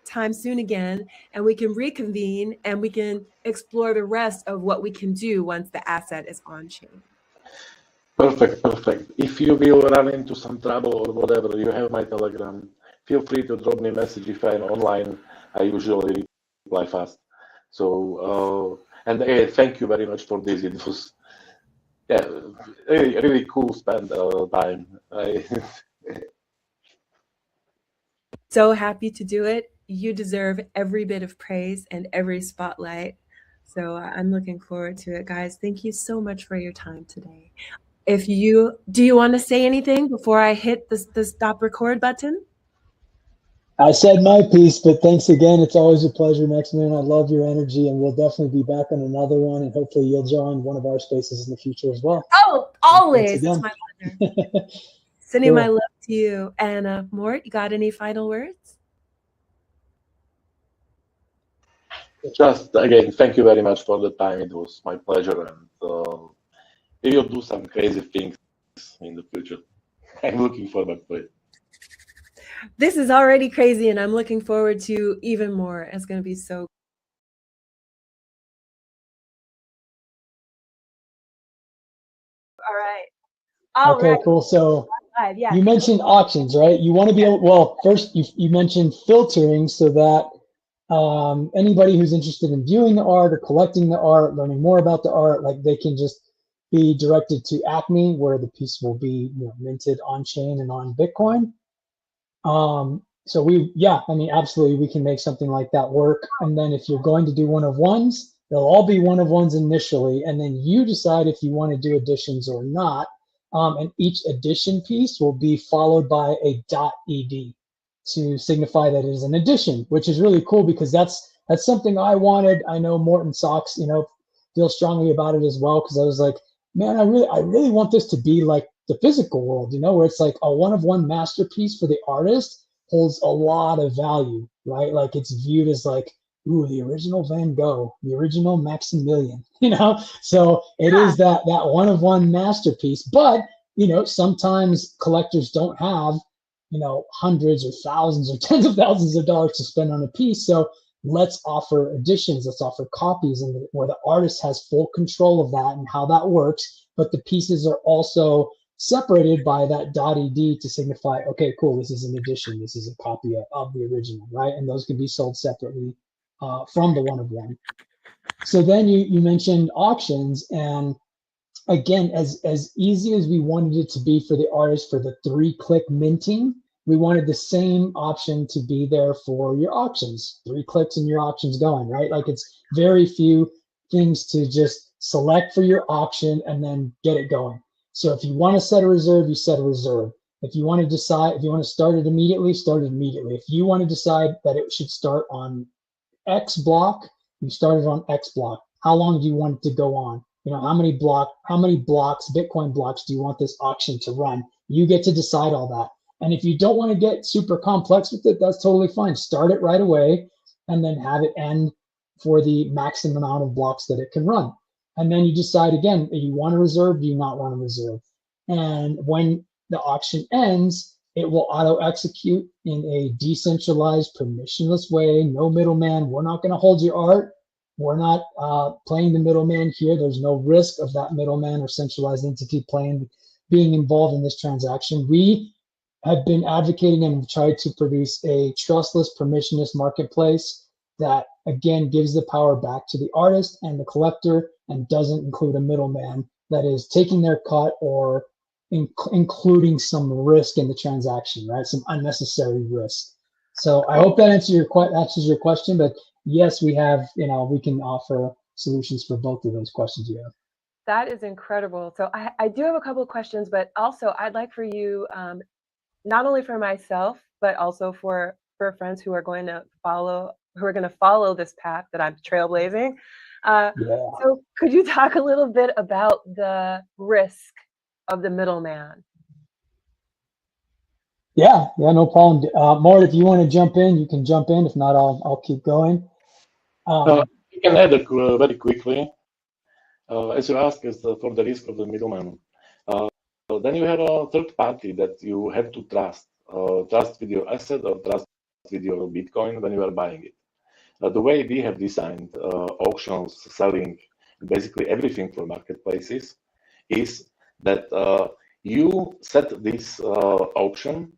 time soon again, and we can reconvene and we can explore the rest of what we can do once the asset is on chain. Perfect. If you will run into some trouble or whatever, you have my Telegram. Feel free to drop me a message if I'm online. I usually reply fast. So, and thank you very much for this. It was, really cool spend time. So happy to do it. You deserve every bit of praise and every spotlight. So I'm looking forward to it, guys. Thank you so much for your time today. Do you want to say anything before I hit the stop record button? I said my piece, but thanks again. It's always a pleasure, Maximilian. I love your energy, and we'll definitely be back on another one, and hopefully you'll join one of our spaces in the future as well. Oh, always. It's my pleasure. Sending my love to you. And Mort, you got any final words? Just again, thank you very much for the time. It was my pleasure, and we will do some crazy things in the future. I'm looking forward to it. This is already crazy, and I'm looking forward to even more. It's going to be so. All right. Okay, cool. So you mentioned auctions, right? You want to be able, well, first you mentioned filtering, so that anybody who's interested in viewing the art or collecting the art, learning more about the art, like they can just be directed to ACME, where the piece will be minted on chain and on Bitcoin. So absolutely, we can make something like that work. And then if you're going to do one of ones, they'll all be one of ones initially, and then you decide if you want to do additions or not. And each addition piece will be followed by a .ed to signify that it is an addition, which is really cool, because that's something I wanted. I know Morton Socks, feel strongly about it as well, because I was like, man, I really want this to be like the physical world, where it's like a one-of-one masterpiece for the artist holds a lot of value, right? Like it's viewed as like, ooh, the original Van Gogh, the original Maximilian, you know? So it is that one of one masterpiece. But, you know, sometimes collectors don't have, you know, hundreds or thousands or tens of thousands of dollars to spend on a piece. So let's offer editions, let's offer copies, and where the artist has full control of that and how that works. But the pieces are also separated by that .ed to signify, okay, cool, this is an edition, this is a copy of the original, right? And those can be sold separately from the one of one. So then you mentioned auctions, and again, as easy as we wanted it to be for the artist for the 3-click minting, we wanted the same option to be there for your auctions. 3 clicks and your auction's going, right? Like, it's very few things to just select for your auction and then get it going. So if you want to set a reserve, you set a reserve. If you want to decide, if you want to start it immediately, start it immediately. If you want to decide that it should start on X block, you started on X block. How long do you want it to go on? You know, how many blocks, Bitcoin blocks do you want this auction to run? You get to decide all that. And if you don't want to get super complex with it, that's totally fine. Start it right away and then have it end for the maximum amount of blocks that it can run. And then you decide again, do you want to reserve? Do you not want to reserve? And when the auction ends, it will auto execute in a decentralized, permissionless way, no middleman. We're not going to hold your art. We're not playing the middleman here. There's no risk of that middleman or centralized entity being involved in this transaction. We have been advocating and tried to produce a trustless, permissionless marketplace that, again, gives the power back to the artist and the collector and doesn't include a middleman that is taking their cut or including some risk in the transaction, right? Some unnecessary risk. So I hope that answers your question. But yes, we have, you know, we can offer solutions for both of those questions you have. That is incredible. So I do have a couple of questions, but also I'd like for you, not only for myself, but also for friends who are going to follow this path that I'm trailblazing. Yeah. So could you talk a little bit about the risk of the middleman? Yeah, no problem. Mort, if you want to jump in, you can jump in. If not, I'll keep going. You can add very quickly, as you asked, is for the risk of the middleman. Then you have a third party that you have to trust with your asset or trust with your Bitcoin when you are buying it. The way we have designed auctions, selling, basically everything for marketplaces, is that you set this auction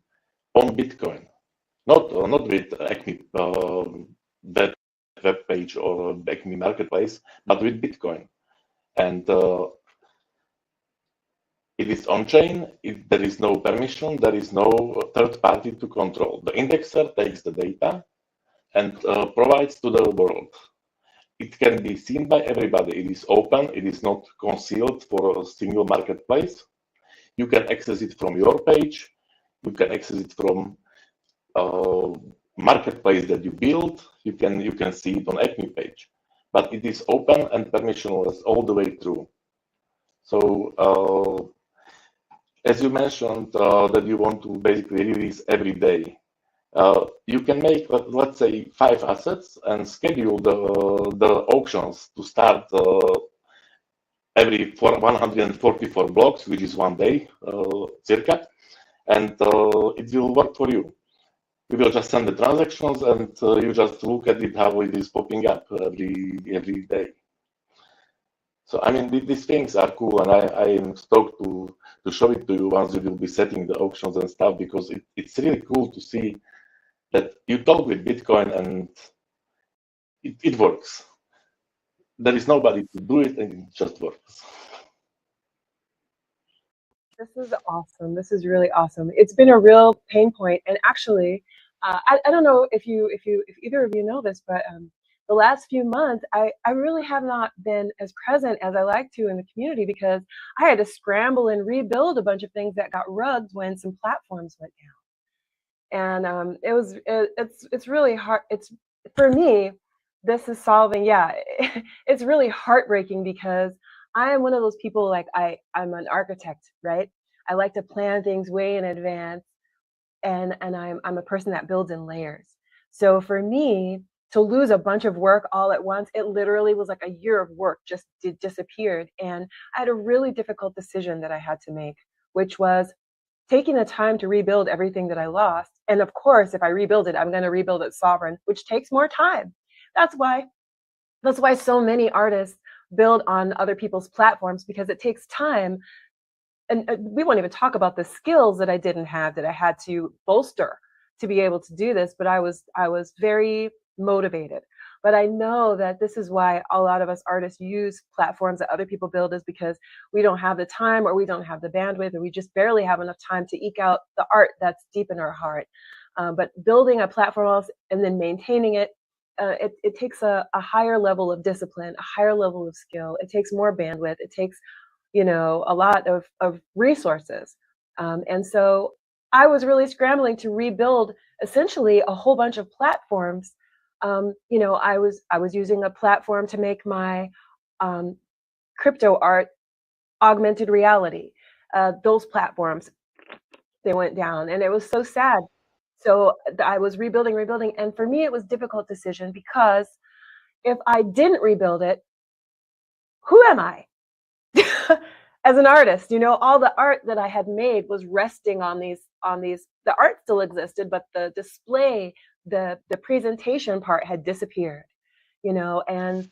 on Bitcoin, not with ACME web page or ACME marketplace, but with Bitcoin. And it is on-chain. There is no permission. There is no third party to control. The indexer takes the data and provides to the world. It can be seen by everybody. It is open. It is not concealed for a single marketplace. You can access it from your page. You can access it from marketplace that you build. You can see it on ACME page. But it is open and permissionless all the way through. So as you mentioned that you want to basically release every day, you can make, let's say, 5 assets and schedule the auctions to start every 144 blocks, which is 1 day, circa, and it will work for you. You will just send the transactions and you just look at it, how it is popping up every day. So, I mean, these things are cool, and I am stoked to show it to you once you will be setting the auctions and stuff, because it's really cool to see that you talk with Bitcoin and it works. There is nobody to do it, and it just works. This is awesome. This is really awesome. It's been a real pain point, and actually, I don't know if either of you know this, but the last few months, I really have not been as present as I like to in the community, because I had to scramble and rebuild a bunch of things that got rugged when some platforms went down. And it's really hard. It's, for me, this is solving. Yeah, it's really heartbreaking, because I am one of those people, like I'm an architect, right? I like to plan things way in advance, and I'm a person that builds in layers. So for me to lose a bunch of work all at once, it literally was like a year of work just disappeared. And I had a really difficult decision that I had to make, which was taking the time to rebuild everything that I lost. And of course, if I rebuild it, I'm going to rebuild it sovereign, which takes more time. That's why so many artists build on other people's platforms, because it takes time. And we won't even talk about the skills that I didn't have, that I had to bolster to be able to do this. But I was very motivated. But I know that this is why a lot of us artists use platforms that other people build, is because we don't have the time, or we don't have the bandwidth, or we just barely have enough time to eke out the art that's deep in our heart. But building a platform and then maintaining it, it takes a higher level of discipline, a higher level of skill. It takes more bandwidth. It takes, a lot of resources. And so I was really scrambling to rebuild essentially a whole bunch of platforms. I was using a platform to make my crypto art augmented reality. Those platforms, they went down, and it was so sad. So I was rebuilding. And for me, it was a difficult decision, because if I didn't rebuild it, who am I? As an artist, all the art that I had made was resting on these, the art still existed, but the display, the presentation part had disappeared, and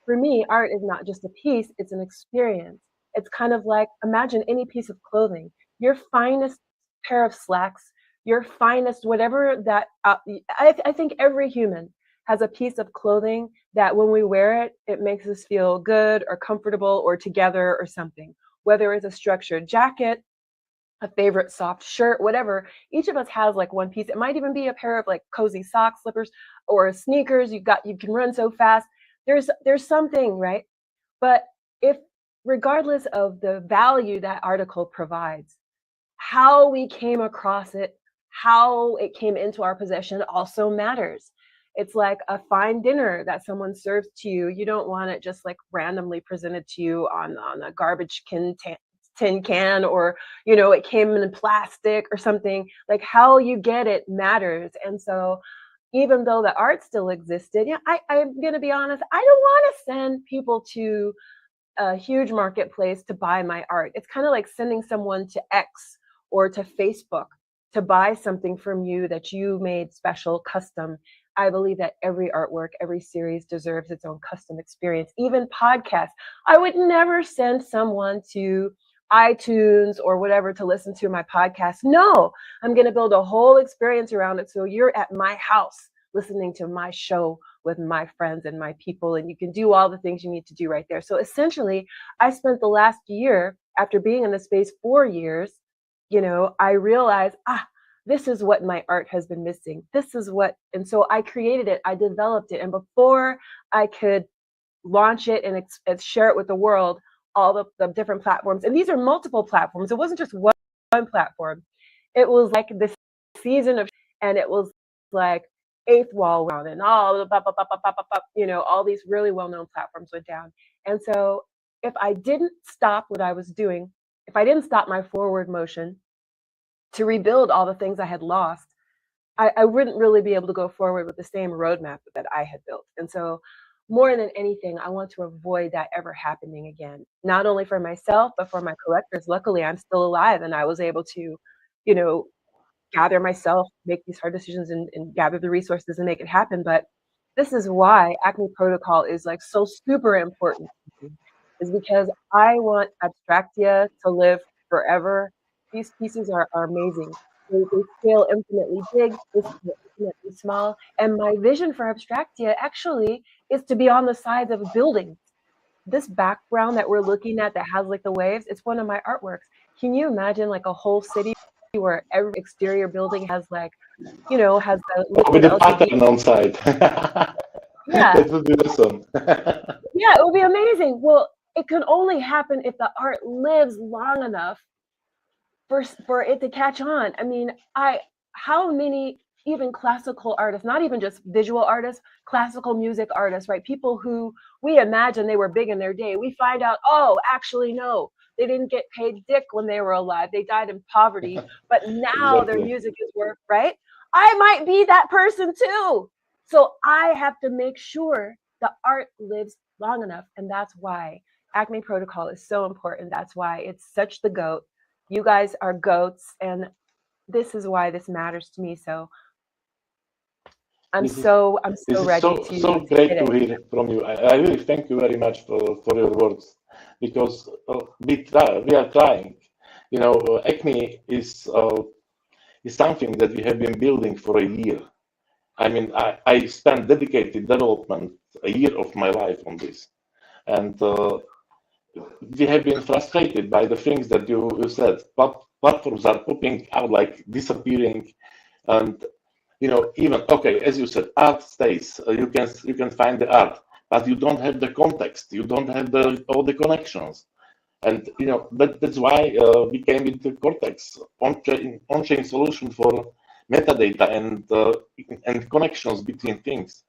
for me, art is not just a piece, it's an experience. It's kind of like, imagine any piece of clothing, your finest pair of slacks, your finest, whatever that, I think every human has a piece of clothing that when we wear it, it makes us feel good or comfortable or together or something, whether it's a structured jacket, a favorite soft shirt, whatever. Each of us has like one piece. It might even be a pair of like cozy socks, slippers, or sneakers. You can run so fast. There's something, right? But if, regardless of the value that article provides, how we came across it, how it came into our possession also matters. It's like a fine dinner that someone serves to you. You don't want it just like randomly presented to you on a garbage tin can, or it came in plastic or something. Like, how you get it matters. And so even though the art still existed, I'm gonna be honest, I don't want to send people to a huge marketplace to buy my art. It's kind of like sending someone to X or to Facebook to buy something from you that you made special, custom. I believe that every artwork, every series deserves its own custom experience, even podcasts. I would never send someone to iTunes or whatever to listen to my podcast. No, I'm going to build a whole experience around it. So you're at my house listening to my show with my friends and my people, and you can do all the things you need to do right there. So essentially, I spent the last year, after being in the space 4 years, I realized, this is what my art has been missing. And so I created it, I developed it. And before I could launch it and share it with the world, all the different platforms, and these are multiple platforms. It wasn't just one platform. It was like this season of, and it was like Eighth Wall round and all the all these really well-known platforms went down. And so if I didn't stop what I was doing, if I didn't stop my forward motion to rebuild all the things I had lost, I wouldn't really be able to go forward with the same roadmap that I had built. And so more than anything, I want to avoid that ever happening again, not only for myself, but for my collectors. Luckily, I'm still alive, and I was able to, gather myself, make these hard decisions, and gather the resources and make it happen. But this is why ACME Protocol is like so super important, is because I want Abstractia to live forever. These pieces are amazing. They scale infinitely big, they scale infinitely small. And my vision for Abstractia actually is to be on the sides of buildings. This background that we're looking at that has like the waves, it's one of my artworks. Can you imagine like a whole city where every exterior building has like, has the with the LCD pattern on site? Yeah. That would be awesome. Yeah, it would be amazing. Well, it could only happen if the art lives long enough for it to catch on. I mean, how many even classical artists, not even just visual artists, classical music artists, right? People who we imagine they were big in their day. We find out, oh, actually, no, they didn't get paid dick when they were alive. They died in poverty, but now their Exactly. music is worth, right? I might be that person too. So I have to make sure the art lives long enough. And that's why ACME Protocol is so important. That's why it's such the GOAT. You guys are GOATs. And this is why this matters to me. So I'm This is so ready so to great hit to it. hear from you. I really thank you very much for your words, because we are trying. You know, ACME is something that we have been building for a year. I mean, I spent dedicated development a year of my life on this, and we have been frustrated by the things that you said. But platforms are popping out, like disappearing, and you know, even okay, as you said, art stays. You can find the art, but you don't have the context. You don't have all the connections, and you know that's why we came with the Cortex on-chain solution for metadata and connections between things,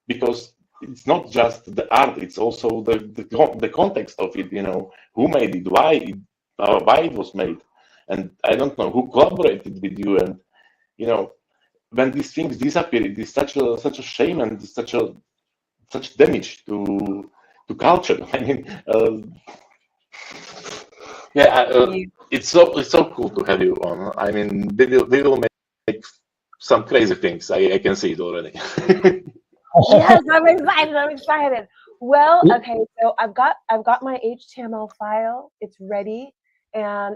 because it's not just the art; it's also the context of it. You know, who made it, why it was made, and I don't know who collaborated with you, and you know when these things disappear, it is such a shame and such damage to culture. I mean, yeah, it's so cool to have you on. I mean, they will make some crazy things. I can see it already. Yes, I'm excited. I'm excited. Well, okay, so I've got my HTML file. It's ready, and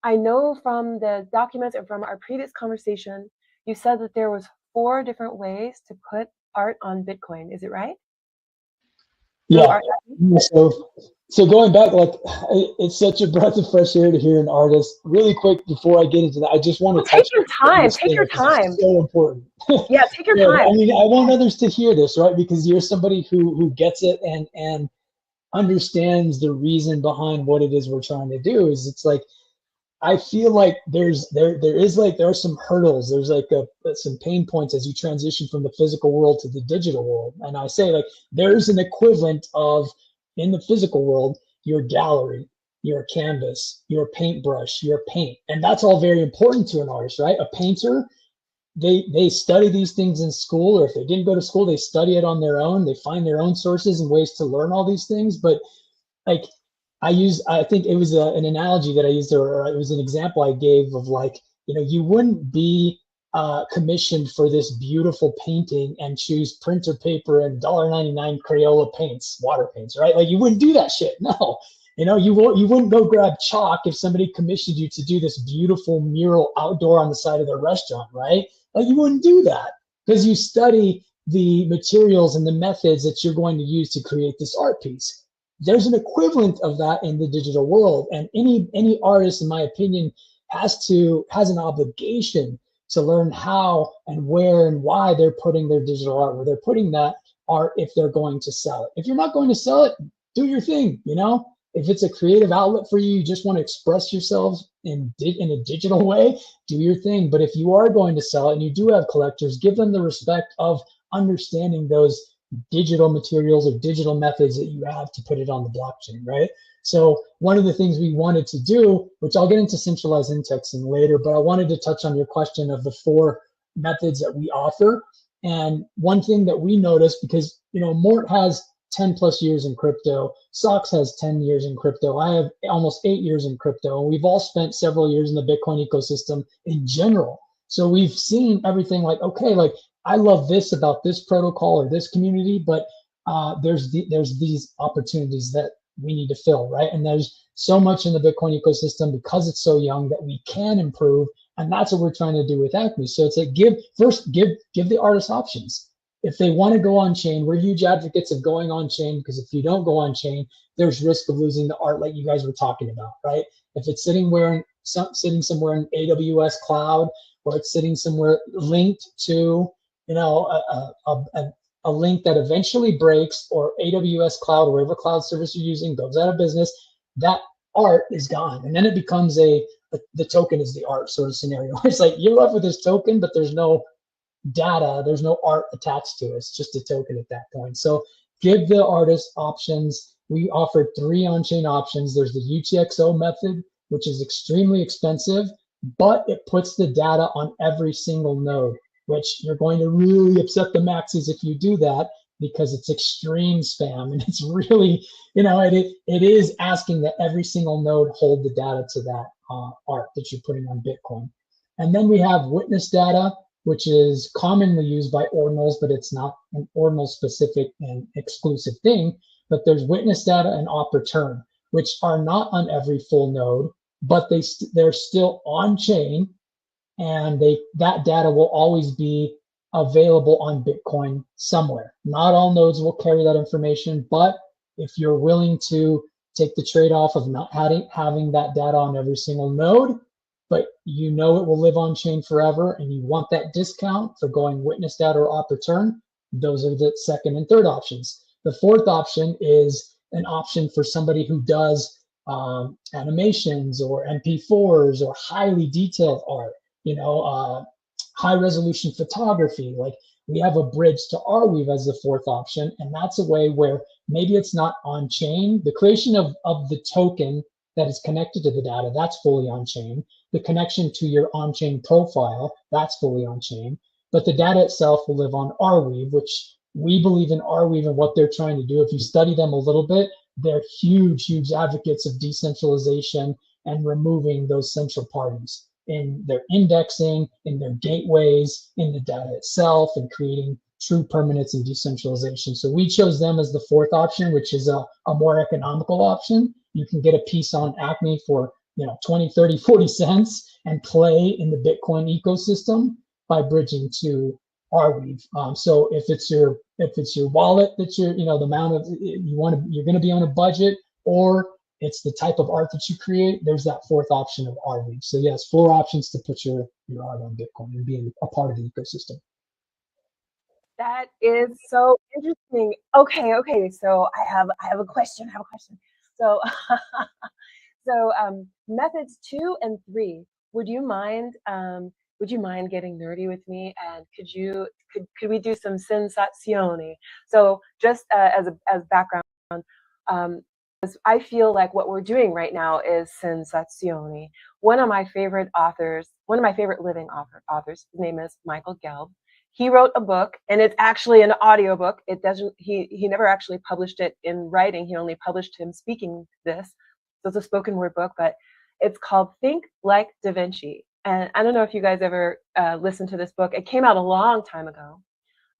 I know from the documents and from our previous conversation, you said that there was 4 different ways to put art on Bitcoin. Is it right? Yeah. So going back, like it's such a breath of fresh air to hear an artist. Really quick before I get into that, I just want to touch. Take your time. Take your time. It's so important. Yeah, take your time. I mean, I want others to hear this, right? Because you're somebody who gets it and understands the reason behind what it is we're trying to do. Is it's like I feel like there are some hurdles. There's like some pain points as you transition from the physical world to the digital world. And I say like there's an equivalent of in the physical world, your gallery, your canvas, your paintbrush, your paint. And that's all very important to an artist, right? A painter, they study these things in school, or if they didn't go to school, they study it on their own. They find their own sources and ways to learn all these things. But like I think it was an analogy that I used, or it was an example I gave of like, you know, you wouldn't be commissioned for this beautiful painting and choose printer paper and $1.99 Crayola paints, water paints, right? Like you wouldn't do that shit. No, you know, you wouldn't go grab chalk if somebody commissioned you to do this beautiful mural outdoor on the side of their restaurant, right? Like you wouldn't do that because you study the materials and the methods that you're going to use to create this art piece. There's an equivalent of that in the digital world, and any artist, in my opinion, has an obligation to learn how and where and why they're putting their digital art, where they're putting that art if they're going to sell it. If you're not going to sell it, do your thing, you know? If it's a creative outlet for you, you just want to express yourselves in a digital way, do your thing. But if you are going to sell it and you do have collectors, give them the respect of understanding those digital materials or digital methods that you have to put it on the blockchain, right? So one of the things we wanted to do, which I'll get into centralized indexing later, but I wanted to touch on your question of the 4 methods that we offer. And one thing that we noticed, because, you know, Mort has 10 plus years in crypto, Sox has 10 years in crypto, I have almost 8 years in crypto, and we've all spent several years in the Bitcoin ecosystem in general. So we've seen everything like, okay, like I love this about this protocol or this community, but there's these opportunities that we need to fill, right? And there's so much in the Bitcoin ecosystem because it's so young that we can improve, and that's what we're trying to do with ACME. So it's like give the artists options. If they want to go on chain, we're huge advocates of going on chain, because if you don't go on chain, there's risk of losing the art, like you guys were talking about, right? If it's sitting somewhere in AWS cloud, or it's sitting somewhere linked to, you know, a link that eventually breaks, or AWS cloud, or whatever cloud service you're using goes out of business, that art is gone. And then it becomes the token is the art sort of scenario. It's like you're left with this token, but there's no data, there's no art attached to it. It's just a token at that point. So give the artist options. We offer 3 on-chain options. There's the UTXO method, which is extremely expensive, but it puts the data on every single node, which you're going to really upset the maxis if you do that, because it's extreme spam, and it's really, it is asking that every single node hold the data to that art that you're putting on Bitcoin. And then we have witness data, which is commonly used by ordinals, but it's not an ordinal specific and exclusive thing. But there's witness data and op return, which are not on every full node, but they're still on chain, and that data will always be available on Bitcoin somewhere. Not all nodes will carry that information, but if you're willing to take the trade-off of not having that data on every single node, but it will live on chain forever, and you want that discount for going witness data or op return, those are the second and third options. The fourth option is an option for somebody who does animations or MP4s or highly detailed art, high resolution photography. Like, we have a bridge to Arweave as the fourth option, and that's a way where maybe it's not on chain. The creation of the token that is connected to the data, that's fully on chain. The connection to your on-chain profile, that's fully on chain. But the data itself will live on Arweave, which we believe in Arweave and what they're trying to do. If you study them a little bit, they're huge, huge advocates of decentralization and removing those central parties in their indexing, in their gateways, in the data itself, and creating true permanence and decentralization. So we chose them as the fourth option, which is a more economical option. You can get a piece on ACME for 20, 30, 40 cents and play in the Bitcoin ecosystem by bridging to Arweave. So if it's your wallet that you're, the amount of you're going to be on a budget, or it's the type of art that you create, there's that fourth option of Arweave. So yes, 4 options to put your art on Bitcoin and be a part of the ecosystem. That is so interesting. Okay. So I have a question. So, methods 2 and 3. Would you mind getting nerdy with me? And could we do some sensazioni? So just as background, as I feel like what we're doing right now is sensazioni. One of my favorite living authors, his name is Michael Gelb. He wrote a book, and it's actually an audiobook. He never actually published it in writing. He only published him speaking this. So it's a spoken word book, but it's called Think Like Da Vinci. And I don't know if you guys ever listened to this book. It came out a long time ago,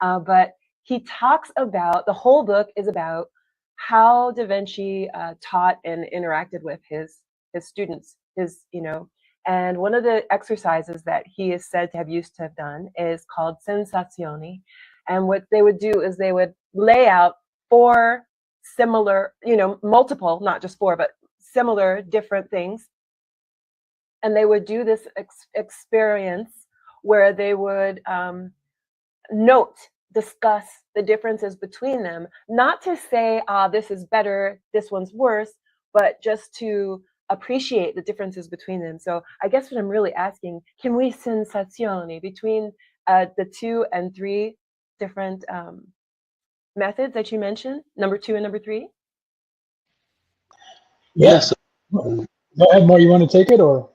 but he talks about, the whole book is about how Da Vinci taught and interacted with his students, and one of the exercises that he is said to have done is called sensazioni. And what they would do is they would lay out 4 similar, multiple, not just 4, but similar different things. And they would do this experience where they would discuss the differences between them, not to say, this is better, this one's worse, but just to appreciate the differences between them. So I guess what I'm really asking, can we sensazioni between the 2 and 3 different methods that you mentioned, number 2 and number 3? Yes. Go ahead, Mo, you want to take it, or?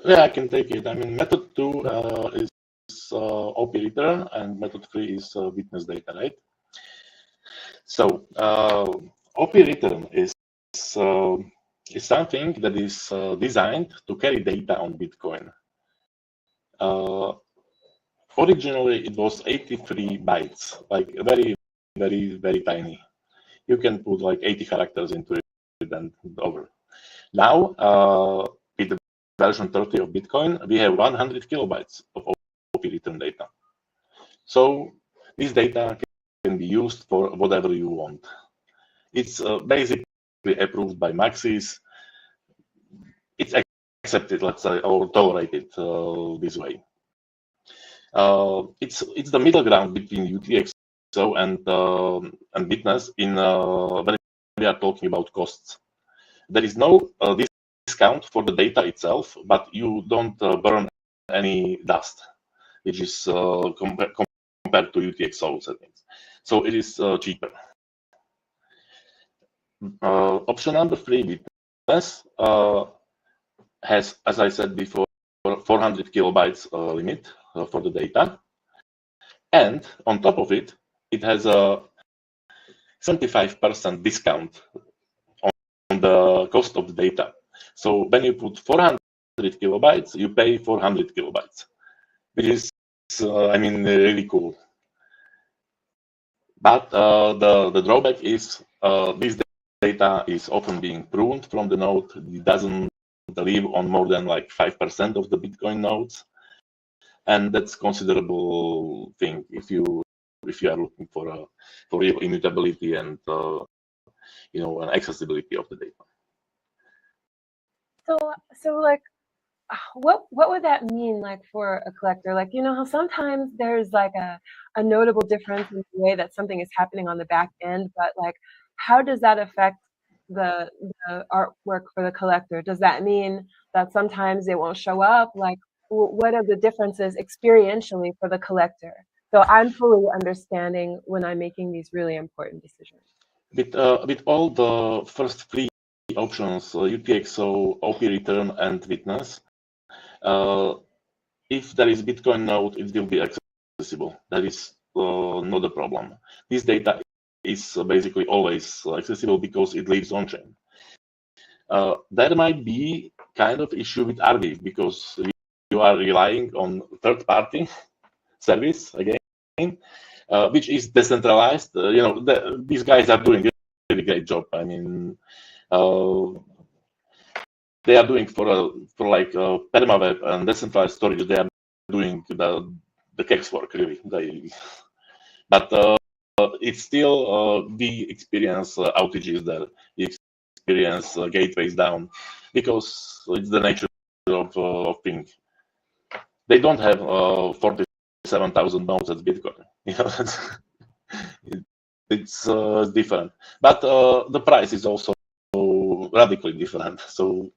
Yeah, I can take it. I mean, method 2 is OP return, and method 3 is witness data, right? So OP return is something that is designed to carry data on Bitcoin. Originally, it was 83 bytes, like very, very, very tiny. You can put like 80 characters into it and over. Now, with the version 30 of Bitcoin, we have 100 kilobytes of OP return data. So this data can be used for whatever you want. It's basically approved by maxis. It's accepted, let's say, or tolerated this way. It's the middle ground between UTXO and witness in when we are talking about costs. There is no discount for the data itself, but you don't burn any dust, which is compared to UTXO settings. So it is cheaper. Option number 3, witness, has, as I said before, 400 kilobytes limit for the data. And on top of it, it has a 75% discount on the cost of the data. So when you put 400 kilobytes, you pay 400 kilobytes, which is, I mean, really cool. But the drawback is this data is often being pruned from the node. It doesn't live on more than like 5% of the Bitcoin nodes, and that's considerable thing if you are looking for real immutability and an accessibility of the data. So like, what would that mean, like, for a collector? Like, you know how sometimes there's like a notable difference in the way that something is happening on the back end, but like, how does that affect the artwork for the collector? Does that mean that sometimes it won't show up? Like, what are the differences experientially for the collector? So I'm fully understanding when I'm making these really important decisions. With all the first three options, UTXO, OP return, and witness, if there is Bitcoin node, it will be accessible. That is not a problem. This data is basically always accessible because it lives on chain. There might be kind of issue with Arweave because you are relying on third-party service again, which is decentralized. These guys are doing a really great job. I mean, they are doing for like permaweb and decentralized storage. They are doing the kex work really. But it's still we experience outages there. We experience gateways down because it's the nature of ping. They don't have 47,000 nodes as Bitcoin. It's different, but the price is also radically different. So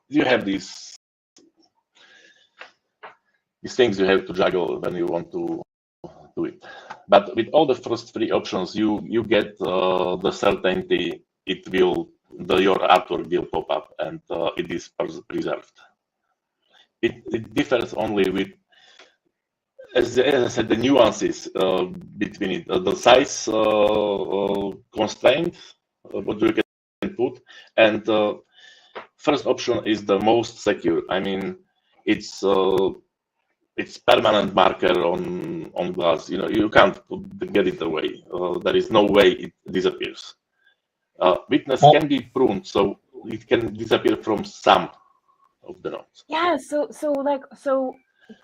you have these things you have to juggle when you want to do it. But with all the first three options, you get the certainty your artwork will pop up and it is preserved. It differs only with, as I said, the nuances between it, the size constraint, what you can put, and first option is the most secure. I mean, it's permanent marker on glass. You can't get it away. There is no way it disappears. Witness can be pruned, so it can disappear from some of the nodes. Yeah. So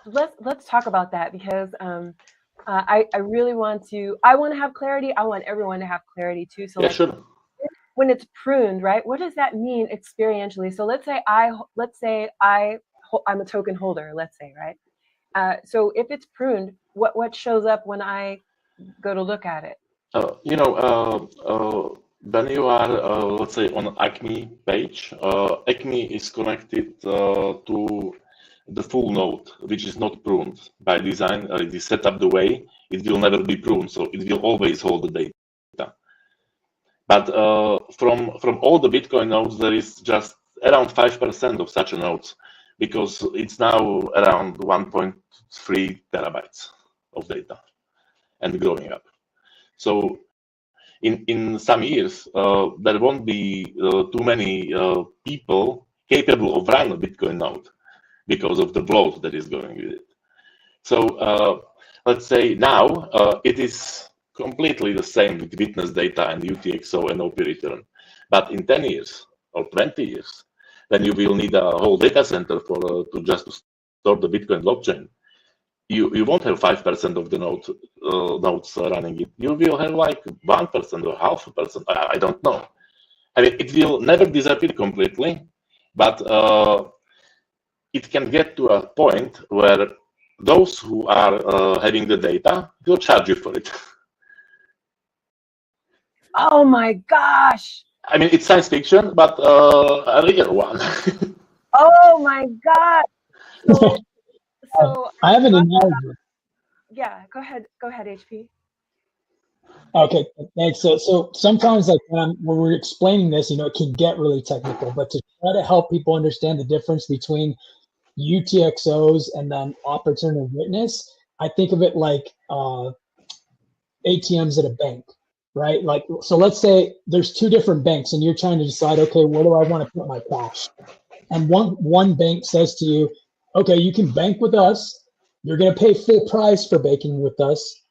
let's talk about that, because I really want to have clarity. I want everyone to have clarity too. So yeah, sure. When it's pruned, right? What does that mean experientially? So let's say I'm a token holder. Let's say, right? So if it's pruned, what shows up when I go to look at it? When you are, let's say, on ACME page, ACME is connected to the full node, which is not pruned by design. It is set up the way it will never be pruned, so it will always hold the data. But from all the Bitcoin nodes, there is just around 5% of such nodes, because it's now around 1.3 terabytes of data and growing up. So in some years, there won't be too many people capable of running a Bitcoin node because of the bloat that is going with it. So let's say now it is completely the same with witness data and UTXO and OP return. But in 10 years or 20 years, then you will need a whole data center to store the Bitcoin blockchain. You won't have 5% of the nodes running it. You will have like 1% or 0.5%. I don't know. I mean, it will never disappear completely, but it can get to a point where those who are having the data will charge you for it. Oh my gosh! I mean, it's science fiction, but a real one. Oh my god! So I have an analogy. Yeah, go ahead, HP. Okay, thanks. So sometimes, like when we're explaining this, it can get really technical, but to try to help people understand the difference between UTXOs and then op return and witness, I think of it like ATMs at a bank, right? Like, so let's say there's two different banks and you're trying to decide, okay, where do I want to put my cash? And one bank says to you, okay, you can bank with us. You're going to pay full price for banking with us,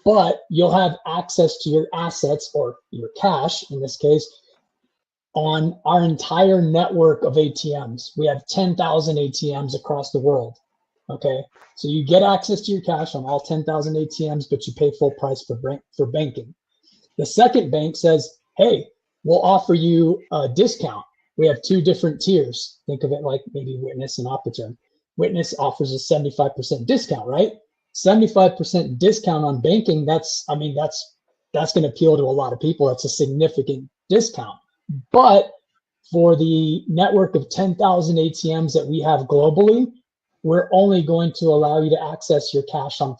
but you'll have access to your assets or your cash in this case on our entire network of ATMs. We have 10,000 ATMs across the world. Okay, so you get access to your cash on all 10,000 ATMs, but you pay full price for banking. The second bank says, hey, we'll offer you a discount. We have two different tiers. Think of it like maybe Witness and Opportune. Witness offers a 75% discount, right? 75% discount on banking, that's going to appeal to a lot of people. That's a significant discount. But for the network of 10,000 ATMs that we have globally, we're only going to allow you to access your cash on